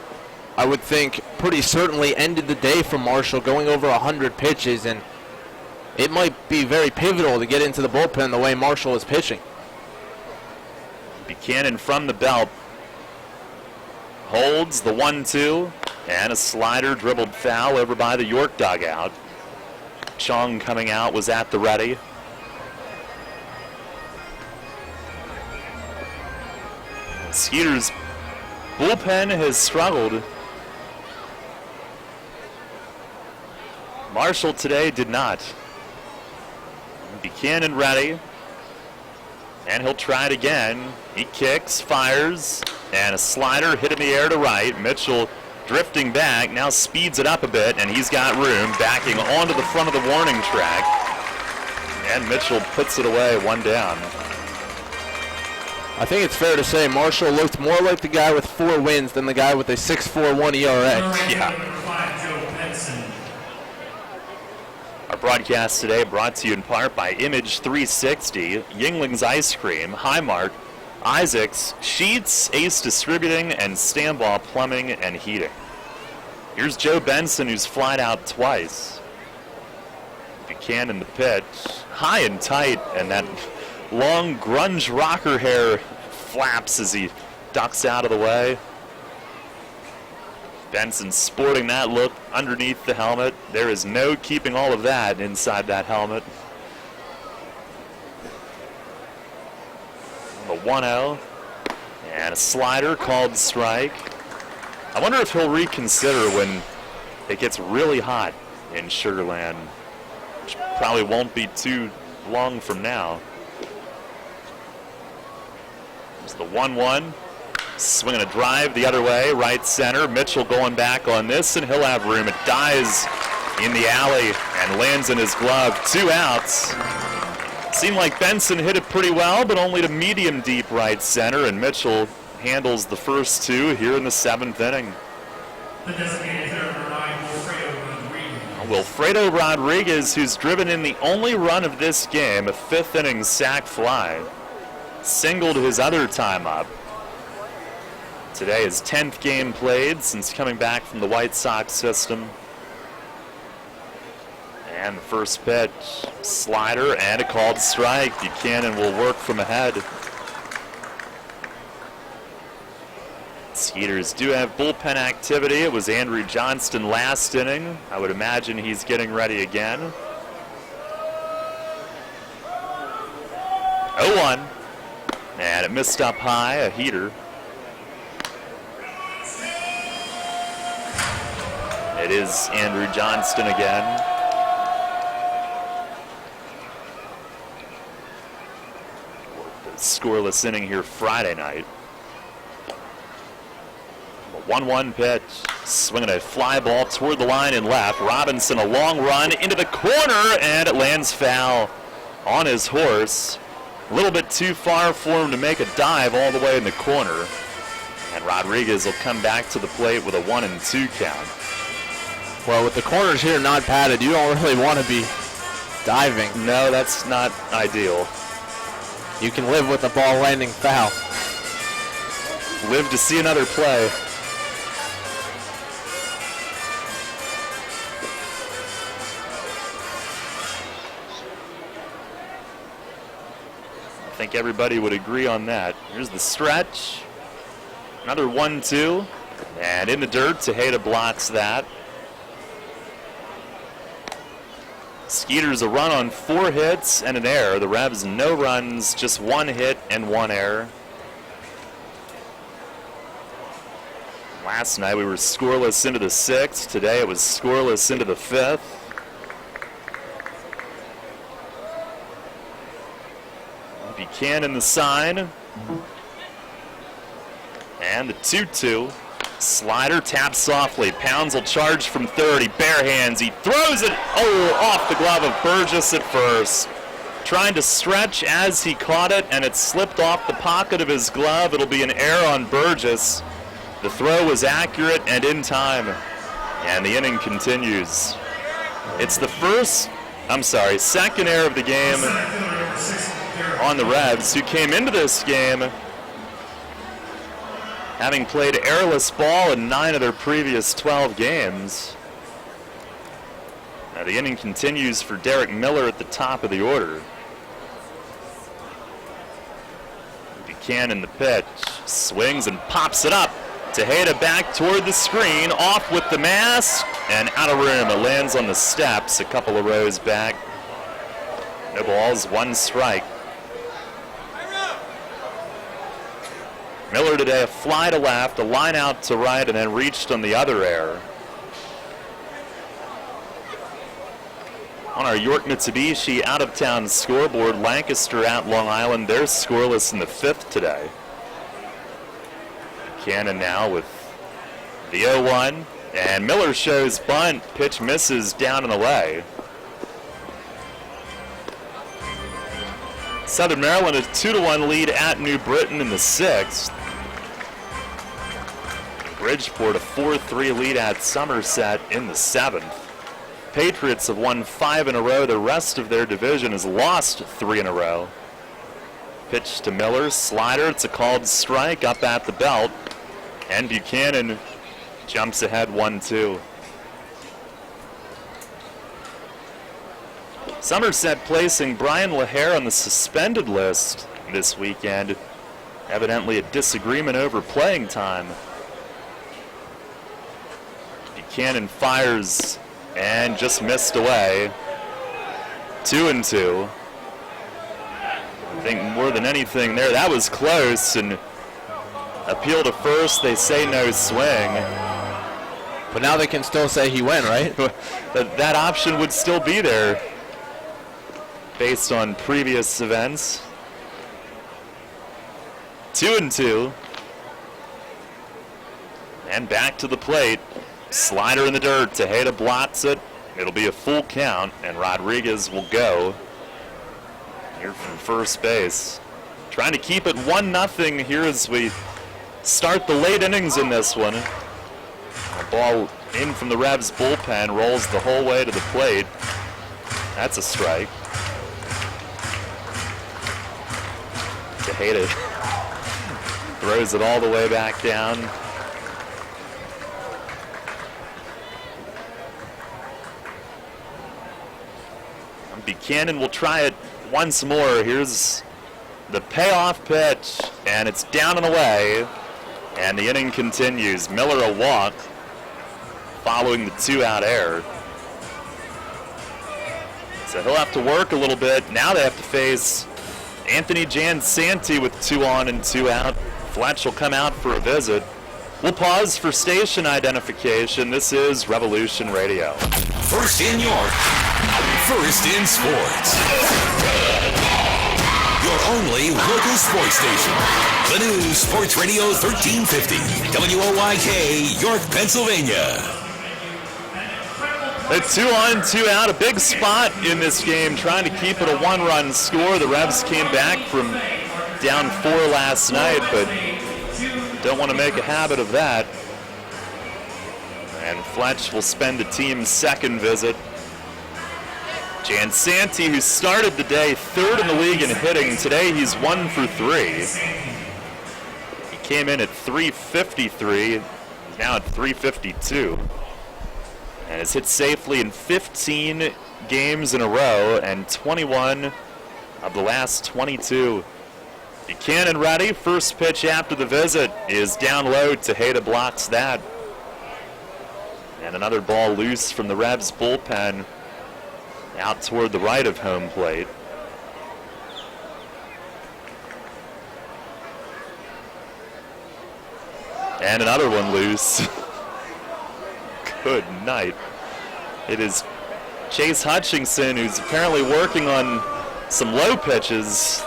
I would think, pretty certainly ended the day for Marshall, going over 100 pitches, and it might be very pivotal to get into the bullpen the way Marshall is pitching. Buchanan from the belt holds the 1-2 and a slider dribbled foul over by the York dugout. Chong coming out was at the ready. Skeeters bullpen has struggled. Marshall today did not. Buchanan ready. And he'll try it again. He kicks, fires, and a slider hit in the air to right. Mitchell drifting back, now speeds it up a bit, and he's got room, backing onto the front of the warning track. And Mitchell puts it away, 1 down. I think it's fair to say Marshall looked more like the guy with 4 wins than the guy with a 6.41 ERA. Yeah. Our broadcast today brought to you in part by Image 360, Yingling's Ice Cream, Highmark, Isaacs, Sheets, Ace Distributing, and Stanball Plumbing and Heating. Here's Joe Benson, who's flied out twice. Buchanan the pitch, high and tight, and that long grunge rocker hair flaps as he ducks out of the way. Benson sporting that look underneath the helmet. There is no keeping all of that inside that helmet. The 1-0 and a slider called strike. I wonder if he'll reconsider when it gets really hot in Sugar Land, which probably won't be too long from now. It's the 1-1. Swinging a drive the other way, right center. Mitchell going back on this, and he'll have room. It dies in the alley and lands in his glove. 2 outs. Seemed like Benson hit it pretty well, but only to medium deep right center, and Mitchell handles the first 2 here in the 7th inning. The designated hitter number 9, Wilfredo Rodriguez. Wilfredo Rodriguez, who's driven in the only run of this game, a 5th inning sac fly. Singled his other time up. Today his 10th game played since coming back from the White Sox system. And the first pitch, slider and a called strike. Buchanan will work from ahead. Skeeters do have bullpen activity. It was Andrew Johnston last inning. I would imagine he's getting ready again. 0-1. And it missed up high, a heater. It is Andrew Johnston again. scoreless inning here Friday night. A 1-1 pitch, swinging a fly ball toward the line and left. Robinson, a long run into the corner, and it lands foul on his horse. A little bit too far for him to make a dive all the way in the corner. And Rodriguez will come back to the plate with a 1-2 count. Well, with the corners here not padded, you don't really want to be diving. No, that's not ideal. You can live with the ball landing foul. Live to see another play. I think everybody would agree on that. Here's the stretch. Another 1-2. And in the dirt, Tejeda blocks that. Skeeters a run on 4 hits and an error. The Revs no runs, just 1 hit and 1 error. Last night we were scoreless into the 6th. Today it was scoreless into the 5th. Buchanan the sign. And the 2-2. Slider taps softly. Pounds will charge from third. He bare hands. He throws it off the glove of Burgess at first. Trying to stretch as he caught it, and it slipped off the pocket of his glove. It'll be an error on Burgess. The throw was accurate and in time. And the inning continues. It's the second error of the game on the Revs, who came into this game having played errorless ball in 9 of their previous 12 games. Now the inning continues for Derek Miller at the top of the order. Buchanan the pitch, swings and pops it up. Tejeda back toward the screen, off with the mask, and out of room. It lands on the steps a couple of rows back. No balls, 1 strike. Miller today a fly to left, a line out to right, and then reached on the other error. On our York Mitsubishi out-of-town scoreboard, Lancaster at Long Island, they're scoreless in the 5th today. Buchanan now with the 0-1, and Miller shows bunt. Pitch misses down and away. Southern Maryland a 2-1 lead at New Britain in the 6th. Bridgeport a 4-3 lead at Somerset in the 7th. Patriots have won 5 in a row. The rest of their division has lost 3 in a row. Pitch to Miller, slider, it's a called strike up at the belt. And Buchanan jumps ahead 1-2. Somerset placing Brian LaHare on the suspended list this weekend. Evidently a disagreement over playing time. Buchanan fires and just missed away. 2-2. I think more than anything there, that was close, and appeal to first, they say no swing. But now they can still say he went, right? That option would still be there based on previous events. 2-2. And back to the plate. Slider in the dirt. Tejeda blocks it. It'll be a full count, and Rodriguez will go here from first base. Trying to keep it 1-0 here as we start the late innings in this one. A ball in from the Revs bullpen, rolls the whole way to the plate. That's a strike. Tejeda throws it all the way back down. Buchanan will try it once more. Here's the payoff pitch, and it's down and away, and the inning continues. Miller a walk following the 2-out error. So he'll have to work a little bit. Now they have to face Anthony Jansanti with 2 on and 2 out. Fletch will come out for a visit. We'll pause for station identification. This is Revolution Radio. First in York, first in sports. Your only local sports station. The new Sports Radio 1350, WOYK, York, Pennsylvania. A 2-on, 2-out, a big spot in this game, trying to keep it a one-run score. The Revs came back from down 4 last night, but don't want to make a habit of that. And Fletch will spend the team's second visit. Jansanti, who started the day 3rd in the league in hitting, today he's 1 for 3. He came in at 353, he's now at 352. And has hit safely in 15 games in a row and 21 of the last 22. Buchanan ready. First pitch after the visit is down low. Tejeda blocks that. And another ball loose from the Revs bullpen out toward the right of home plate. And another one loose. Good night. It is Chase Hutchinson, who's apparently working on some low pitches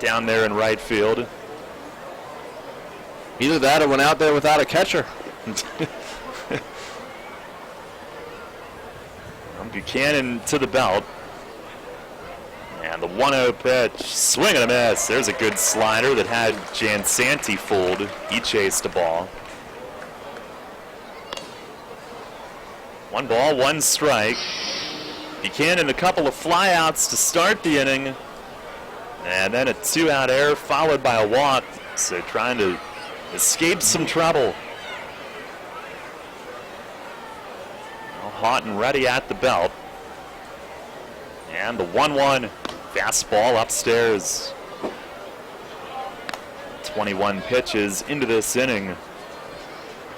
down there in right field. Either that or went out there without a catcher. Buchanan to the belt. And the 1-0 pitch, swing and a miss. There's a good slider that had Jansanti fooled. He chased a ball. 1 ball, 1 strike. Buchanan a couple of flyouts to start the inning. And then a 2-out error followed by a walk. So trying to escape some trouble. Hot and ready at the belt. And the 1-1 fastball upstairs. 21 pitches into this inning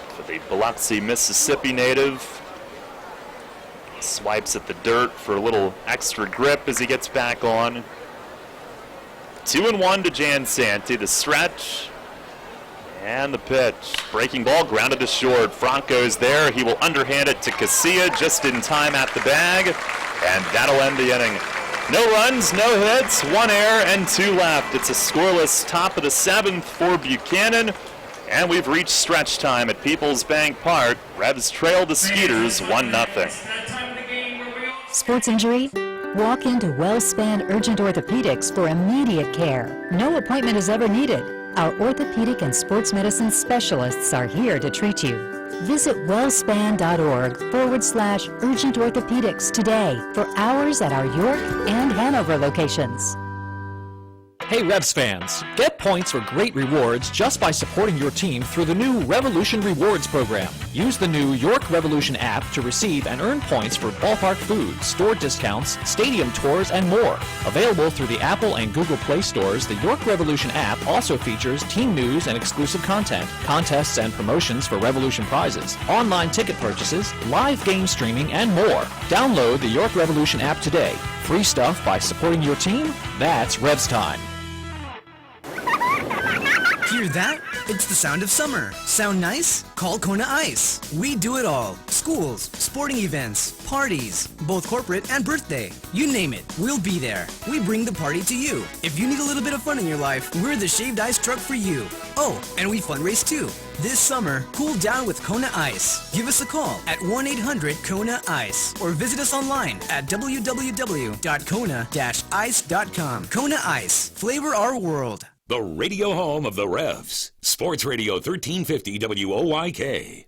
for the Biloxi, Mississippi native. Swipes at the dirt for a little extra grip as he gets back on. 2-1 to Jansanti. The stretch. And the pitch. Breaking ball grounded to short. Franco's there. He will underhand it to Casilla just in time at the bag. And that'll end the inning. No runs, no hits, 1 error, and 2 left. It's a scoreless top of the 7th for Buchanan. And we've reached stretch time at Peoples Bank Park. Revs trail the Skeeters 1-0. Sports injury? Walk into WellSpan Urgent Orthopedics for immediate care. No appointment is ever needed. Our orthopedic and sports medicine specialists are here to treat you. Visit wellspan.org/urgent orthopedics today for hours at our York and Hanover locations. Hey Revs fans, get points for great rewards just by supporting your team through the new Revolution Rewards program. Use the new York Revolution app to receive and earn points for ballpark food, store discounts, stadium tours, and more. Available through the Apple and Google Play stores, the York Revolution app also features team news and exclusive content, contests and promotions for Revolution prizes, online ticket purchases, live game streaming, and more. Download the York Revolution app today. Free stuff by supporting your team? That's Revs time. Hear that? It's the sound of summer. Sound nice? Call Kona Ice. We do it all. Schools, sporting events, parties, both corporate and birthday. You name it, we'll be there. We bring the party to you. If you need a little bit of fun in your life, we're the shaved ice truck for you. Oh, and we fundraise too. This summer, cool down with Kona Ice. Give us a call at 1-800-KONA-ICE or visit us online at www.kona-ice.com. Kona Ice. Flavor our world. The radio home of the Revs. Sports Radio 1350 WOYK.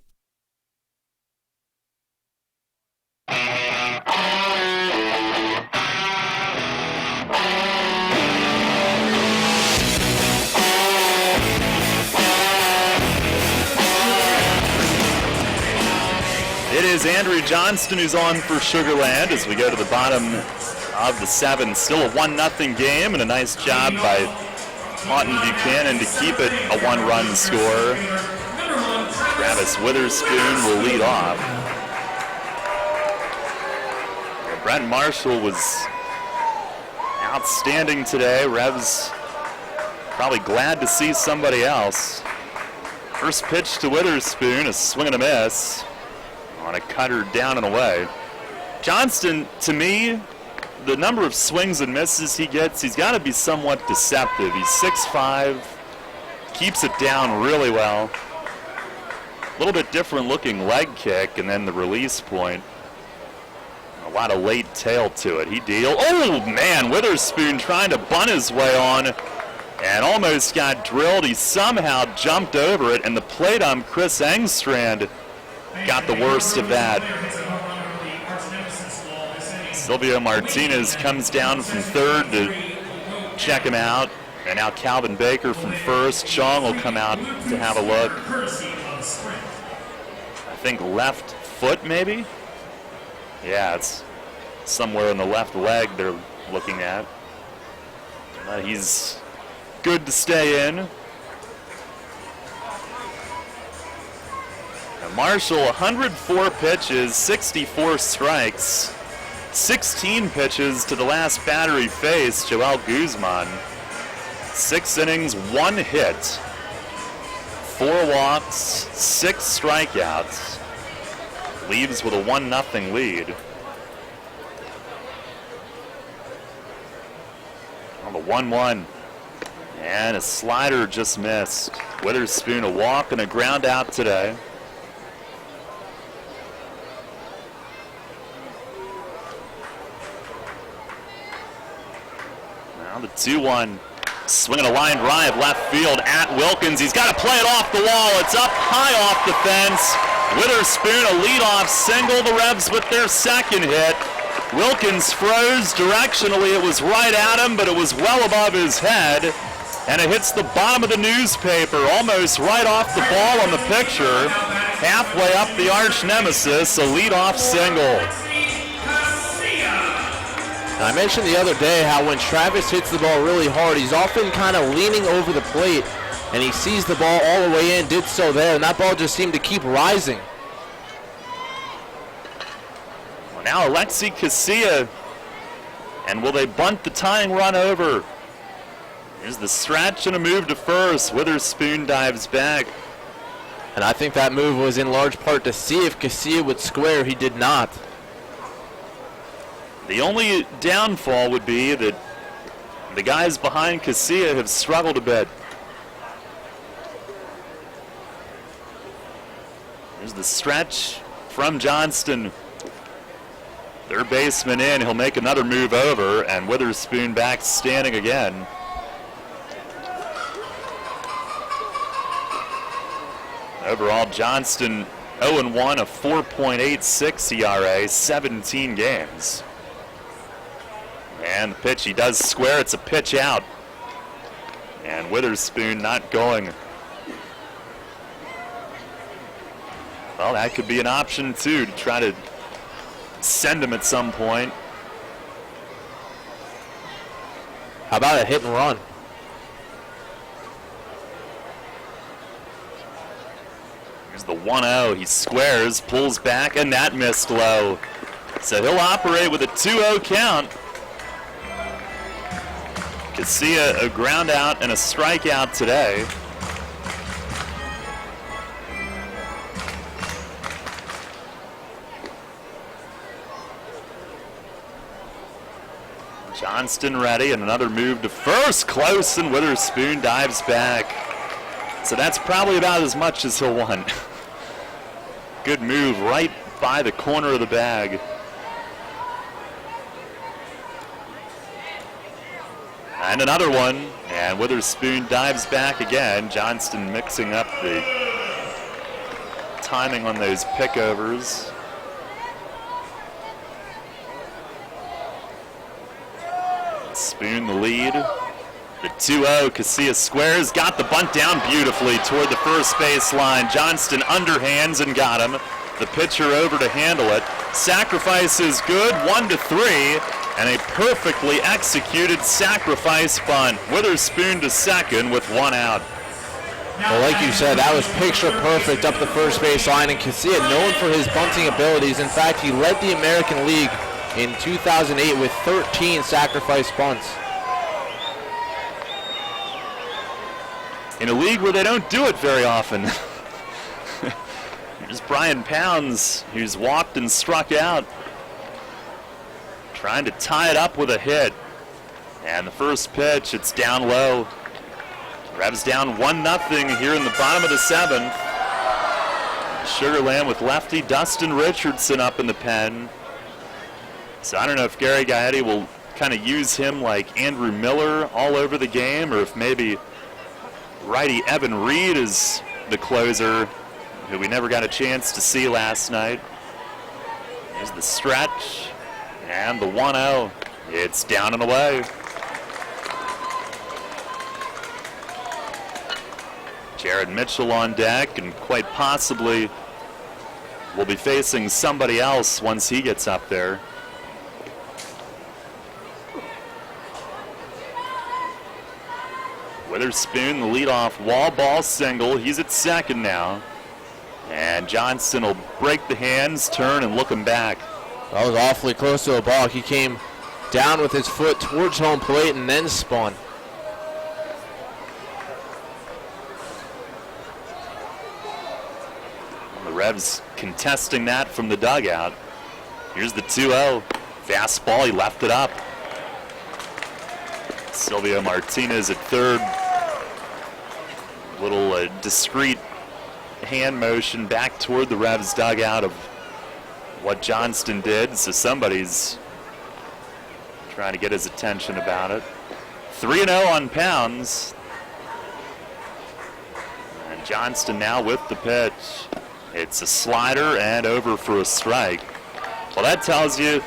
It is Andrew Johnston who's on for Sugar Land as we go to the bottom of the 7th. Still a 1-0 game, and a nice job by Lawton Buchanan to keep it a 1-run score. Travis Witherspoon will lead off. Brent Marshall was outstanding today. Revs probably glad to see somebody else. First pitch to Witherspoon, a swing and a miss on a cutter down and away. Johnston, to me, the number of swings and misses he gets, he's got to be somewhat deceptive. He's 6'5", keeps it down really well. A little bit different looking leg kick, and then the release point. A lot of late tail to it. He deal. Oh man, Witherspoon trying to bunt his way on and almost got drilled. He somehow jumped over it, and the plate on Chris Engstrand got the worst of that. Silvio Martinez comes down from third to check him out, and now Calvin Baker from first. Chong will come out to have a look. I think left foot maybe? Yeah, it's somewhere in the left leg they're looking at. He's good to stay in. Now Marshall, 104 pitches, 64 strikes, 16 pitches to the last batter he faced, Joel Guzman. 6 innings, 1 hit, 4 walks, 6 strikeouts. Leaves with a 1-0 lead. On the 1-1. And a slider just missed. Witherspoon a walk and a ground out today. Now the 2-1. Swinging a line drive left field at Wilkins. He's got to play it off the wall. It's up high off the fence. Witherspoon a leadoff single. The Revs with their second hit. Wilkins froze directionally. It was right at him, but it was well above his head. And it hits the bottom of the newspaper, almost right off the ball on the picture. Halfway up the arch nemesis, a leadoff single. I mentioned the other day how when Travis hits the ball really hard, he's often kind of leaning over the plate, and he sees the ball all the way in, did so there, and that ball just seemed to keep rising. Well, now Alexi Casilla, and will they bunt the tying run over? Here's the stretch and a move to first. Witherspoon dives back. And I think that move was in large part to see if Casilla would square. He did not. The only downfall would be that the guys behind Casilla have struggled a bit. There's the stretch from Johnston. Third baseman in. He'll make another move over, and Witherspoon back standing again. Overall, Johnston 0-1, a 4.86 ERA, 17 games. And the pitch, he does square. It's a pitch out. And Witherspoon not going. Well, that could be an option, too, to try to send him at some point. How about a hit and run? Here's the 1-0. He squares, pulls back, and that missed low. So he'll operate with a 2-0 count. Casilla a ground out and a strikeout today. Johnston ready, and another move to first. Close, and Witherspoon dives back. So that's probably about as much as he'll want. Good move right by the corner of the bag. And another one, and Witherspoon dives back again. Johnston mixing up the timing on those pickovers. Spoon the lead. The 2-0, Casilla squares, got the bunt down beautifully toward the first base line. Johnston underhands and got him. The pitcher over to handle it. Sacrifice is good, 1-3. And a perfectly executed sacrifice bunt. Witherspoon to second with 1 out. Well, like you said, that was picture perfect up the first base line, and Casilla known for his bunting abilities. In fact, he led the American League in 2008 with 13 sacrifice bunts. In a league where they don't do it very often. Here's Brian Pounds, who's walked and struck out. trying to tie it up with a hit. And the first pitch, it's down low. Revs down 1-0 here in the bottom of the 7th. Sugar Land with lefty Dustin Richardson up in the pen. So I don't know if Gary Gaetti will kind of use him like Andrew Miller all over the game, or if maybe righty Evan Reed is the closer, who we never got a chance to see last night. There's the stretch, and the 1-0. It's down and away. Jared Mitchell on deck, and quite possibly will be facing somebody else once he gets up there. Witherspoon, the leadoff wall ball single. He's at second now. And Johnston will break the hands, turn, and look him back. That was awfully close to a ball. He came down with his foot towards home plate and then spun. The Revs contesting that from the dugout. Here's the 2-0. Fastball, he left it up. Silvio Martinez at third. Little discreet hand motion back toward the Revs dugout of what Johnston did, so somebody's trying to get his attention about it. 3-0 on Pounds. And Johnston now with the pitch. It's a slider and over for a strike. Well, that tells you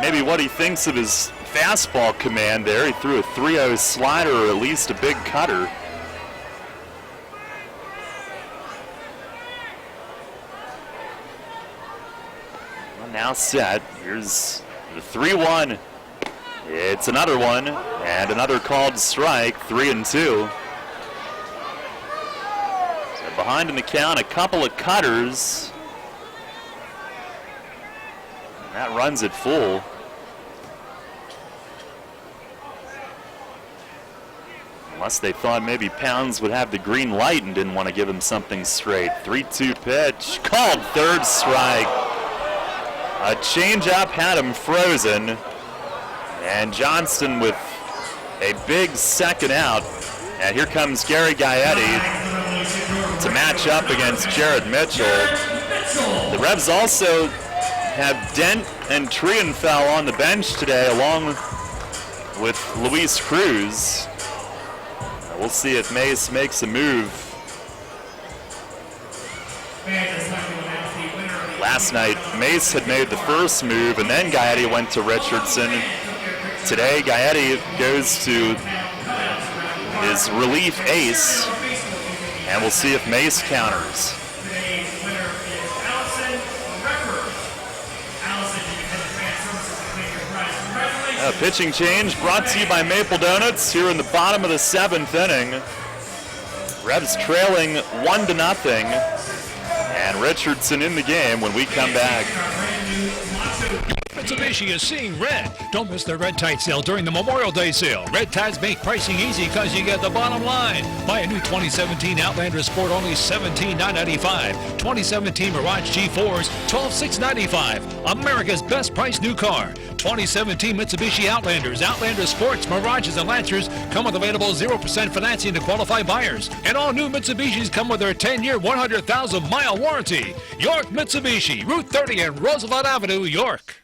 maybe what he thinks of his fastball command there. He threw a 3-0 slider, or at least a big cutter. Well, now set. Here's the 3-1. It's another one, and another called strike, 3-2. Behind in the count, a couple of cutters. And that runs it full. Unless they thought maybe Pounds would have the green light and didn't want to give him something straight. 3-2 pitch, called third strike. A changeup had him frozen. And Johnston with a big second out. And here comes Gary Gaetti to match up against Jared Mitchell. The Revs also have Dent and Trienfeld on the bench today, along with Luis Cruz. We'll see if Mace makes a move. Last night, Mace had made the first move, and then Gaetti went to Richardson. Today, Gaetti goes to his relief ace, and we'll see if Mace counters. A pitching change brought to you by Maple Donuts here in the bottom of the 7th inning. Revs trailing 1-0, and Richardson in the game when we come back. Mitsubishi is seeing red. Don't miss their Red Tide sale during the Memorial Day sale. Red Tides make pricing easy because you get the bottom line. Buy a new 2017 Outlander Sport, only $17,995. 2017 Mirage G4s, $12,695. America's best price new car. 2017 Mitsubishi Outlanders, Outlander Sports, Mirages, and Lancers come with available 0% financing to qualified buyers. And all new Mitsubishis come with their 10-year, 100,000-mile warranty. York Mitsubishi, Route 30 and Roosevelt Avenue, York.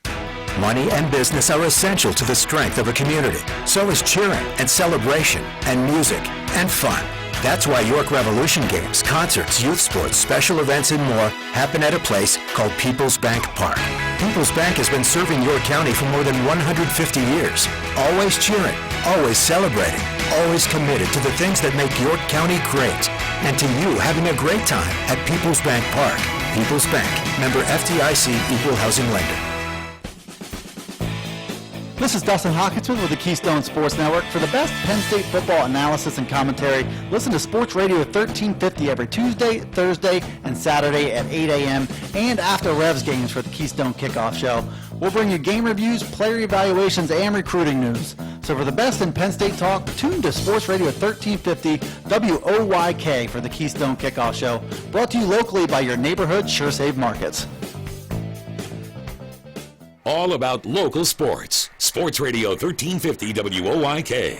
Money and business are essential to the strength of a community. So is cheering and celebration and music and fun. That's why York Revolution games, concerts, youth sports, special events, and more happen at a place called People's Bank Park. People's Bank has been serving York County for more than 150 years. Always cheering, always celebrating, always committed to the things that make York County great. And to you having a great time at People's Bank Park. People's Bank, member FDIC, equal housing lender. This is Dustin Hawkinsson with the Keystone Sports Network. For the best Penn State football analysis and commentary, listen to Sports Radio 1350 every Tuesday, Thursday, and Saturday at 8 a.m. and after Revs games for the Keystone Kickoff Show. We'll bring you game reviews, player evaluations, and recruiting news. So for the best in Penn State talk, tune to Sports Radio 1350 WOYK for the Keystone Kickoff Show. Brought to you locally by your neighborhood SureSave Markets. All about local sports. Sports Radio 1350 WOYK.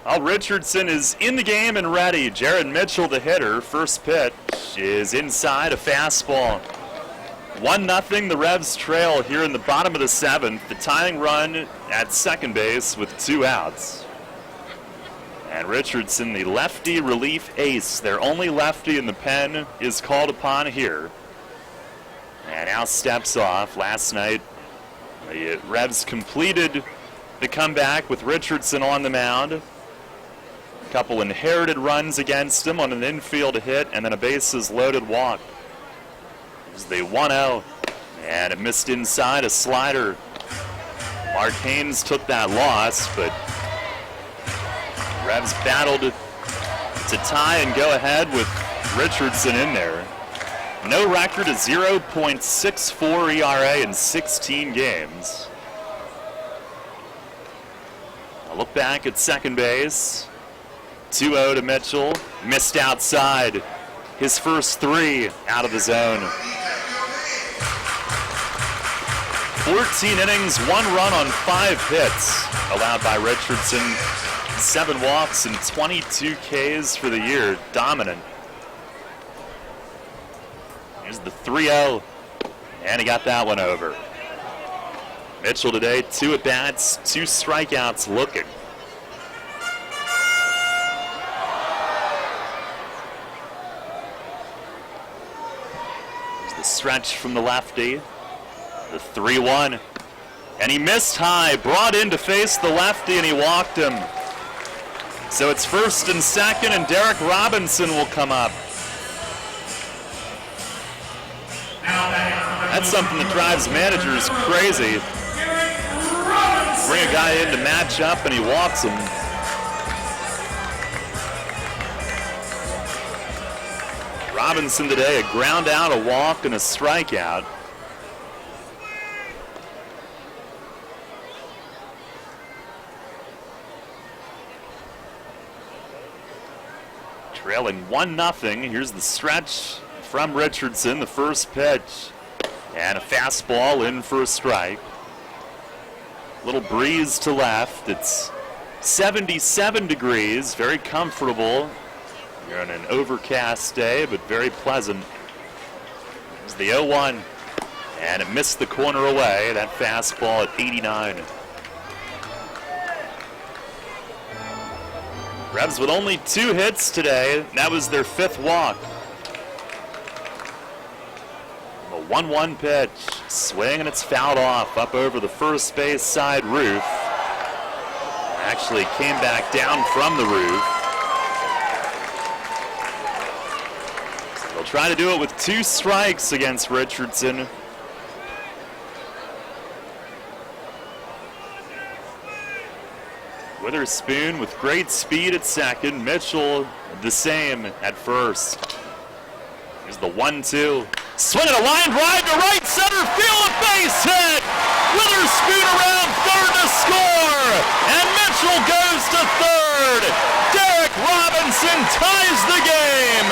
Well, Richardson is in the game and ready. Jared Mitchell, the hitter. First pitch is inside, a fastball. 1-0, the Revs trail here in the bottom of the 7th. The tying run at second base with 2 outs. And Richardson, the lefty relief ace, their only lefty in the pen, is called upon here. And now steps off. Last night, the Revs completed the comeback with Richardson on the mound. A couple inherited runs against him on an infield hit and then a bases loaded walk. There's the 1-0, and it missed inside, a slider. Mark Haynes took that loss, but Revs battled to tie and go ahead with Richardson in there. No record, a 0.64 ERA in 16 games. A look back at second base. 2-0 to Mitchell. Missed outside. His first 3 out of the zone. 14 innings, 1 run on 5 hits allowed by Richardson. 7 walks and 22 Ks for the year. Dominant. Here's the 3-0, and he got that one over. Mitchell today, 2 at-bats, 2 strikeouts looking. Here's the stretch from the lefty. The 3-1, and he missed high, brought in to face the lefty, and he walked him. So it's first and second, and Derek Robinson will come up. That's something that drives managers crazy. Bring a guy in to match up, and he walks him. Robinson today, a ground out, a walk, and a strikeout. Trailing 1-0. Here's the stretch from Richardson, the first pitch. And a fastball in for a strike. Little breeze to left. It's 77 degrees, very comfortable. You're on an overcast day, but very pleasant. Here's the 0-1. And it missed the corner away. That fastball at 89. Revs with only 2 hits today. That was their 5th walk. A 1-1 pitch. Swing, and it's fouled off up over the first base side roof. Actually came back down from the roof. So they'll try to do it with 2 strikes against Richardson. Witherspoon with great speed at second. Mitchell the same at first. Here's the 1-2. Swinging a line drive to right center field, a base hit. Witherspoon around third to score, and Mitchell goes to third. Derek Robinson ties the game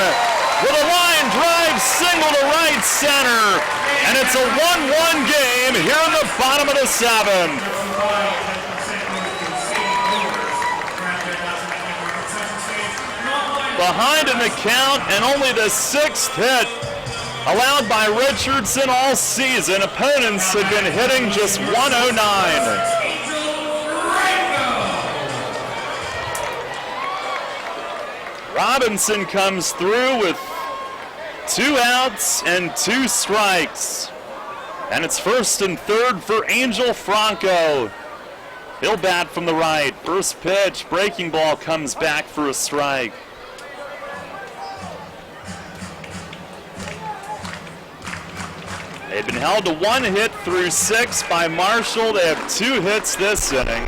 with a line drive single to right center, and it's a 1-1 game here in the bottom of the 7th. Behind in the count, and only the 6th hit allowed by Richardson all season. Opponents have been hitting just 109. Robinson comes through with 2 outs and 2 strikes. And it's first and third for Angel Franco. He'll bat from the right. First pitch, breaking ball comes back for a strike. They've been held to 1 hit through 6 by Marshall. They have 2 hits this inning.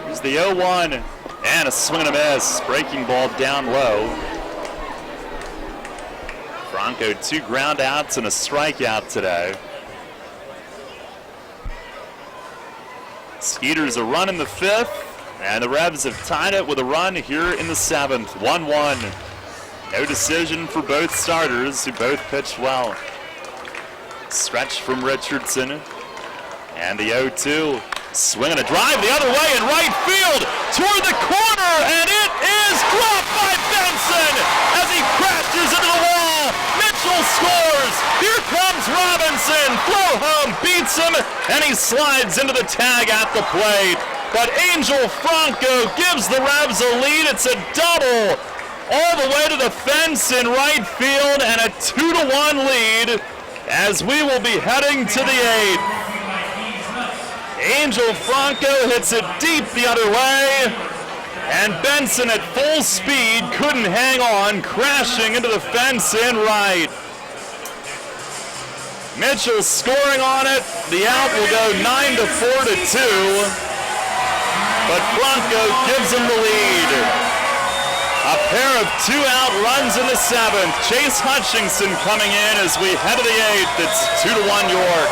Here's the 0-1, and a swing and a miss. Breaking ball down low. Franco 2 ground outs and a strikeout today. Skeeters a run in the 5th, and the Revs have tied it with a run here in the 7th. 1-1. No decision for both starters, who both pitched well. Stretch from Richardson. And the 0-2. Swinging a drive the other way in right field. Toward the corner. And it is dropped by Benson as he crashes into the wall. Mitchell scores. Here comes Robinson. Throw home beats him. And he slides into the tag at the plate. But Angel Franco gives the Revs a lead. It's a double all the way to the fence in right field, and a 2-1 lead as we will be heading to the 8th. Angel Franco hits it deep the other way, and Benson at full speed couldn't hang on, crashing into the fence in right. Mitchell scoring on it. The out will go 9-4 to 2. But Franco gives him the lead. A pair of 2-out runs in the 7th. Chase Hutchinson coming in as we head to the 8th. It's 2-1 York.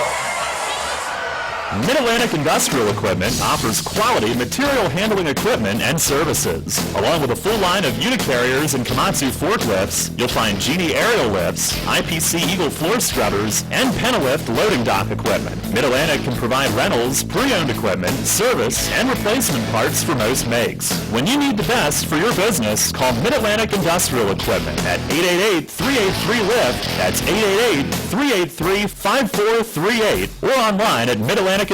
Mid-Atlantic Industrial Equipment offers quality material handling equipment and services. Along with a full line of Unicarriers and Komatsu forklifts, you'll find Genie aerial lifts, IPC Eagle floor scrubbers, and Penalift loading dock equipment. Mid-Atlantic can provide rentals, pre-owned equipment, service, and replacement parts for most makes. When you need the best for your business, call Mid-Atlantic Industrial Equipment at 888-383-LIFT. That's 888-383-5438 or online at MidAtlanticIndustrial.com.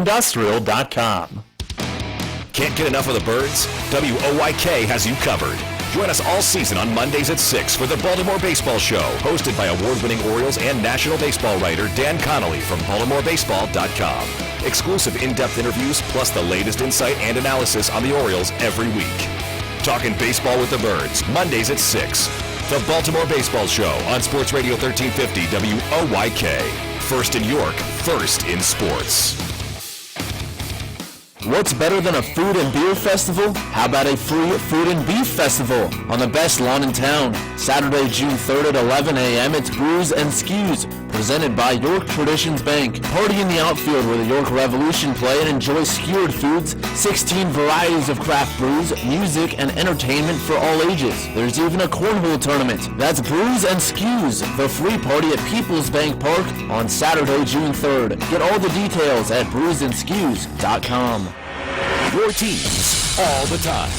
Can't get enough of the Birds? WOYK has you covered. Join us all season on Mondays at 6 for the Baltimore Baseball Show, hosted by award-winning Orioles and National Baseball writer Dan Connolly from BaltimoreBaseball.com. Exclusive in-depth interviews plus the latest insight and analysis on the Orioles every week. Talking baseball with the Birds, Mondays at 6. The Baltimore Baseball Show on Sports Radio 1350 WOYK. First in York, first in sports. What's better than a food and beer festival? How about a free food and beef festival on the best lawn in town? Saturday, June 3rd at 11 a.m. It's Brews and Skews, presented by York Traditions Bank. Party in the outfield where the York Revolution play and enjoy skewered foods, 16 varieties of craft brews, music, and entertainment for all ages. There's even a cornhole tournament. That's Brews and Skews, the free party at People's Bank Park on Saturday, June 3rd. Get all the details at brewsandskews.com. Your teams all the time.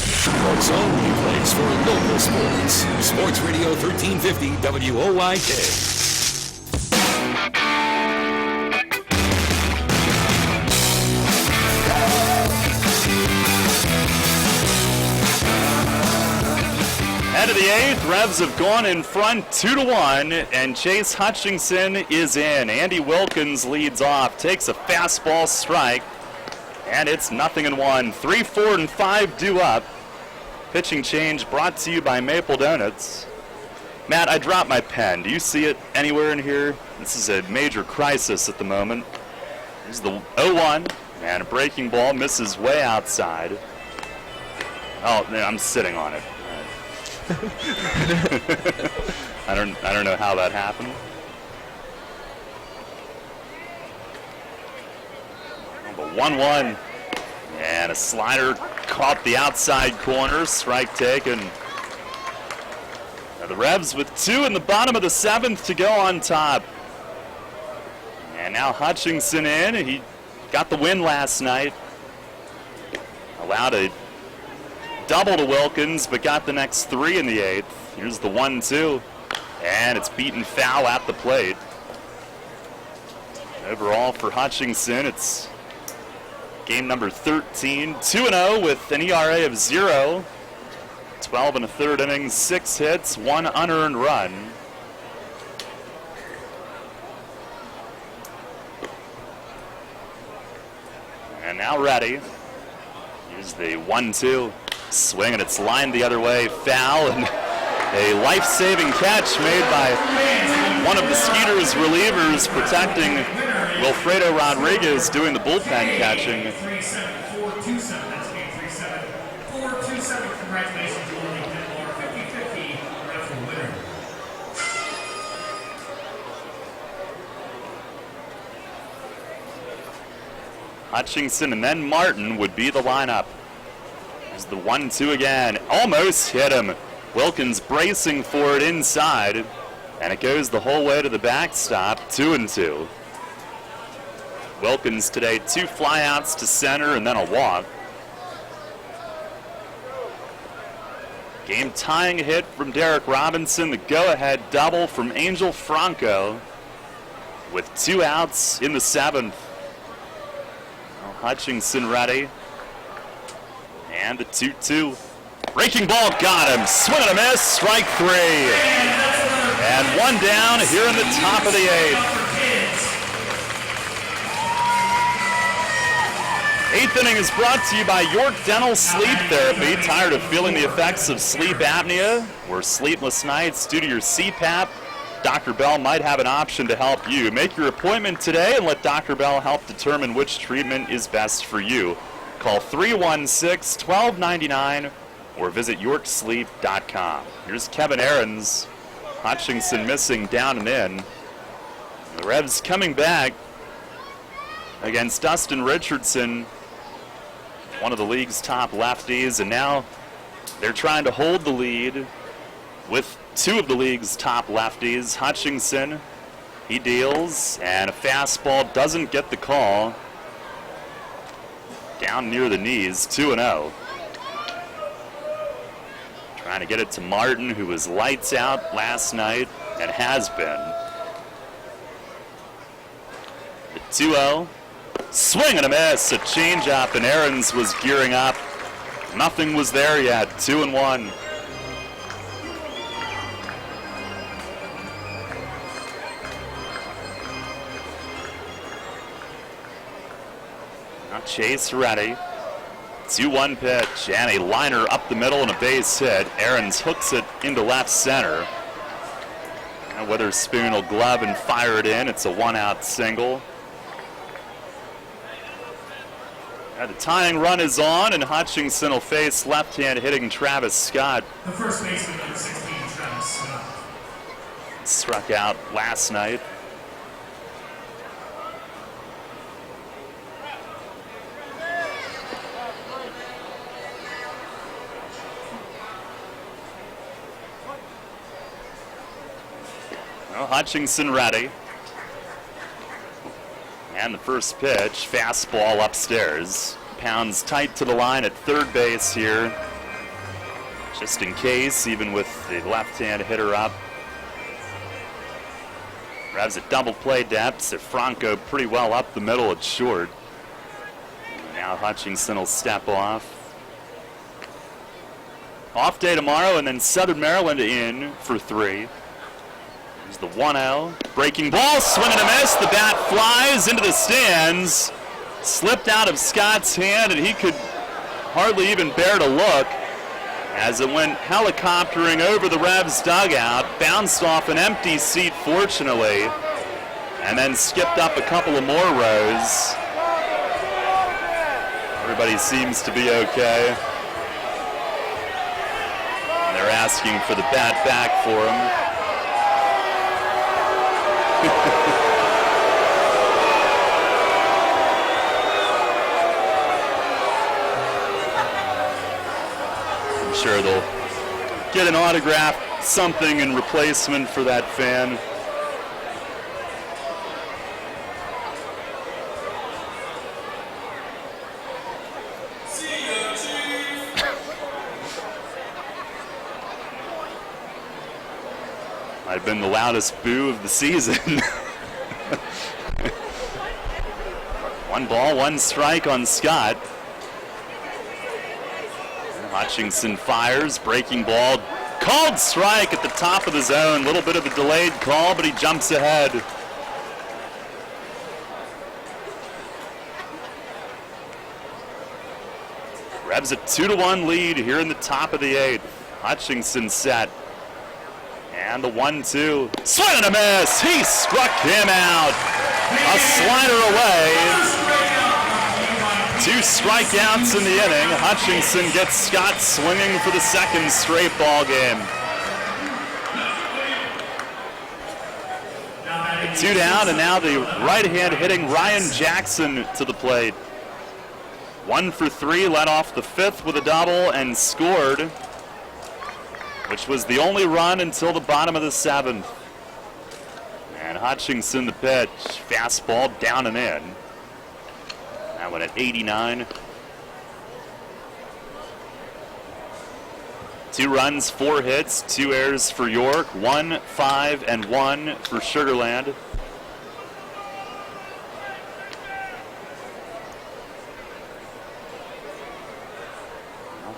York's only place for local sports. Sports Radio 1350 WOYK. Head of the 8th, Revs have gone in front 2-1, and Chase Hutchinson is in. Andy Wilkins leads off, takes a fastball strike, and it's 0-1. 3, 4, and 5 due up. Pitching change brought to you by Maple Donuts. Matt, I dropped my pen. Do you see it anywhere in here? This is a major crisis at the moment. Here's the 0-1, and a breaking ball misses way outside. Oh, I'm sitting on it. I don't know how that happened. The 1-1, and a slider caught the outside corner, strike taken. Now the Revs with 2 in the bottom of the 7th to go on top. And now Hutchinson in. He got the win last night. Allowed a double to Wilkins, but got the next 3 in the 8th. Here's the 1-2, and it's beaten foul at the plate. Overall for Hutchinson, it's game number 13, 2-0 with an ERA of 0, 12 and a third innings, 6 hits, 1 unearned run. And now ready. Here's the 1-2. Swing, and it's lined the other way, foul, and a life-saving catch made by one of the Skeeters relievers protecting Wilfredo Rodriguez doing the bullpen catching. 3-7-4-2-7. That's game 3-7. 4-2-7. Congratulations to Willie Pitmore. 50-50. Revs winner. Hutchinson and then Martin would be the lineup. There's the 1-2 again. Almost hit him. Wilkins bracing for it inside. And it goes the whole way to the backstop. 2-2. Wilkins today, 2 flyouts to center and then a walk. Game tying hit from Derek Robinson, the go-ahead double from Angel Franco with 2 outs in the 7th. Well, Hutchinson ready. And the 2-2. Breaking ball got him. Swing and a miss. Strike 3. And 1 down here in the top of the 8th. 8th inning is brought to you by York Dental Sleep Therapy. Tired of feeling the effects of sleep apnea or sleepless nights due to your CPAP? Dr. Bell might have an option to help you. Make your appointment today and let Dr. Bell help determine which treatment is best for you. Call 316-1299 or visit yorksleep.com. Here's Kevin Ahrens. Hutchinson missing down and in. The Revs coming back against Dustin Richardson, one of the league's top lefties, and now they're trying to hold the lead with 2 of the league's top lefties. Hutchinson, he deals, and a fastball doesn't get the call. Down near the knees, 2-0. Trying to get it to Martin, who was lights out last night and has been. The 2-0. Swing and a miss, a changeup, and Ahrens was gearing up. Nothing was there yet, 2-1. Now Chase ready. 2-1 pitch, and a liner up the middle and a base hit. Ahrens hooks it into left center. Now Witherspoon will glove and fire it in. It's a 1-out single. Now the tying run is on, and Hutchinson will face left-hand hitting Travis Scott. The first baseman, number 16, Travis Scott. Struck out last night. Well, Hutchinson ready. And the first pitch, fastball upstairs. Pounds tight to the line at third base here. Just in case, even with the left-hand hitter up. Revs at double play depths. At Franco pretty well up the middle at short. Now Hutchinson will step off. Off day tomorrow, and then Southern Maryland in for 3. Here's the 1-0. Breaking ball, swing and a miss. The bat flies into the stands. Slipped out of Scott's hand, and he could hardly even bear to look as it went helicoptering over the Revs dugout, bounced off an empty seat, fortunately, and then skipped up a couple of more rows. Everybody seems to be okay. And they're asking for the bat back for him. I'm sure they'll get an autograph, something in replacement for that fan. Might have been the loudest boo of the season. 1 ball, 1 strike on Scott. Hutchinson fires, breaking ball, called strike at the top of the zone. Little bit of a delayed call, but he jumps ahead. Revs a 2-1 lead here in the top of the 8th. Hutchinson set. And the 1-2. Swing and a miss! He struck him out. A slider away. 2 strikeouts in the inning. Hutchinson gets Scott swinging for the 2nd straight ball game. 2 down, and now the right-hand hitting Ryan Jackson to the plate. 1 for 3, led off the 5th with a double and scored, which was the only run until the bottom of the 7th. And Hutchinson the pitch, fastball down and in. That one at 89. 2 runs, 4 hits, 2 errors for York, 1, 5, and 1 for Sugar Land.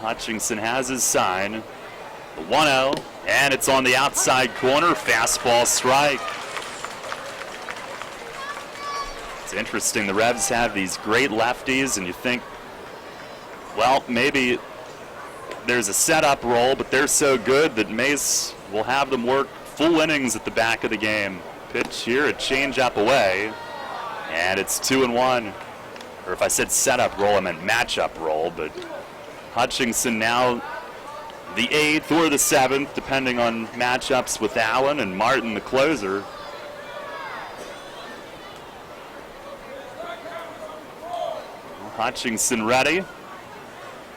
Hutchinson has his sign. The 1-0, and it's on the outside corner. Fastball strike. It's interesting. The Revs have these great lefties, and you think, well, maybe there's a setup role, but they're so good that Mace will have them work full innings at the back of the game. Pitch here, a changeup away, and it's 2-1. Or if I said setup role, I meant matchup role, but Hutchinson now the 8th or the 7th, depending on matchups with Allen, and Martin the closer. Hutchinson ready.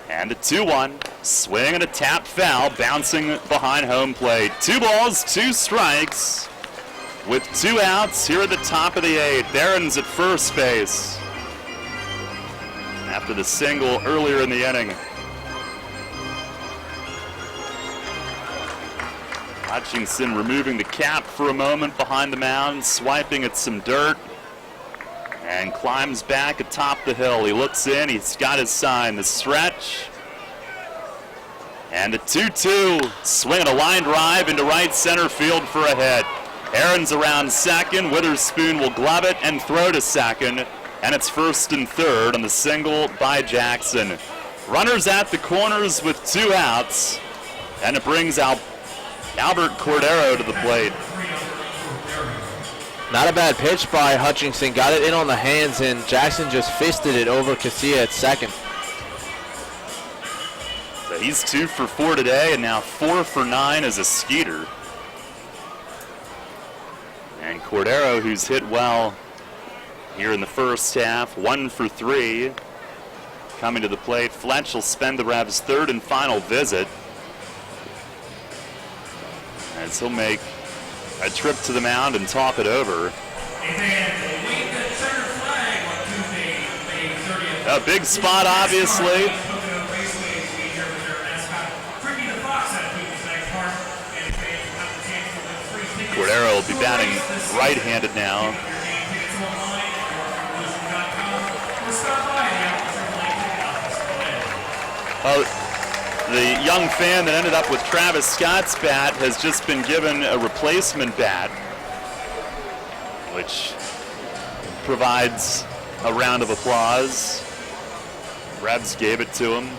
And a 2-1. Swing and a tap foul, bouncing behind home plate. 2 balls, 2 strikes. With 2 outs here at the top of the 8th. Aaron's at first base. After the single earlier in the inning. Hutchinson removing the cap for a moment behind the mound, swiping at some dirt, and climbs back atop the hill. He looks in, he's got his sign, the stretch, and a 2-2. Swing and a line drive into right center field for a hit. Aaron's around second. Witherspoon will glove it and throw to second, and it's first and third on the single by Jackson. Runners at the corners with 2 outs, and it brings Albert Cordero to the plate. Not a bad pitch by Hutchinson. Got it in on the hands, and Jackson just fisted it over Casilla at second. So he's 2 for 4 today, and now 4 for 9 as a Skeeter. And Cordero, who's hit well here in the first half, 1 for 3. Coming to the plate, Fletch will spend the Revs' 3rd and final visit, as he'll make a trip to the mound and talk it over. A big spot, obviously. Cordero will be batting right-handed now. The young fan that ended up with Travis Scott's bat has just been given a replacement bat, which provides a round of applause. Revs gave it to him.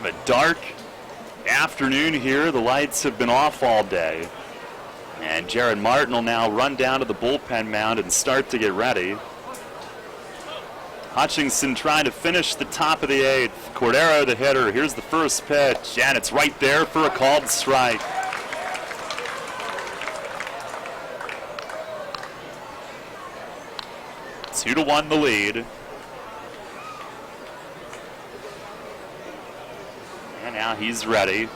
A dark afternoon here. The lights have been off all day. And Jared Martin will now run down to the bullpen mound and start to get ready. Hutchinson trying to finish the top of the 8th. Cordero the hitter. Here's the first pitch, and it's right there for a called strike. Two to 1 the lead. And now he's ready.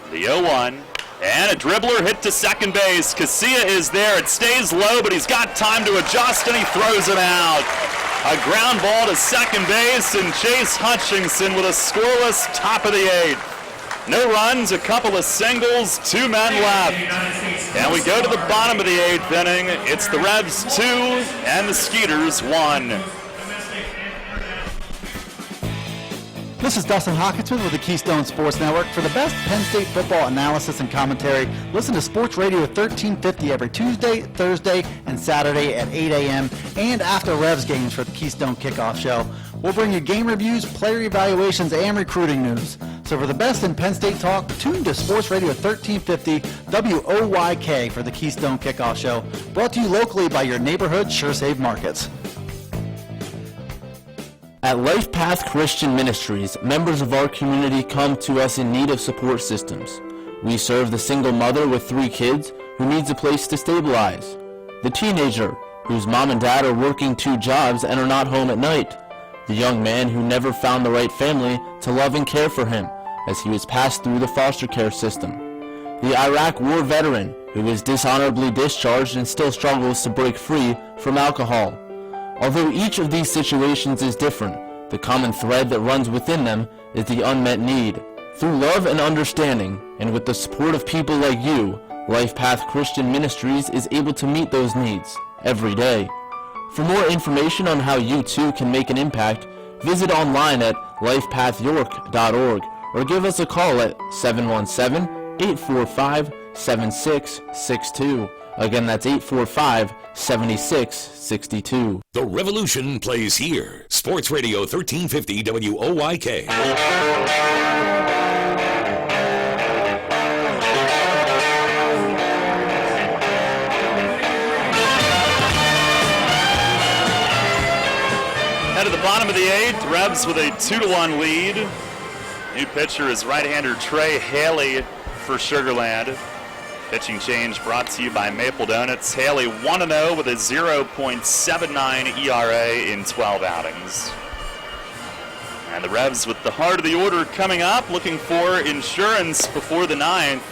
The 0-1. And a dribbler hit to second base. Casilla is there. It stays low, but he's got time to adjust, and he throws him out. A ground ball to second base, and Chase Hutchinson with a scoreless top of the 8th. No runs, a couple of singles, 2 men left. And we go to the bottom of the 8th inning. It's the Revs 2 and the Skeeters 1. This is Dustin Hawkinsmith with the Keystone Sports Network. For the best Penn State football analysis and commentary, listen to Sports Radio 1350 every Tuesday, Thursday, and Saturday at 8 a.m. and after Revs games for the Keystone Kickoff Show. We'll bring you game reviews, player evaluations, and recruiting news. So for the best in Penn State talk, tune to Sports Radio 1350 WOYK for the Keystone Kickoff Show. Brought to you locally by your neighborhood SureSave Markets. At Life Path Christian Ministries, members of our community come to us in need of support systems. We serve the single mother with 3 kids who needs a place to stabilize, the teenager whose mom and dad are working 2 jobs and are not home at night, the young man who never found the right family to love and care for him as he was passed through the foster care system, the Iraq war veteran who was dishonorably discharged and still struggles to break free from alcohol. Although each of these situations is different, the common thread that runs within them is the unmet need. Through love and understanding, and with the support of people like you, Life Path Christian Ministries is able to meet those needs every day. For more information on how you too can make an impact, visit online at lifepathyork.org or give us a call at 717-845-7662. Again, that's 845-7662. The revolution plays here. Sports Radio 1350 WOYK. Head to the bottom of the 8th, Rebs with a 2-1 lead. New pitcher is right-hander Trey Haley for Sugar Land. Pitching change brought to you by Maple Donuts. Haley 1-0 with a 0.79 ERA in 12 outings. And the Revs with the heart of the order coming up, looking for insurance before the 9th.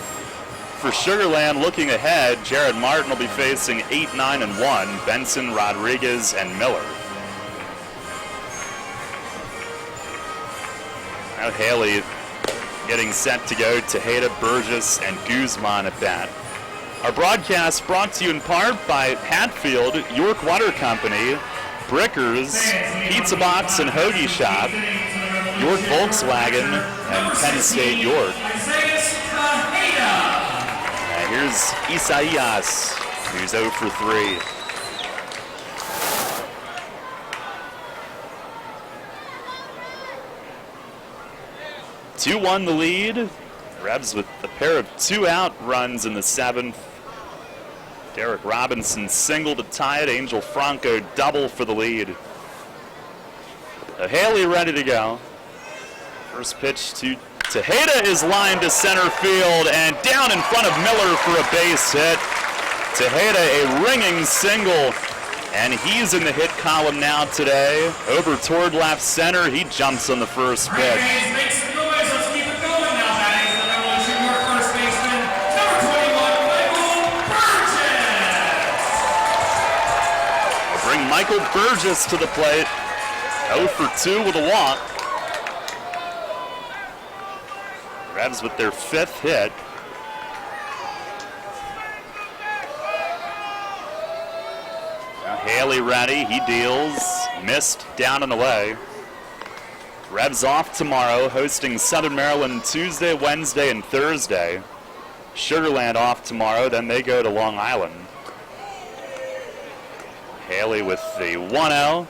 For Sugar Land, looking ahead, Jared Martin will be facing 8-9-1, Benson, Rodriguez, and Miller. Now Haley getting set to go. Tejeda, Burgess, and Guzman at bat. Our broadcast brought to you in part by Hatfield, York Water Company, Brickers, Pizza Box and Hoagie Shop, York Volkswagen, and Penn State York. And here's Isaias, who's 0 for 3. Two-1 the lead. Rebs with a pair of 2-out runs in the 7th. Derek Robinson single to tie it. Angel Franco double for the lead. Haley ready to go. First pitch to Tejeda is lined to center field and down in front of Miller for a base hit. Tejeda a ringing single, and he's in the hit column now today. Over toward left center, he jumps on the first pitch. Michael Burgess to the plate, 0 for 2 with a walk. Revs with their 5th hit. Now Haley ready, he deals, missed down and away. Revs off tomorrow, hosting Southern Maryland Tuesday, Wednesday, and Thursday. Sugar Land off tomorrow, then they go to Long Island. Haley with the 1-0,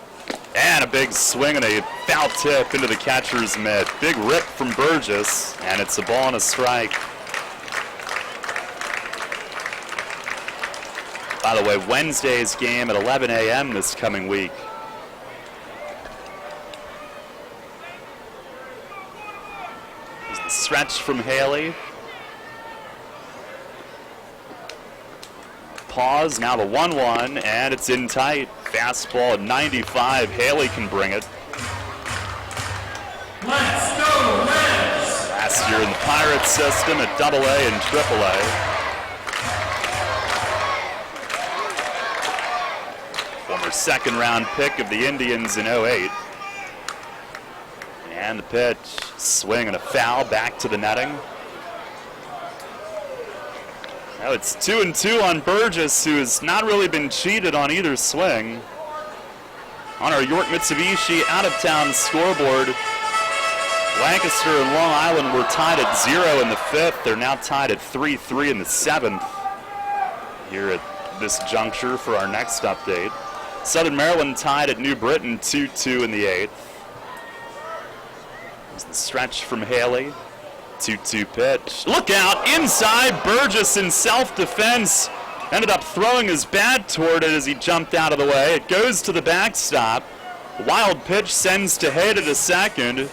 and a big swing and a foul tip into the catcher's mitt. Big rip from Burgess, and it's a ball and a strike. By the way, Wednesday's game at 11 a.m. this coming week. Here's the stretch from Haley. Pause, now the 1-1, and it's in tight. Fastball at 95, Haley can bring it. Let's go, Reds! Last year in the Pirates system at AA and AAA. Former second-round pick of the Indians in 08. And the pitch, swing and a foul, back to the netting. Now it's 2-2 on Burgess, who has not really been cheated on either swing. On our York Mitsubishi out-of-town scoreboard, Lancaster and Long Island were tied at 0 in the 5th. They're now tied at 3-3 in the 7th here at this juncture for our next update. Southern Maryland tied at New Britain 2-2 in the 8th. There's the stretch from Haley. 2-2 pitch. Look out, inside, Burgess in self-defense. Ended up throwing his bat toward it as he jumped out of the way. It goes to the backstop. Wild pitch sends Tejeda to second.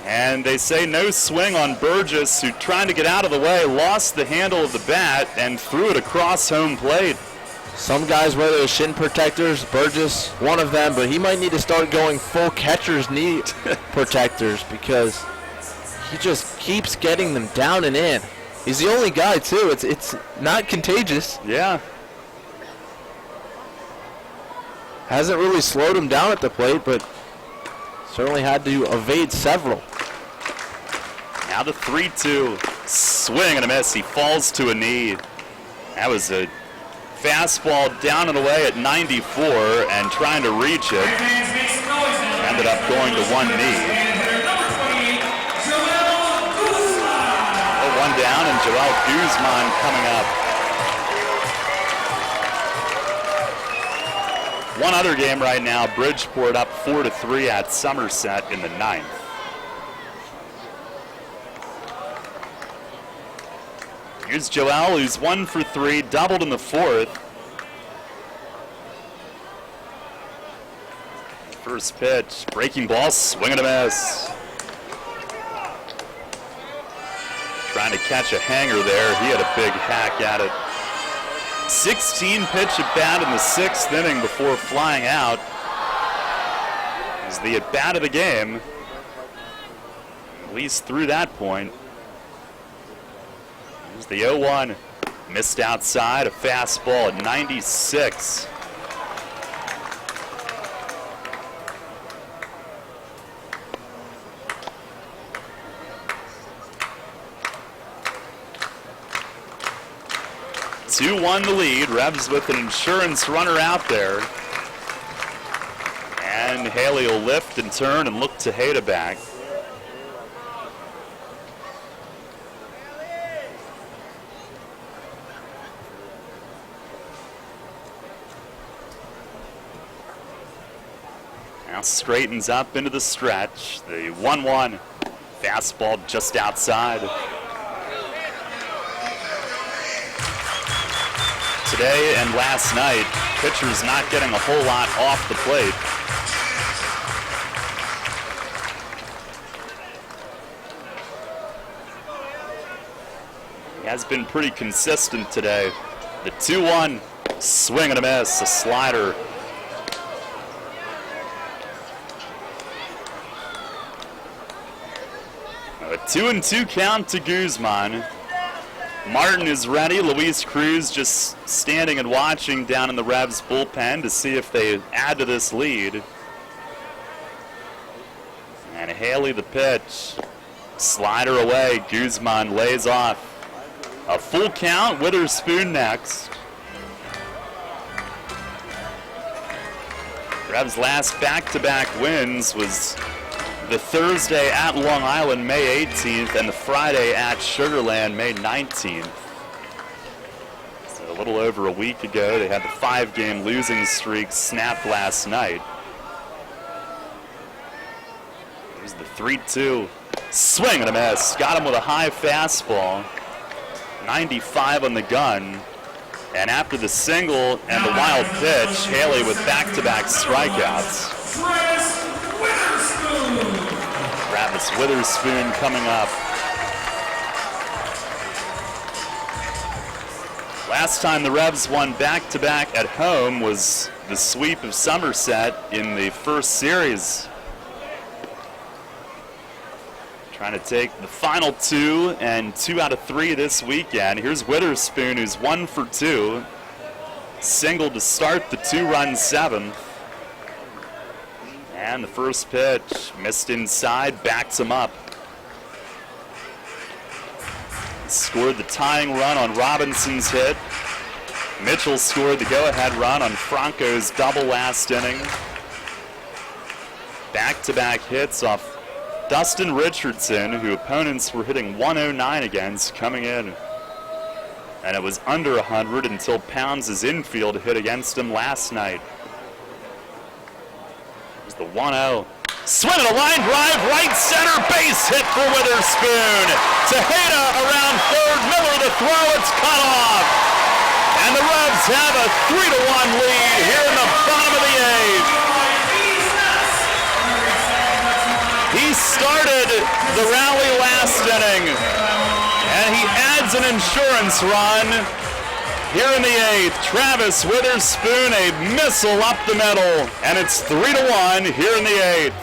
And they say no swing on Burgess, who, trying to get out of the way, lost the handle of the bat and threw it across home plate. Some guys wear those shin protectors. Burgess, one of them, but he might need to start going full catcher's knee protectors because he just keeps getting them down and in. He's the only guy, too. It's not contagious. Yeah. Hasn't really slowed him down at the plate, but certainly had to evade several. Now the 3-2. Swing and a miss. He falls to a knee. That was a fastball down and away at 94 and trying to reach it. Ended up going to one knee. One down and Joel Guzman coming up. One other game right now, Bridgeport up 4-3 at Somerset in the 9th. Here's Joel, who's 1 for 3, doubled in the 4th. First pitch, breaking ball, swing and a miss. Trying to catch a hanger there. He had a big hack at it. 16 pitch at bat in the 6th inning before flying out. Is the at bat of the game, at least through that point. Here's the 0-1. Missed outside, a fastball at 96. Two-1 the lead. Rebs with an insurance runner out there. And Haley will lift and turn and look to Hayda back. Now straightens up into the stretch. The 1-1. Fastball just outside. Today and last night, pitchers not getting a whole lot off the plate. He has been pretty consistent today. The 2-1, swing and a miss, a slider. A 2-2 count to Guzman. Martin is ready. Luis Cruz just standing and watching down in the Revs bullpen to see if they add to this lead. And Haley the pitch. Slider away. Guzman lays off. A full count. Witherspoon next. Revs' last back-to-back wins was the Thursday at Long Island, May 18th, and the Friday at Sugar Land, May 19th. So a little over a week ago, they had the 5-game losing streak snapped last night. Here's the 3-2. Swing and a miss. Got him with a high fastball. 95 on the gun. And after the single and the wild pitch, Haley with back-to-back strikeouts. Travis Witherspoon coming up. Last time the Revs won back-to-back at home was the sweep of Somerset in the first series. Trying to take the final 2 and 2 out of 3 this weekend. Here's Witherspoon, who's 1 for 2. Single to start the 2-run 7th. And the first pitch, missed inside, backs him up. Scored the tying run on Robinson's hit. Mitchell scored the go-ahead run on Franco's double last inning. Back-to-back hits off Dustin Richardson, who opponents were hitting 109 against coming in. And it was under 100 until Pounds' infield hit against him last night. The 1-0. Swing and a line drive, right center, base hit for Witherspoon. Tejeda around third, Miller to throw, it's cut off. And the Revs have a 3-1 lead here in the bottom of the 8th. He started the rally last inning, and he adds an insurance run. Here in the 8th, Travis Witherspoon, a missile up the middle, and it's 3-1 here in the 8th.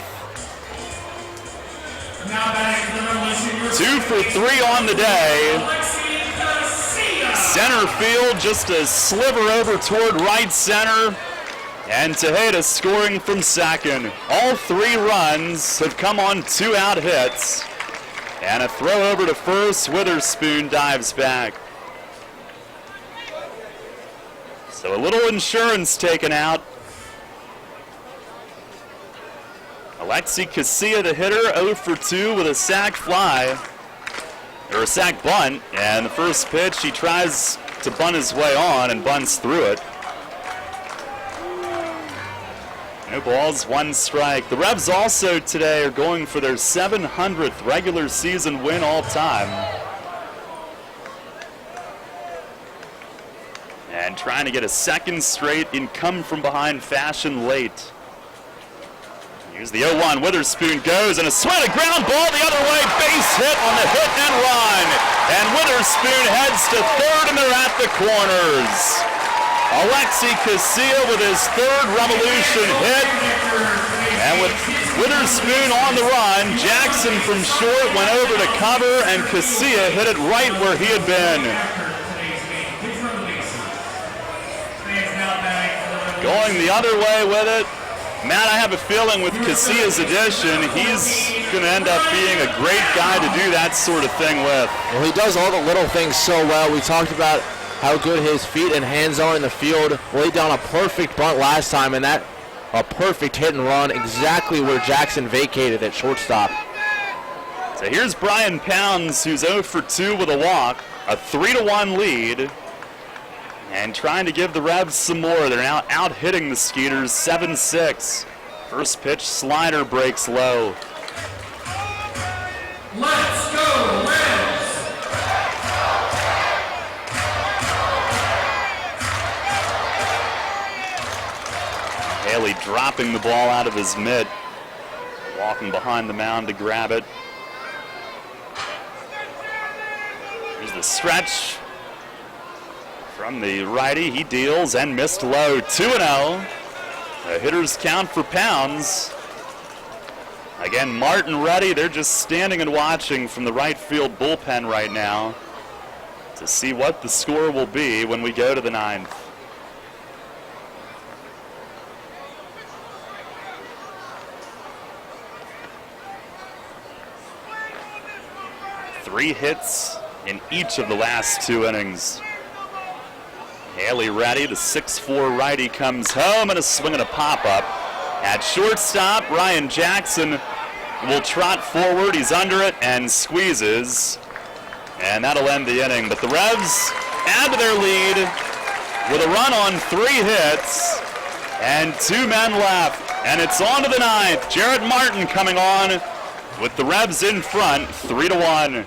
2 for 3 on the day. center field, just a sliver over toward right center. And Tejeda scoring from second. All 3 runs have come on 2-out hits. And a throw over to first. Witherspoon dives back. So a little insurance taken out. Alexi Casilla, the hitter, 0 for 2 with a sac fly, or a sac bunt. And the first pitch, he tries to bunt his way on and bunts through it. No balls, 1 strike. The Revs also today are going for their 700th regular season win all time. And trying to get a second straight in come-from-behind fashion late. Here's the 0-1. Witherspoon goes, and a swing, a ground ball the other way. Base hit on the hit and run. And Witherspoon heads to third, and they're at the corners. Alexi Casilla with his 3rd Revolution hit. And with Witherspoon on the run, Jackson from short went over to cover, and Casilla hit it right where he had been. Going the other way with it. Matt, I have a feeling with Casilla's addition, he's going to end up being a great guy to do that sort of thing with. Well, he does all the little things so well. We talked about how good his feet and hands are in the field. Laid down a perfect bunt last time, and that a perfect hit and run exactly where Jackson vacated at shortstop. So here's Brian Pounds, who's 0 for 2 with a walk, a 3-1 lead. And trying to give the Revs some more. They're now out hitting the Skeeters 7-6. First pitch, slider breaks low. Let's go, Revs! Haley dropping the ball out of his mitt. Walking behind the mound to grab it. Here's the stretch. From the righty, he deals and missed low. 2-0. The hitters count for Pounds. Again, Martin ready. They're just standing and watching from the right field bullpen right now to see what the score will be when we go to the 9th. Three hits in each of the last 2 innings. Haley ready, the 6'4" righty comes home, and a swing and a pop-up. At shortstop, Ryan Jackson will trot forward. He's under it and squeezes. And that'll end the inning. But the Revs add to their lead with a run on 3 hits and 2 men left. And it's on to the 9th. Jarrett Martin coming on with the Revs in front, 3-1.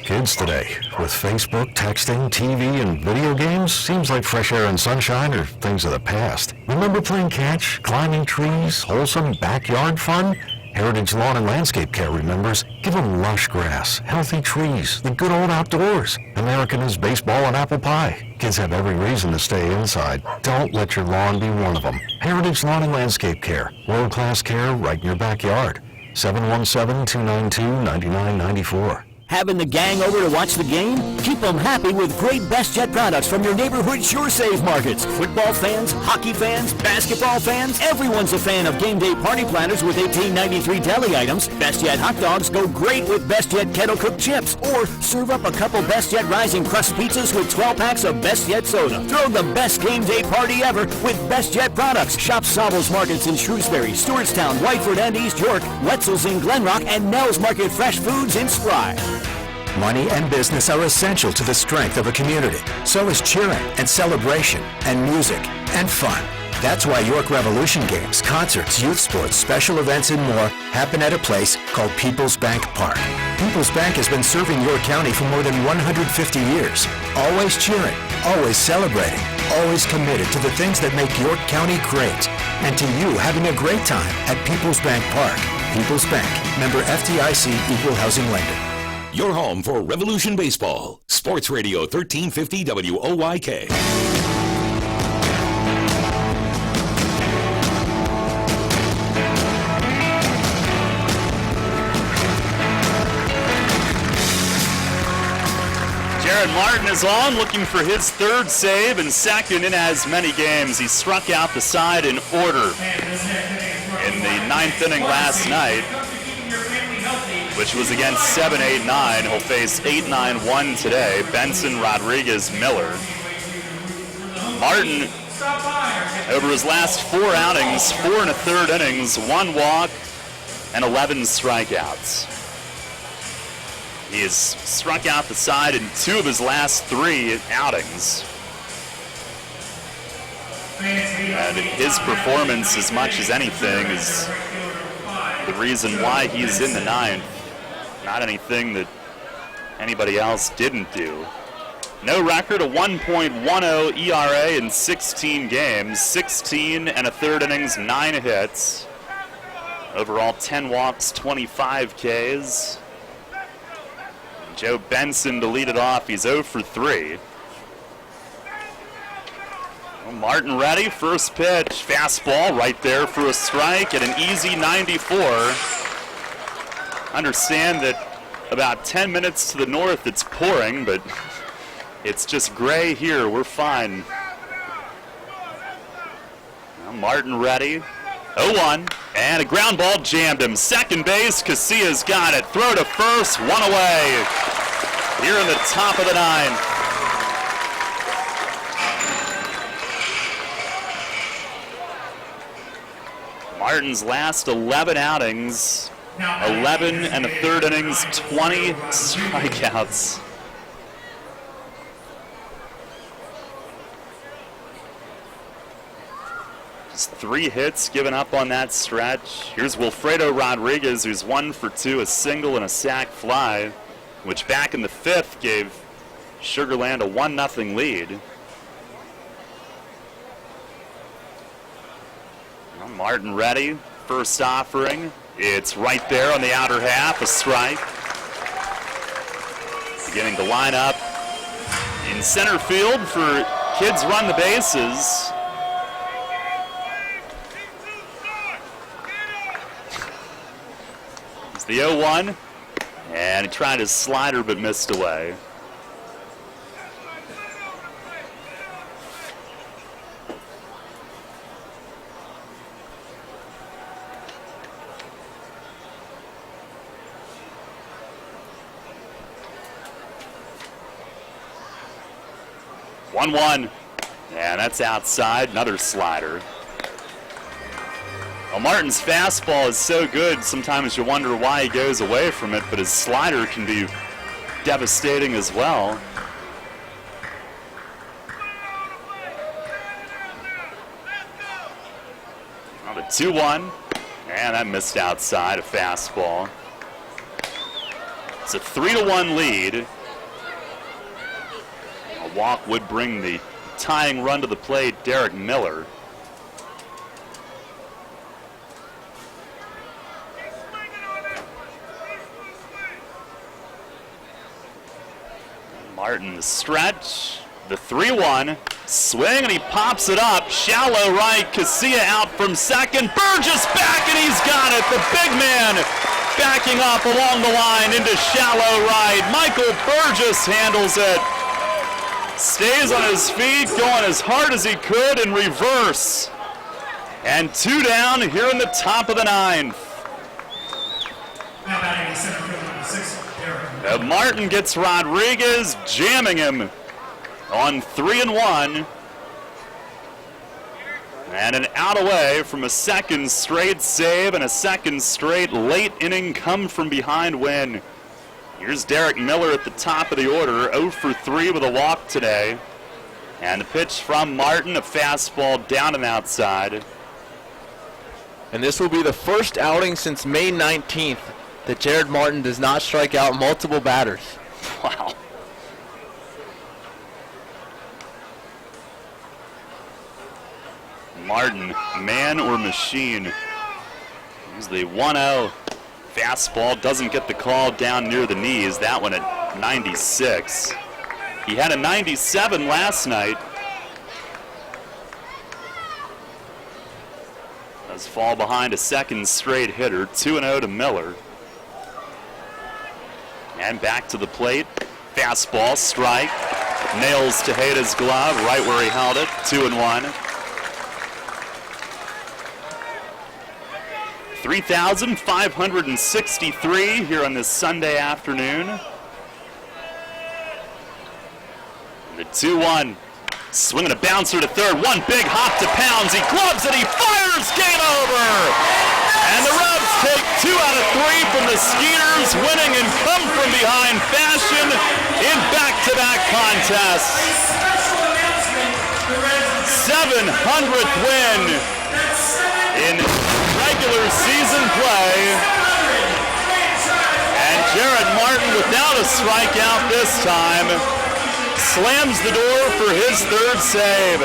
Kids today, with Facebook, texting, TV, and video games, seems like fresh air and sunshine are things of the past. Remember playing catch, climbing trees, wholesome backyard fun? Heritage Lawn and Landscape Care remembers, give them lush grass, healthy trees, the good old outdoors. American is baseball and apple pie. Kids have every reason to stay inside. Don't let your lawn be one of them. Heritage Lawn and Landscape Care, world-class care right in your backyard. 717-292-9994. Having the gang over to watch the game? Keep them happy with great Best Jet products from your neighborhood Sure Save markets. Football fans, hockey fans, basketball fans, everyone's a fan of game day party planners with $18.93 deli items. Best Jet hot dogs go great with Best Jet kettle cooked chips. Or serve up a couple Best Jet rising crust pizzas with 12 packs of Best Jet soda. Throw the best game day party ever with Best Jet products. Shop Savills Markets in Shrewsbury, Stewartstown, Whiteford, and East York, Wetzel's in Glenrock, and Nell's Market Fresh Foods in Spry. Money and business are essential to the strength of a community. So is cheering and celebration and music and fun. That's why York Revolution games, concerts, youth sports, special events, and more happen at a place called People's Bank Park. People's Bank has been serving York County for more than 150 years. Always cheering, always celebrating, always committed to the things that make York County great. And to you having a great time at People's Bank Park. People's Bank, member FDIC, equal housing lender. Your home for Revolution Baseball. Sports Radio 1350 WOYK. Jared Martin is on, looking for his third save and second in as many games. He struck out the side in order in the ninth inning last night, which was against 7-8-9. He'll face 8-9-1 today. Benson, Rodriguez, Miller. Martin, over his last 4 outings, 4 1/3 innings, 1 walk, and 11 strikeouts. He has struck out the side in 2 of his last 3 outings. And his performance, as much as anything, is the reason why he's in the ninth. Not anything that anybody else didn't do. No record, a 1.10 ERA in 16 games, 16 1/3 innings, 9 hits. Overall, 10 walks, 25 Ks. Joe Benson to lead it off. He's 0 for 3. Well, Martin ready. First pitch. Fastball right there for a strike at an easy 94. Understand that about 10 minutes to the north it's pouring, but it's just gray here. We're fine. Well, Martin ready. 0-1, and a ground ball jammed him. Second base, Casillas got it. Throw to first, 1 away. Here in the top of the ninth. Martin's last 11 outings, 11 1/3 innings, 20 strikeouts. Just 3 hits given up on that stretch. Here's Wilfredo Rodriguez, who's 1 for 2, a single and a sac fly, which back in the 5th gave Sugar Land a 1-0 lead. Well, Martin ready. First offering. It's right there on the outer half, a strike. Beginning to line up in center field for Kids Run the Bases. It's the 0-1, and he tried his slider but missed away. One, and that's outside, another slider. Well, Martin's fastball is so good, sometimes you wonder why he goes away from it, but his slider can be devastating as well. Now the 2-1, and that missed outside, a fastball. It's a 3-1 lead. A walk would bring the tying run to the plate, Derek Miller. Martin the stretch, the 3-1, swing, and he pops it up. Shallow right, Casilla out from second. Burgess back, and he's got it. The big man backing up along the line into shallow right. Michael Burgess handles it. Stays on his feet, going as hard as he could in reverse. And 2 down here in the top of the ninth. Martin gets Rodriguez, jamming him on 3-1. And an out away from a second straight save and a second straight late inning come from behind win. Here's Derek Miller at the top of the order, 0 for 3 with a walk today. And the pitch from Martin, a fastball down and outside. And this will be the first outing since May 19th that Jared Martin does not strike out multiple batters. Wow. Martin, man or machine. Here's the 1-0. Fastball doesn't get the call down near the knees. That one at 96. He had a 97 last night. Does fall behind a second straight hitter. 2-0 to Miller. And back to the plate. fastball, strike. Nails Tejeda's glove right where he held it, 2-1. 3,563 here on this Sunday afternoon. The 2-1. Swinging a bouncer to third. One big hop to Pounds. He gloves it. He fires. Game over. And the Revs take 2 out of 3 from the Skeeters, winning in come-from-behind fashion in back-to-back contests. 700th win in regular season play. And Jared Martin, without a strikeout this time, slams the door for his third save.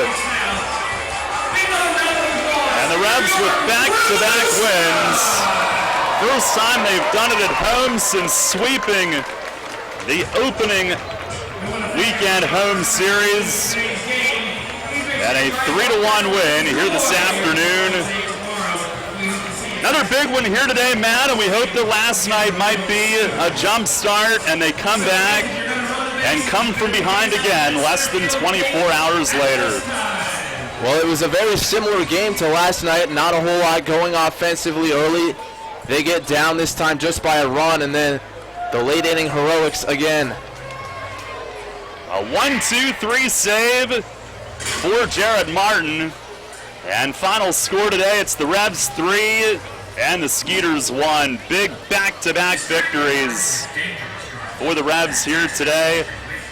And the Revs with back-to-back wins. First time they've done it at home since sweeping the opening weekend home series. And a 3-1 win here this afternoon. Another big one here today, Matt, and we hope that last night might be a jump start and they come back and come from behind again less than 24 hours later. Well, it was a very similar game to last night. Not a whole lot going offensively early. They get down this time just by a run, and then the late inning heroics again. A 1-2-3 save for Jared Martin. And final score today, it's the Revs 3 and the Skeeters 1. Big back-to-back victories for the Revs here today.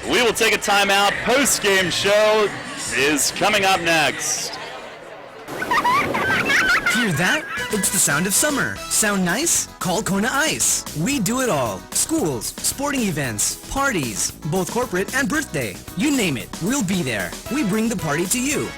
We will take a timeout. Post-game show is coming up next. Hear that? It's the sound of summer. Sound nice? Call Kona Ice. We do it all. Schools, sporting events, parties, both corporate and birthday. You name it, we'll be there. We bring the party to you.